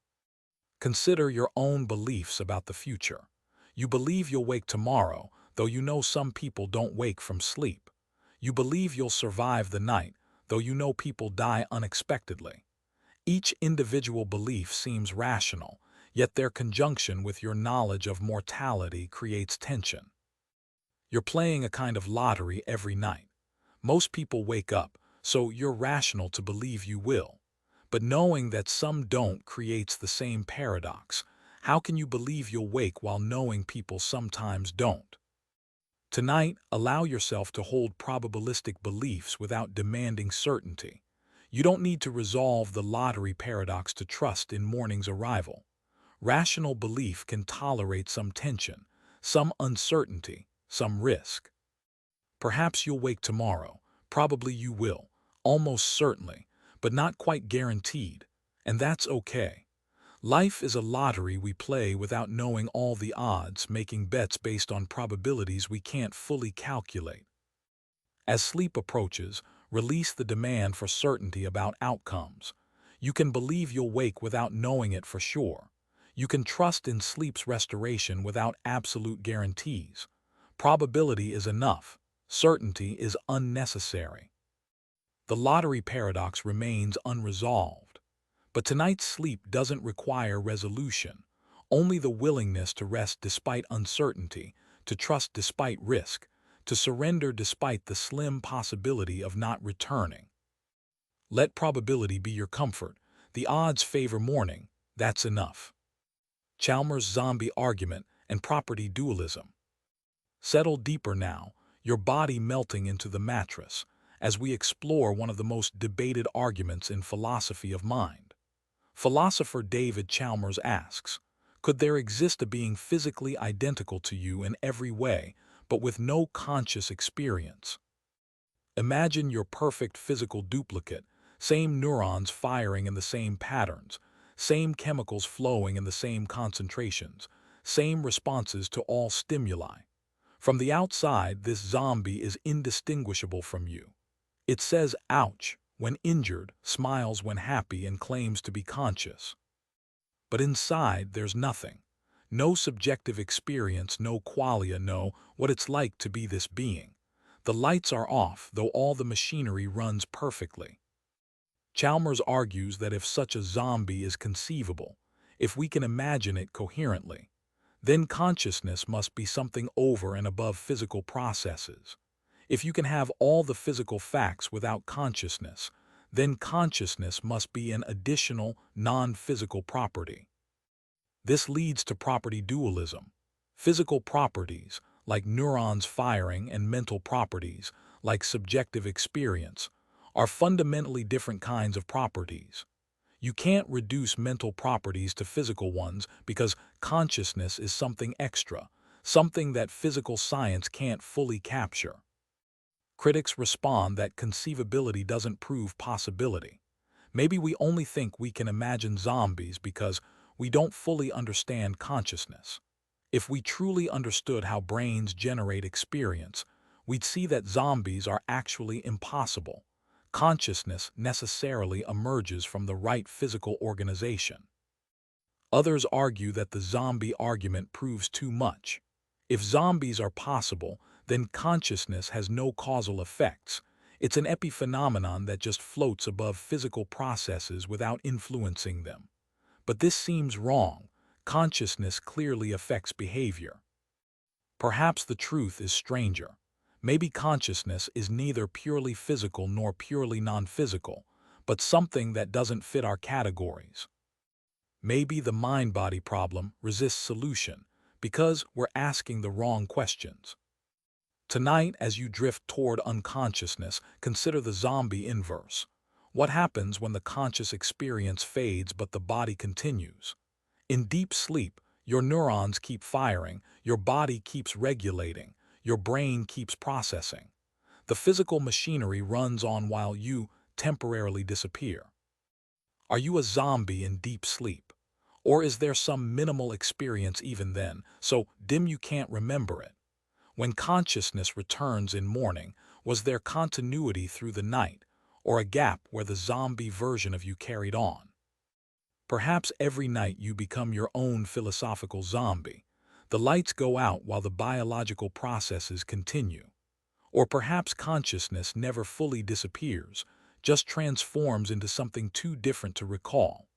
Speaker 1: Consider your own beliefs about the future. You believe you'll wake tomorrow, though you know some people don't wake from sleep. You believe you'll survive the night, though you know people die unexpectedly. Each individual belief seems rational, yet their conjunction with your knowledge of mortality creates tension. You're playing a kind of lottery every night. Most people wake up, so you're rational to believe you will. But knowing that some don't creates the same paradox. How can you believe you'll wake while knowing people sometimes don't? Tonight, allow yourself to hold probabilistic beliefs without demanding certainty. You don't need to resolve the lottery paradox to trust in morning's arrival. Rational belief can tolerate some tension, some uncertainty, some risk. Perhaps you'll wake tomorrow. Probably you will, almost certainly, but not quite guaranteed, and that's okay. Life is a lottery we play without knowing all the odds, making bets based on probabilities we can't fully calculate. As sleep approaches, release the demand for certainty about outcomes. You can believe you'll wake without knowing it for sure. You can trust in sleep's restoration without absolute guarantees. Probability is enough. Certainty is unnecessary. The lottery paradox remains unresolved. But tonight's sleep doesn't require resolution, only the willingness to rest despite uncertainty, to trust despite risk, to surrender despite the slim possibility of not returning. Let probability be your comfort. The odds favor morning. That's enough. Chalmers' zombie argument and property dualism. Settle deeper now, your body melting into the mattress, as we explore one of the most debated arguments in philosophy of mind. Philosopher David Chalmers asks, could there exist a being physically identical to you in every way, but with no conscious experience? Imagine your perfect physical duplicate, same neurons firing in the same patterns, same chemicals flowing in the same concentrations, same responses to all stimuli. From the outside, this zombie is indistinguishable from you. It says ouch when injured, smiles when happy, and claims to be conscious. But inside, there's nothing. No subjective experience, no qualia, no what it's like to be this being. The lights are off, though all the machinery runs perfectly. Chalmers argues that if such a zombie is conceivable, if we can imagine it coherently, then consciousness must be something over and above physical processes. If you can have all the physical facts without consciousness, then consciousness must be an additional, non-physical property. This leads to property dualism. Physical properties, like neurons firing, and mental properties, like subjective experience, are fundamentally different kinds of properties. You can't reduce mental properties to physical ones because consciousness is something extra, something that physical science can't fully capture. Critics respond that conceivability doesn't prove possibility. Maybe we only think we can imagine zombies because we don't fully understand consciousness. If we truly understood how brains generate experience, we'd see that zombies are actually impossible. Consciousness necessarily emerges from the right physical organization. Others argue that the zombie argument proves too much. If zombies are possible, then consciousness has no causal effects. It's an epiphenomenon that just floats above physical processes without influencing them. But this seems wrong. Consciousness clearly affects behavior. Perhaps the truth is stranger. Maybe consciousness is neither purely physical nor purely non-physical, but something that doesn't fit our categories. Maybe the mind-body problem resists solution because we're asking the wrong questions. Tonight, as you drift toward unconsciousness, consider the zombie inverse. What happens when the conscious experience fades but the body continues? In deep sleep, your neurons keep firing, your body keeps regulating, your brain keeps processing. The physical machinery runs on while you temporarily disappear. Are you a zombie in deep sleep? Or is there some minimal experience even then, so dim you can't remember it? When consciousness returns in morning, was there continuity through the night, or a gap where the zombie version of you carried on? Perhaps every night you become your own philosophical zombie. The lights go out while the biological processes continue. Or perhaps consciousness never fully disappears, just transforms into something too different to recall.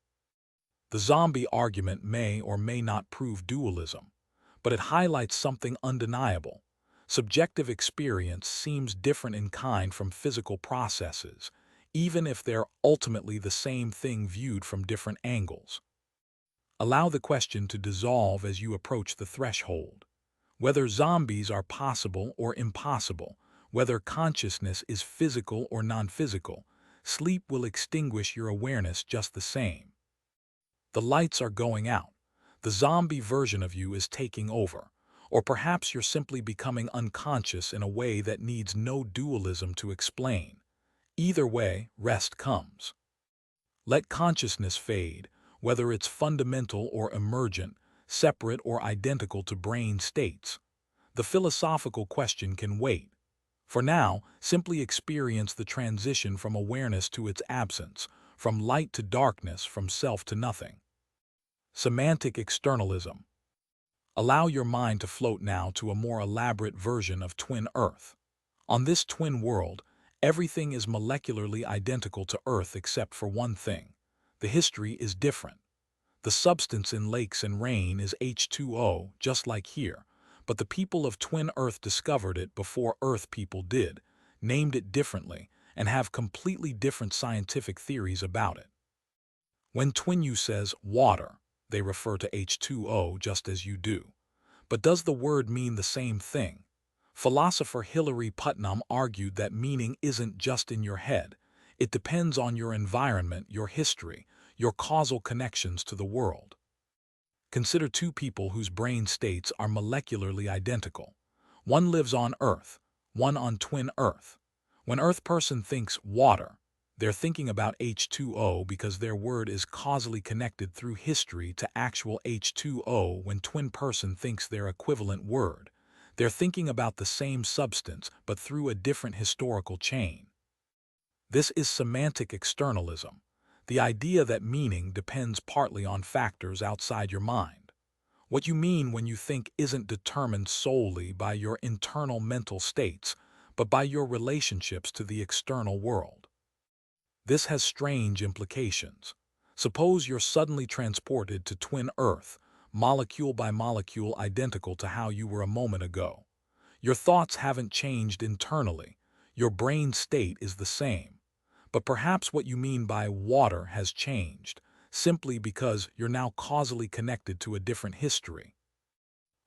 Speaker 1: The zombie argument may or may not prove dualism, but it highlights something undeniable. Subjective experience seems different in kind from physical processes, even if they're ultimately the same thing viewed from different angles. Allow the question to dissolve as you approach the threshold. Whether zombies are possible or impossible, whether consciousness is physical or non-physical, sleep will extinguish your awareness just the same. The lights are going out. The zombie version of you is taking over. Or perhaps you're simply becoming unconscious in a way that needs no dualism to explain. Either way, rest comes. Let consciousness fade, whether it's fundamental or emergent, separate or identical to brain states. The philosophical question can wait. For now, simply experience the transition from awareness to its absence, from light to darkness, from self to nothing. Semantic Externalism. Allow your mind to float now to a more elaborate version of twin Earth. On this twin world, everything is molecularly identical to Earth except for one thing. The history is different. The substance in lakes and rain is H2O, just like here, but the people of twin Earth discovered it before Earth people did, named it differently, and have completely different scientific theories about it. When twin you says water, they refer to H2O just as you do. But does the word mean the same thing? Philosopher Hilary Putnam argued that meaning isn't just in your head. It depends on your environment, your history, your causal connections to the world. Consider two people whose brain states are molecularly identical. One lives on Earth, one on twin Earth. When Earth person thinks water, they're thinking about H2O because their word is causally connected through history to actual H2O. When twin person thinks their equivalent word, they're thinking about the same substance but through a different historical chain. This is semantic externalism, the idea that meaning depends partly on factors outside your mind. What you mean when you think isn't determined solely by your internal mental states, but by your relationships to the external world. This has strange implications. Suppose you're suddenly transported to twin Earth, molecule by molecule identical to how you were a moment ago. Your thoughts haven't changed internally. Your brain state is the same. But perhaps what you mean by water has changed, simply because you're now causally connected to a different history.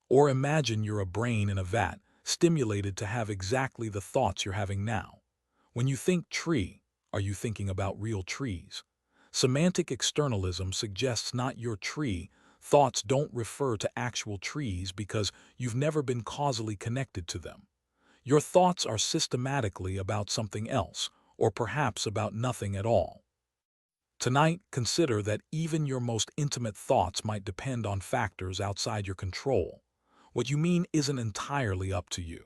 Speaker 1: Or imagine you're a brain in a vat, stimulated to have exactly the thoughts you're having now. When you think tree, are you thinking about real trees? Semantic externalism suggests not your tree. Thoughts don't refer to actual trees because you've never been causally connected to them. Your thoughts are systematically about something else, or perhaps about nothing at all. Tonight, consider that even your most intimate thoughts might depend on factors outside your control. What you mean isn't entirely up to you.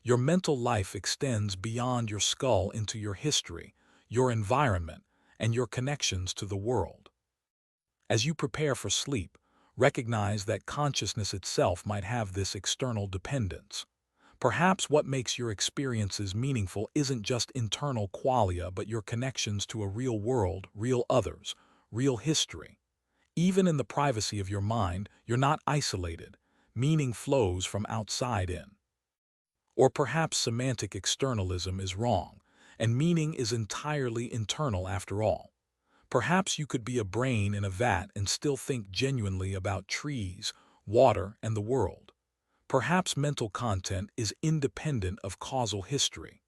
Speaker 1: Your mental life extends beyond your skull into your history, your environment, and your connections to the world. As you prepare for sleep, Recognize that consciousness itself might have this external dependence. Perhaps what makes your experiences meaningful isn't just internal qualia but your connections to a real world, real others, real history. Even in the privacy of your mind, you're not isolated. Meaning flows from outside in. Or perhaps semantic externalism is wrong, and meaning is entirely internal after all. Perhaps you could be a brain in a vat and still think genuinely about trees, water, and the world. Perhaps mental content is independent of causal history.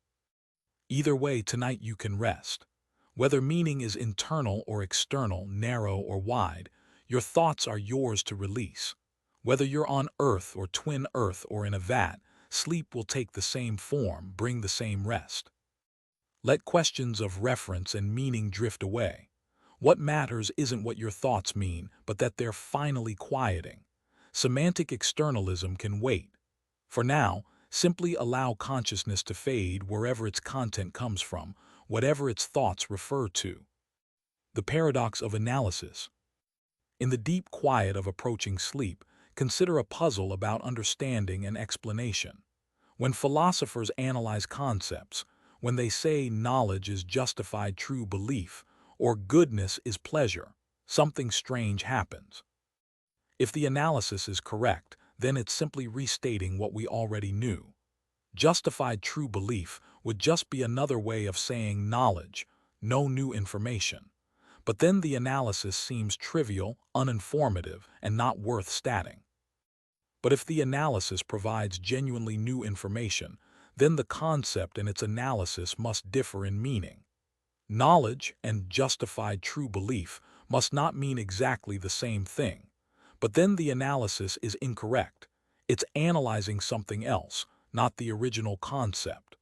Speaker 1: Either way, tonight you can rest. Whether meaning is internal or external, narrow or wide, your thoughts are yours to release. Whether you're on Earth or twin Earth or in a vat, sleep will take the same form, bring the same rest. Let questions of reference and meaning drift away. What matters isn't what your thoughts mean, but that they're finally quieting. Semantic externalism can wait. For now, simply allow consciousness to fade wherever its content comes from, whatever its thoughts refer to. The paradox of analysis. In the deep quiet of approaching sleep, consider a puzzle about understanding and explanation. When philosophers analyze concepts, when they say knowledge is justified true belief, or goodness is pleasure, something strange happens. If the analysis is correct, then it's simply restating what we already knew. Justified true belief would just be another way of saying knowledge, no new information. But then the analysis seems trivial, uninformative, and not worth stating. But if the analysis provides genuinely new information, then the concept and its analysis must differ in meaning. Knowledge and justified true belief must not mean exactly the same thing. But then the analysis is incorrect. It's analyzing something else, not the original concept.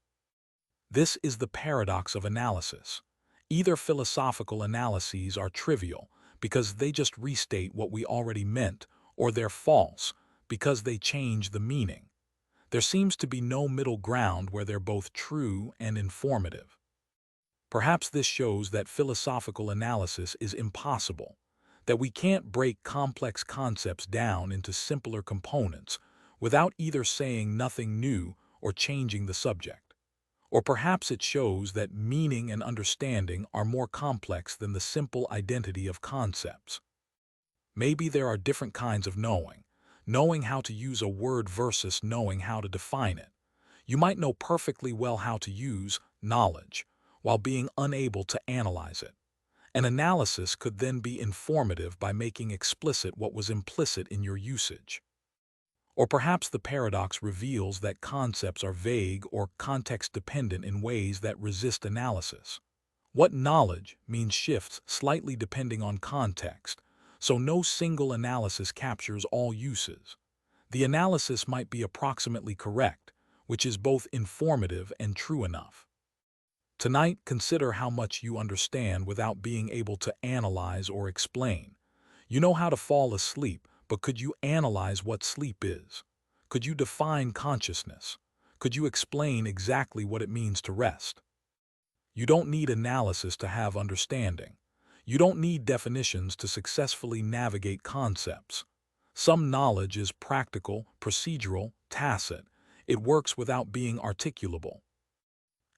Speaker 1: This is the paradox of analysis. Either philosophical analyses are trivial because they just restate what we already meant, or they're false because they change the meaning. There seems to be no middle ground where they're both true and informative. Perhaps this shows that philosophical analysis is impossible, that we can't break complex concepts down into simpler components without either saying nothing new or changing the subject. Or perhaps it shows that meaning and understanding are more complex than the simple identity of concepts. Maybe there are different kinds of knowing how to use a word versus knowing how to define it. You might know perfectly well how to use knowledge while being unable to analyze it. An analysis could then be informative by making explicit what was implicit in your usage. Or perhaps the paradox reveals that concepts are vague or context-dependent in ways that resist analysis. What knowledge means shifts slightly depending on context, so no single analysis captures all uses. The analysis might be approximately correct, which is both informative and true enough. Tonight, consider how much you understand without being able to analyze or explain. You know how to fall asleep, but could you analyze what sleep is? Could you define consciousness? Could you explain exactly what it means to rest? You don't need analysis to have understanding. You don't need definitions to successfully navigate concepts. Some knowledge is practical, procedural, tacit. It works without being articulable.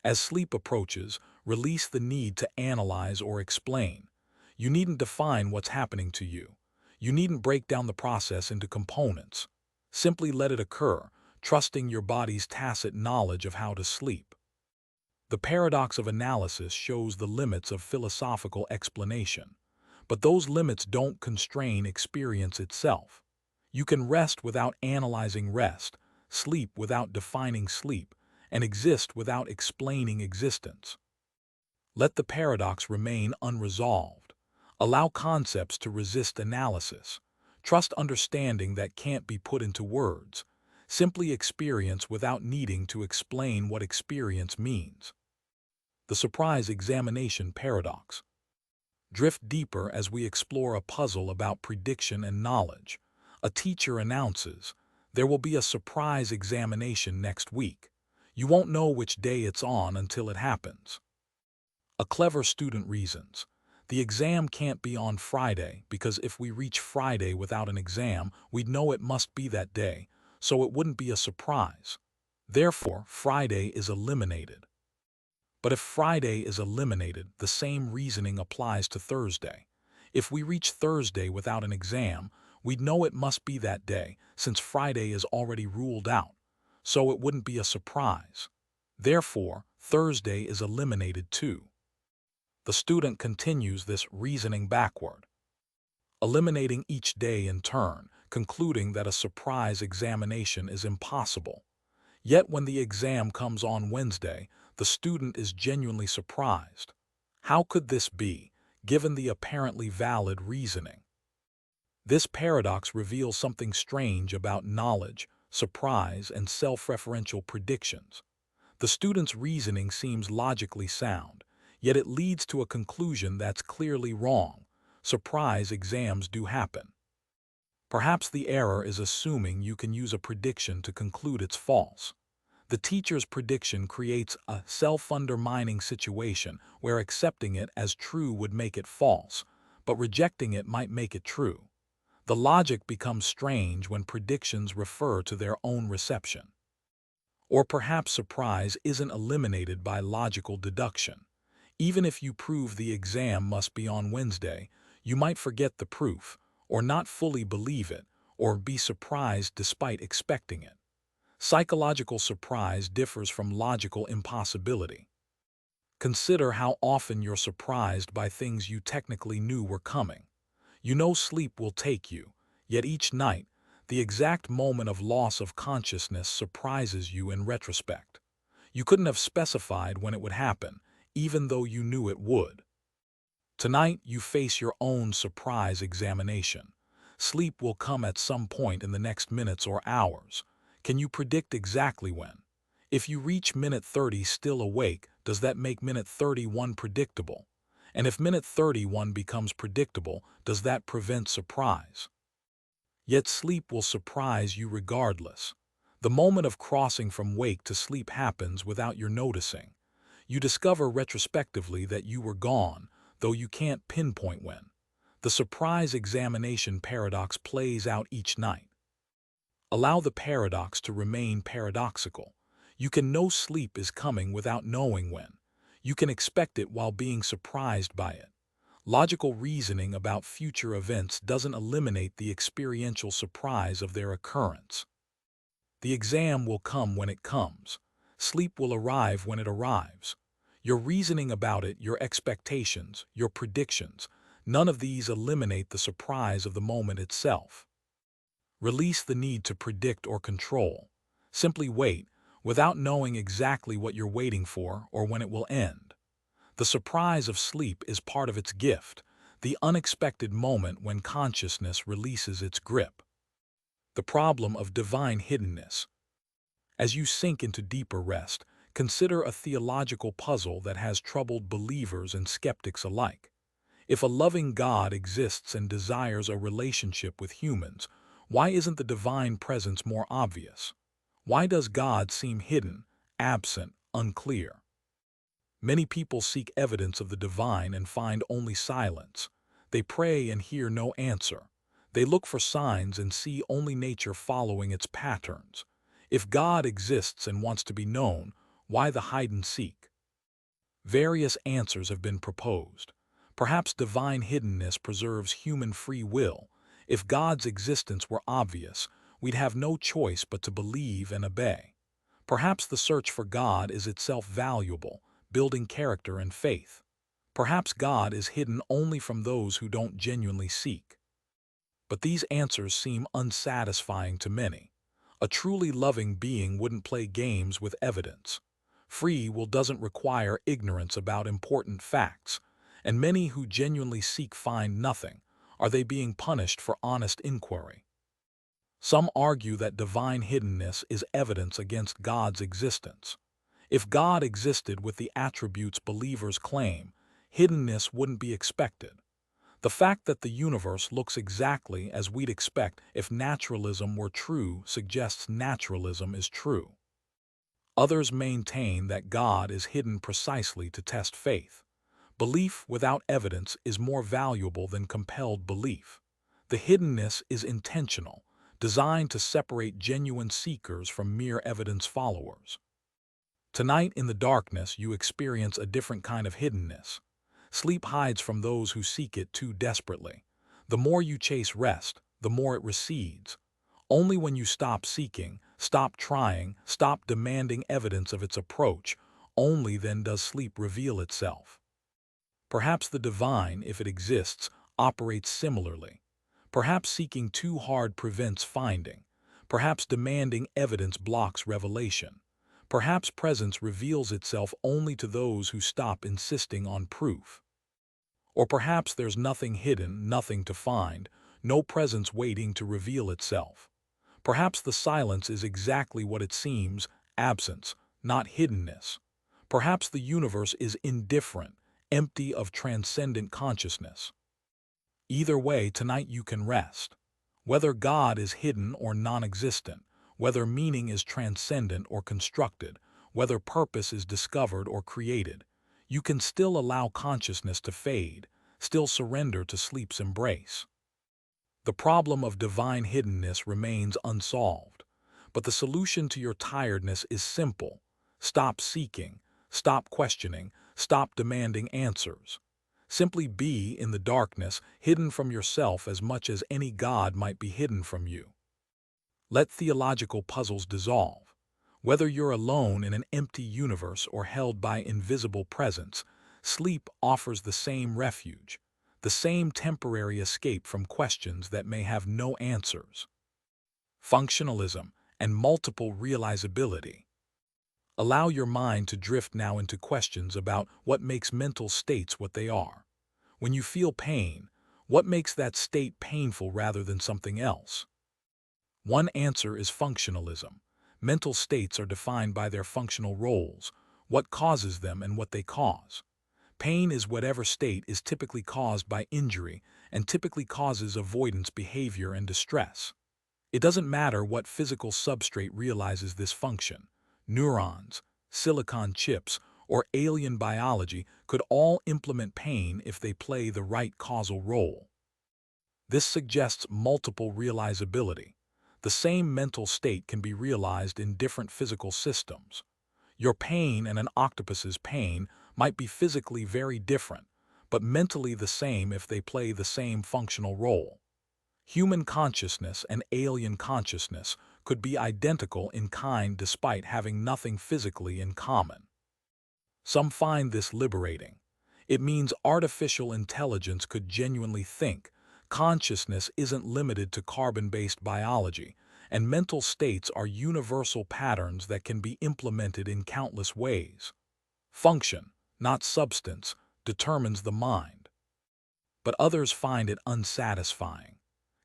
Speaker 1: As sleep approaches, release the need to analyze or explain. You needn't define what's happening to you. You needn't break down the process into components. Simply let it occur, trusting your body's tacit knowledge of how to sleep. The paradox of analysis shows the limits of philosophical explanation, but those limits don't constrain experience itself. You can rest without analyzing rest, sleep without defining sleep, and exist without explaining existence. Let the paradox remain unresolved. Allow concepts to resist analysis. Trust understanding that can't be put into words. Simply experience without needing to explain what experience means. The surprise examination paradox. Drift deeper as we explore a puzzle about prediction and knowledge. A teacher announces, there will be a surprise examination next week. You won't know which day it's on until it happens. A clever student reasons, The exam can't be on Friday because if we reach Friday without an exam, we'd know it must be that day, so it wouldn't be a surprise. Therefore, Friday is eliminated. But if Friday is eliminated, the same reasoning applies to Thursday. If we reach Thursday without an exam, we'd know it must be that day, since Friday is already ruled out, so it wouldn't be a surprise. Therefore, Thursday is eliminated too. The student continues this reasoning backward, eliminating each day in turn, concluding that a surprise examination is impossible. Yet when the exam comes on Wednesday, the student is genuinely surprised. How could this be, given the apparently valid reasoning? This paradox reveals something strange about knowledge, surprise, and self-referential predictions. The student's reasoning seems logically sound, yet it leads to a conclusion that's clearly wrong. Surprise exams do happen. Perhaps the error is assuming you can use a prediction to conclude it's false. The teacher's prediction creates a self-undermining situation where accepting it as true would make it false, but rejecting it might make it true. The logic becomes strange when predictions refer to their own reception. Or perhaps surprise isn't eliminated by logical deduction. Even if you prove the exam must be on Wednesday, you might forget the proof, or not fully believe it, or be surprised despite expecting it. Psychological surprise differs from logical impossibility. Consider how often you're surprised by things you technically knew were coming. You know sleep will take you, yet each night, the exact moment of loss of consciousness surprises you in retrospect. You couldn't have specified when it would happen, even though you knew it would. Tonight, you face your own surprise examination. Sleep will come at some point in the next minutes or hours. Can you predict exactly when? If you reach minute 30 still awake, does that make minute 31 predictable? And if minute 31 becomes predictable, does that prevent surprise? Yet sleep will surprise you regardless. The moment of crossing from wake to sleep happens without your noticing. You discover retrospectively that you were gone, though you can't pinpoint when. The surprise examination paradox plays out each night. Allow the paradox to remain paradoxical. You can know sleep is coming without knowing when. You can expect it while being surprised by it. Logical reasoning about future events doesn't eliminate the experiential surprise of their occurrence. The exam will come when it comes. Sleep will arrive when it arrives. Your reasoning about it, your expectations, your predictions, none of these eliminate the surprise of the moment itself. Release the need to predict or control. Simply wait, without knowing exactly what you're waiting for or when it will end. The surprise of sleep is part of its gift, the unexpected moment when consciousness releases its grip. The problem of divine hiddenness. As you sink into deeper rest, consider a theological puzzle that has troubled believers and skeptics alike. If a loving God exists and desires a relationship with humans, why isn't the divine presence more obvious? Why does God seem hidden, absent, unclear? Many people seek evidence of the divine and find only silence. They pray and hear no answer. They look for signs and see only nature following its patterns. If God exists and wants to be known, why the hide and seek? Various answers have been proposed. Perhaps divine hiddenness preserves human free will. If God's existence were obvious, we'd have no choice but to believe and obey. Perhaps the search for God is itself valuable, building character and faith. Perhaps God is hidden only from those who don't genuinely seek. But these answers seem unsatisfying to many. A truly loving being wouldn't play games with evidence. Free will doesn't require ignorance about important facts, and many who genuinely seek find nothing. Are they being punished for honest inquiry? Some argue that divine hiddenness is evidence against God's existence. If God existed with the attributes believers claim, hiddenness wouldn't be expected. The fact that the universe looks exactly as we'd expect if naturalism were true suggests naturalism is true. Others maintain that God is hidden precisely to test faith. Belief without evidence is more valuable than compelled belief. The hiddenness is intentional, designed to separate genuine seekers from mere evidence followers. Tonight in the darkness you experience a different kind of hiddenness. Sleep hides from those who seek it too desperately. The more you chase rest, the more it recedes. Only when you stop seeking, stop trying, stop demanding evidence of its approach, only then does sleep reveal itself. Perhaps the divine, if it exists, operates similarly. Perhaps seeking too hard prevents finding. Perhaps demanding evidence blocks revelation. Perhaps presence reveals itself only to those who stop insisting on proof. Or perhaps there's nothing hidden, nothing to find, no presence waiting to reveal itself. Perhaps the silence is exactly what it seems, absence, not hiddenness. Perhaps the universe is indifferent, empty of transcendent consciousness. Either way, tonight you can rest. Whether God is hidden or non-existent, whether meaning is transcendent or constructed, whether purpose is discovered or created, you can still allow consciousness to fade, still surrender to sleep's embrace. The problem of divine hiddenness remains unsolved, but the solution to your tiredness is simple. Stop seeking, stop questioning, stop demanding answers. Simply be in the darkness, hidden from yourself as much as any God might be hidden from you. Let theological puzzles dissolve. Whether you're alone in an empty universe or held by invisible presence, sleep offers the same refuge, the same temporary escape from questions that may have no answers. Functionalism and multiple realizability. Allow your mind to drift now into questions about what makes mental states what they are. When you feel pain, what makes that state painful rather than something else? One answer is functionalism. Mental states are defined by their functional roles, what causes them and what they cause. Pain is whatever state is typically caused by injury and typically causes avoidance behavior and distress. It doesn't matter what physical substrate realizes this function. Neurons, silicon chips, or alien biology could all implement pain if they play the right causal role. This suggests multiple realizability. The same mental state can be realized in different physical systems. Your pain and an octopus's pain might be physically very different, but mentally the same if they play the same functional role. Human consciousness and alien consciousness could be identical in kind despite having nothing physically in common. Some find this liberating. It means artificial intelligence could genuinely think. Consciousness isn't limited to carbon-based biology, and mental states are universal patterns that can be implemented in countless ways. Function, not substance, determines the mind. But others find it unsatisfying.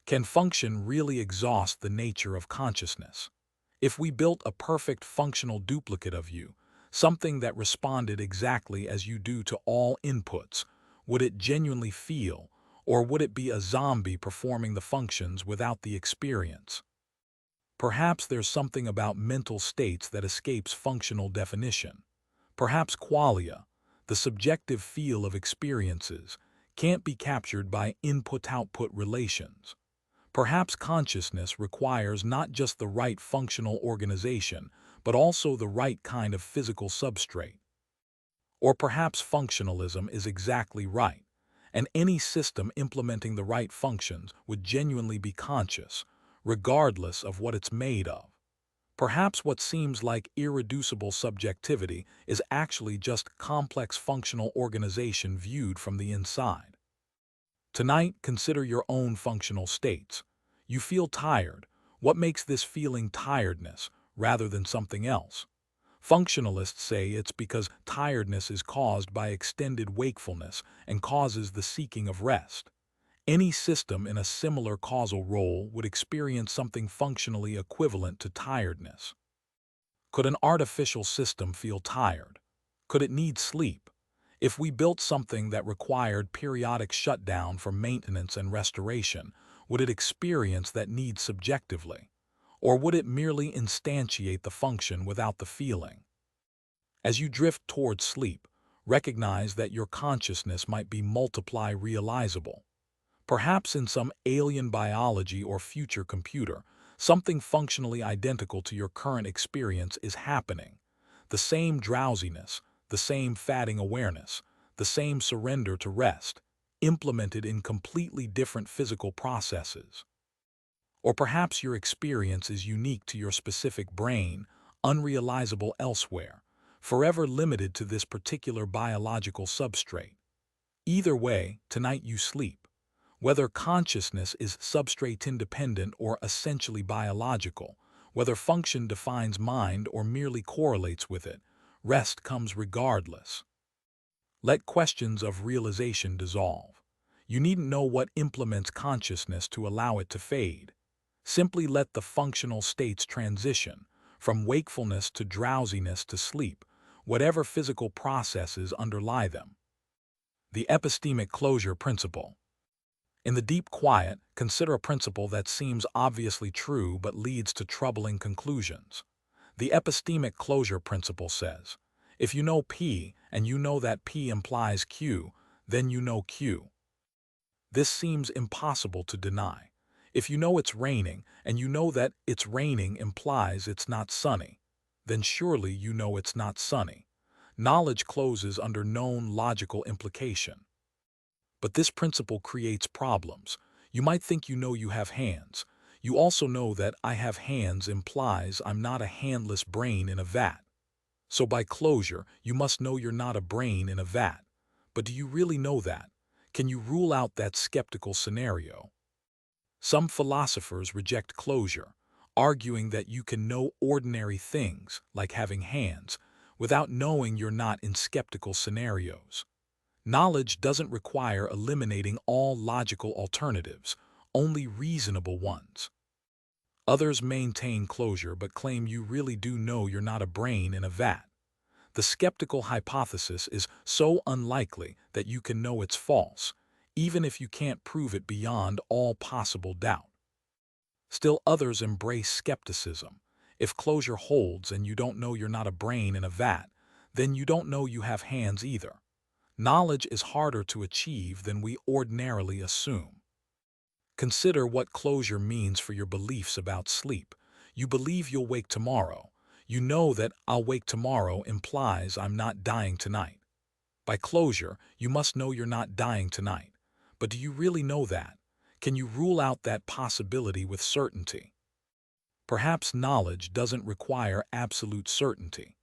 Speaker 1: Can function really exhaust the nature of consciousness? If we built a perfect functional duplicate of you, something that responded exactly as you do to all inputs, would it genuinely feel, or would it be a zombie performing the functions without the experience? Perhaps there's something about mental states that escapes functional definition. Perhaps qualia, the subjective feel of experiences, can't be captured by input-output relations. Perhaps consciousness requires not just the right functional organization, but also the right kind of physical substrate. Or perhaps functionalism is exactly right, and any system implementing the right functions would genuinely be conscious, regardless of what it's made of. Perhaps what seems like irreducible subjectivity is actually just complex functional organization viewed from the inside. Tonight, consider your own functional states. You feel tired. What makes this feeling tiredness rather than something else? Functionalists say it's because tiredness is caused by extended wakefulness and causes the seeking of rest. Any system in a similar causal role would experience something functionally equivalent to tiredness. Could an artificial system feel tired? Could it need sleep? If we built something that required periodic shutdown for maintenance and restoration, would it experience that need subjectively? Or would it merely instantiate the function without the feeling? As you drift towards sleep, Recognize that your consciousness might be multiply realizable. Perhaps in some alien biology or future computer, something functionally identical to your current experience is happening. The same drowsiness, the same fatting awareness, the same surrender to rest, implemented in completely different physical processes. Or perhaps your experience is unique to your specific brain, unrealizable elsewhere, forever limited to this particular biological substrate. Either way, tonight you sleep. Whether consciousness is substrate-independent or essentially biological, whether function defines mind or merely correlates with it, rest comes regardless. Let questions of realization dissolve. You needn't know what implements consciousness to allow it to fade. Simply let the functional states transition, from wakefulness to drowsiness to sleep, whatever physical processes underlie them. The epistemic closure principle. In the deep quiet, consider a principle that seems obviously true but leads to troubling conclusions. The epistemic closure principle says, if you know P and you know that P implies Q, then you know Q. This seems impossible to deny. If you know it's raining and you know that it's raining implies it's not sunny, then surely you know it's not sunny. Knowledge closes under known logical implication. But this principle creates problems. You might think you know you have hands. You also know that I have hands implies I'm not a handless brain in a vat. So by closure, you must know you're not a brain in a vat. But do you really know that? Can you rule out that skeptical scenario? Some philosophers reject closure, arguing that you can know ordinary things, like having hands, without knowing you're not in skeptical scenarios. Knowledge doesn't require eliminating all logical alternatives, only reasonable ones. Others maintain closure but claim you really do know you're not a brain in a vat. The skeptical hypothesis is so unlikely that you can know it's false, even if you can't prove it beyond all possible doubt. Still others embrace skepticism. If closure holds and you don't know you're not a brain in a vat, then you don't know you have hands either. Knowledge is harder to achieve than we ordinarily assume. Consider what closure means for your beliefs about sleep. You believe you'll wake tomorrow. You know that I'll wake tomorrow implies I'm not dying tonight. By closure, you must know you're not dying tonight. But do you really know that? Can you rule out that possibility with certainty? Perhaps knowledge doesn't require absolute certainty.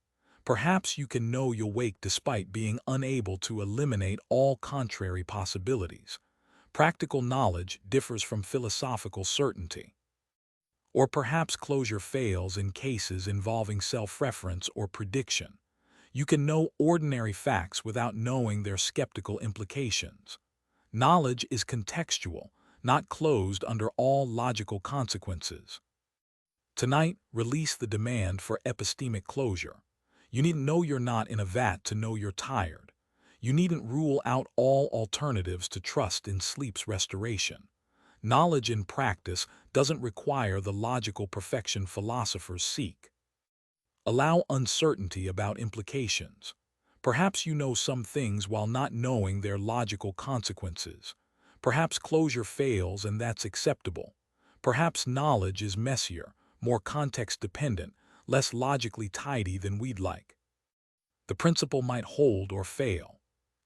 Speaker 1: Perhaps you can know you'll wake despite being unable to eliminate all contrary possibilities. Practical knowledge differs from philosophical certainty. Or perhaps closure fails in cases involving self-reference or prediction. You can know ordinary facts without knowing their skeptical implications. Knowledge is contextual, not closed under all logical consequences. Tonight, release the demand for epistemic closure. You needn't know you're not in a vat to know you're tired. You needn't rule out all alternatives to trust in sleep's restoration. Knowledge in practice doesn't require the logical perfection philosophers seek. Allow uncertainty about implications. Perhaps you know some things while not knowing their logical consequences. Perhaps closure fails and that's acceptable. Perhaps knowledge is messier, more context-dependent, less logically tidy than we'd like. The principle might hold or fail.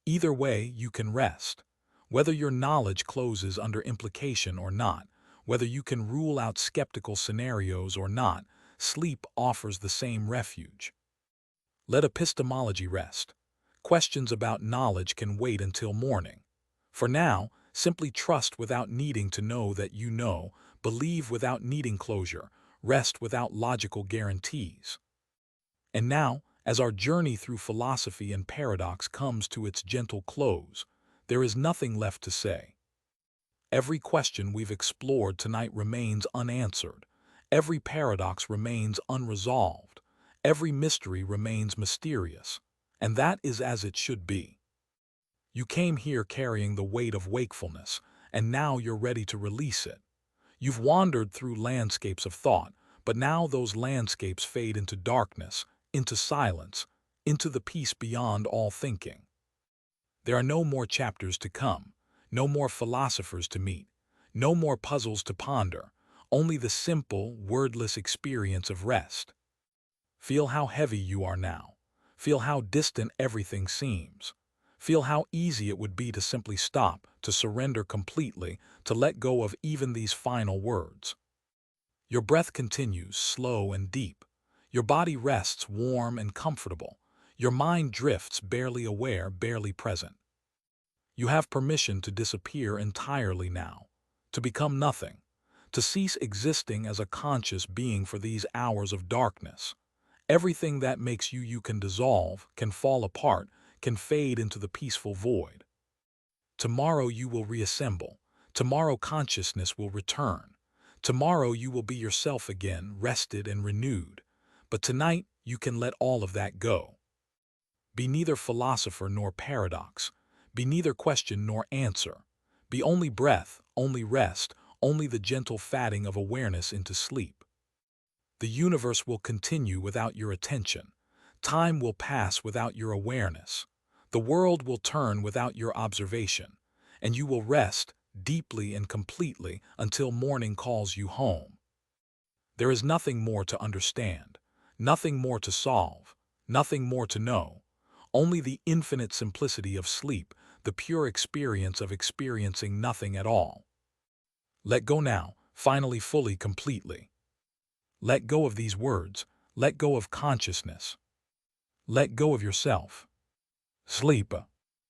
Speaker 1: Either way, you can rest. Whether your knowledge closes under implication or not, whether you can rule out skeptical scenarios or not, sleep offers the same refuge. Let epistemology rest. Questions about knowledge can wait until morning. For now, simply trust without needing to know that you know, believe without needing closure, rest without logical guarantees. And now, as our journey through philosophy and paradox comes to its gentle close, there is nothing left to say. Every question we've explored tonight remains unanswered. Every paradox remains unresolved. Every mystery remains mysterious. And that is as it should be. You came here carrying the weight of wakefulness, and now you're ready to release it. You've wandered through landscapes of thought, but now those landscapes fade into darkness, into silence, into the peace beyond all thinking. There are no more chapters to come, no more philosophers to meet, no more puzzles to ponder, only the simple, wordless experience of rest. Feel how heavy you are now. Feel how distant everything seems. Feel how easy it would be to simply stop, to surrender completely, to let go of even these final words. Your breath continues, slow and deep. Your body rests warm and comfortable. Your mind drifts, barely aware, barely present. You have permission to disappear entirely now, to become nothing, to cease existing as a conscious being for these hours of darkness. Everything that makes you can dissolve, can fall apart, can fade into the peaceful void. Tomorrow you will reassemble. Tomorrow consciousness will return. Tomorrow you will be yourself again, rested and renewed. But tonight you can let all of that go. Be neither philosopher nor paradox. Be neither question nor answer. Be only breath, only rest, only the gentle fatting of awareness into sleep. The universe will continue without your attention. Time will pass without your awareness. The world will turn without your observation. And you will rest deeply and completely until morning calls you home. There is nothing more to understand, nothing more to solve, nothing more to know. Only the infinite simplicity of sleep, the pure experience of experiencing nothing at all. Let go now, finally, fully, completely. Let go of these words. Let go of consciousness. Let go of yourself. Sleep.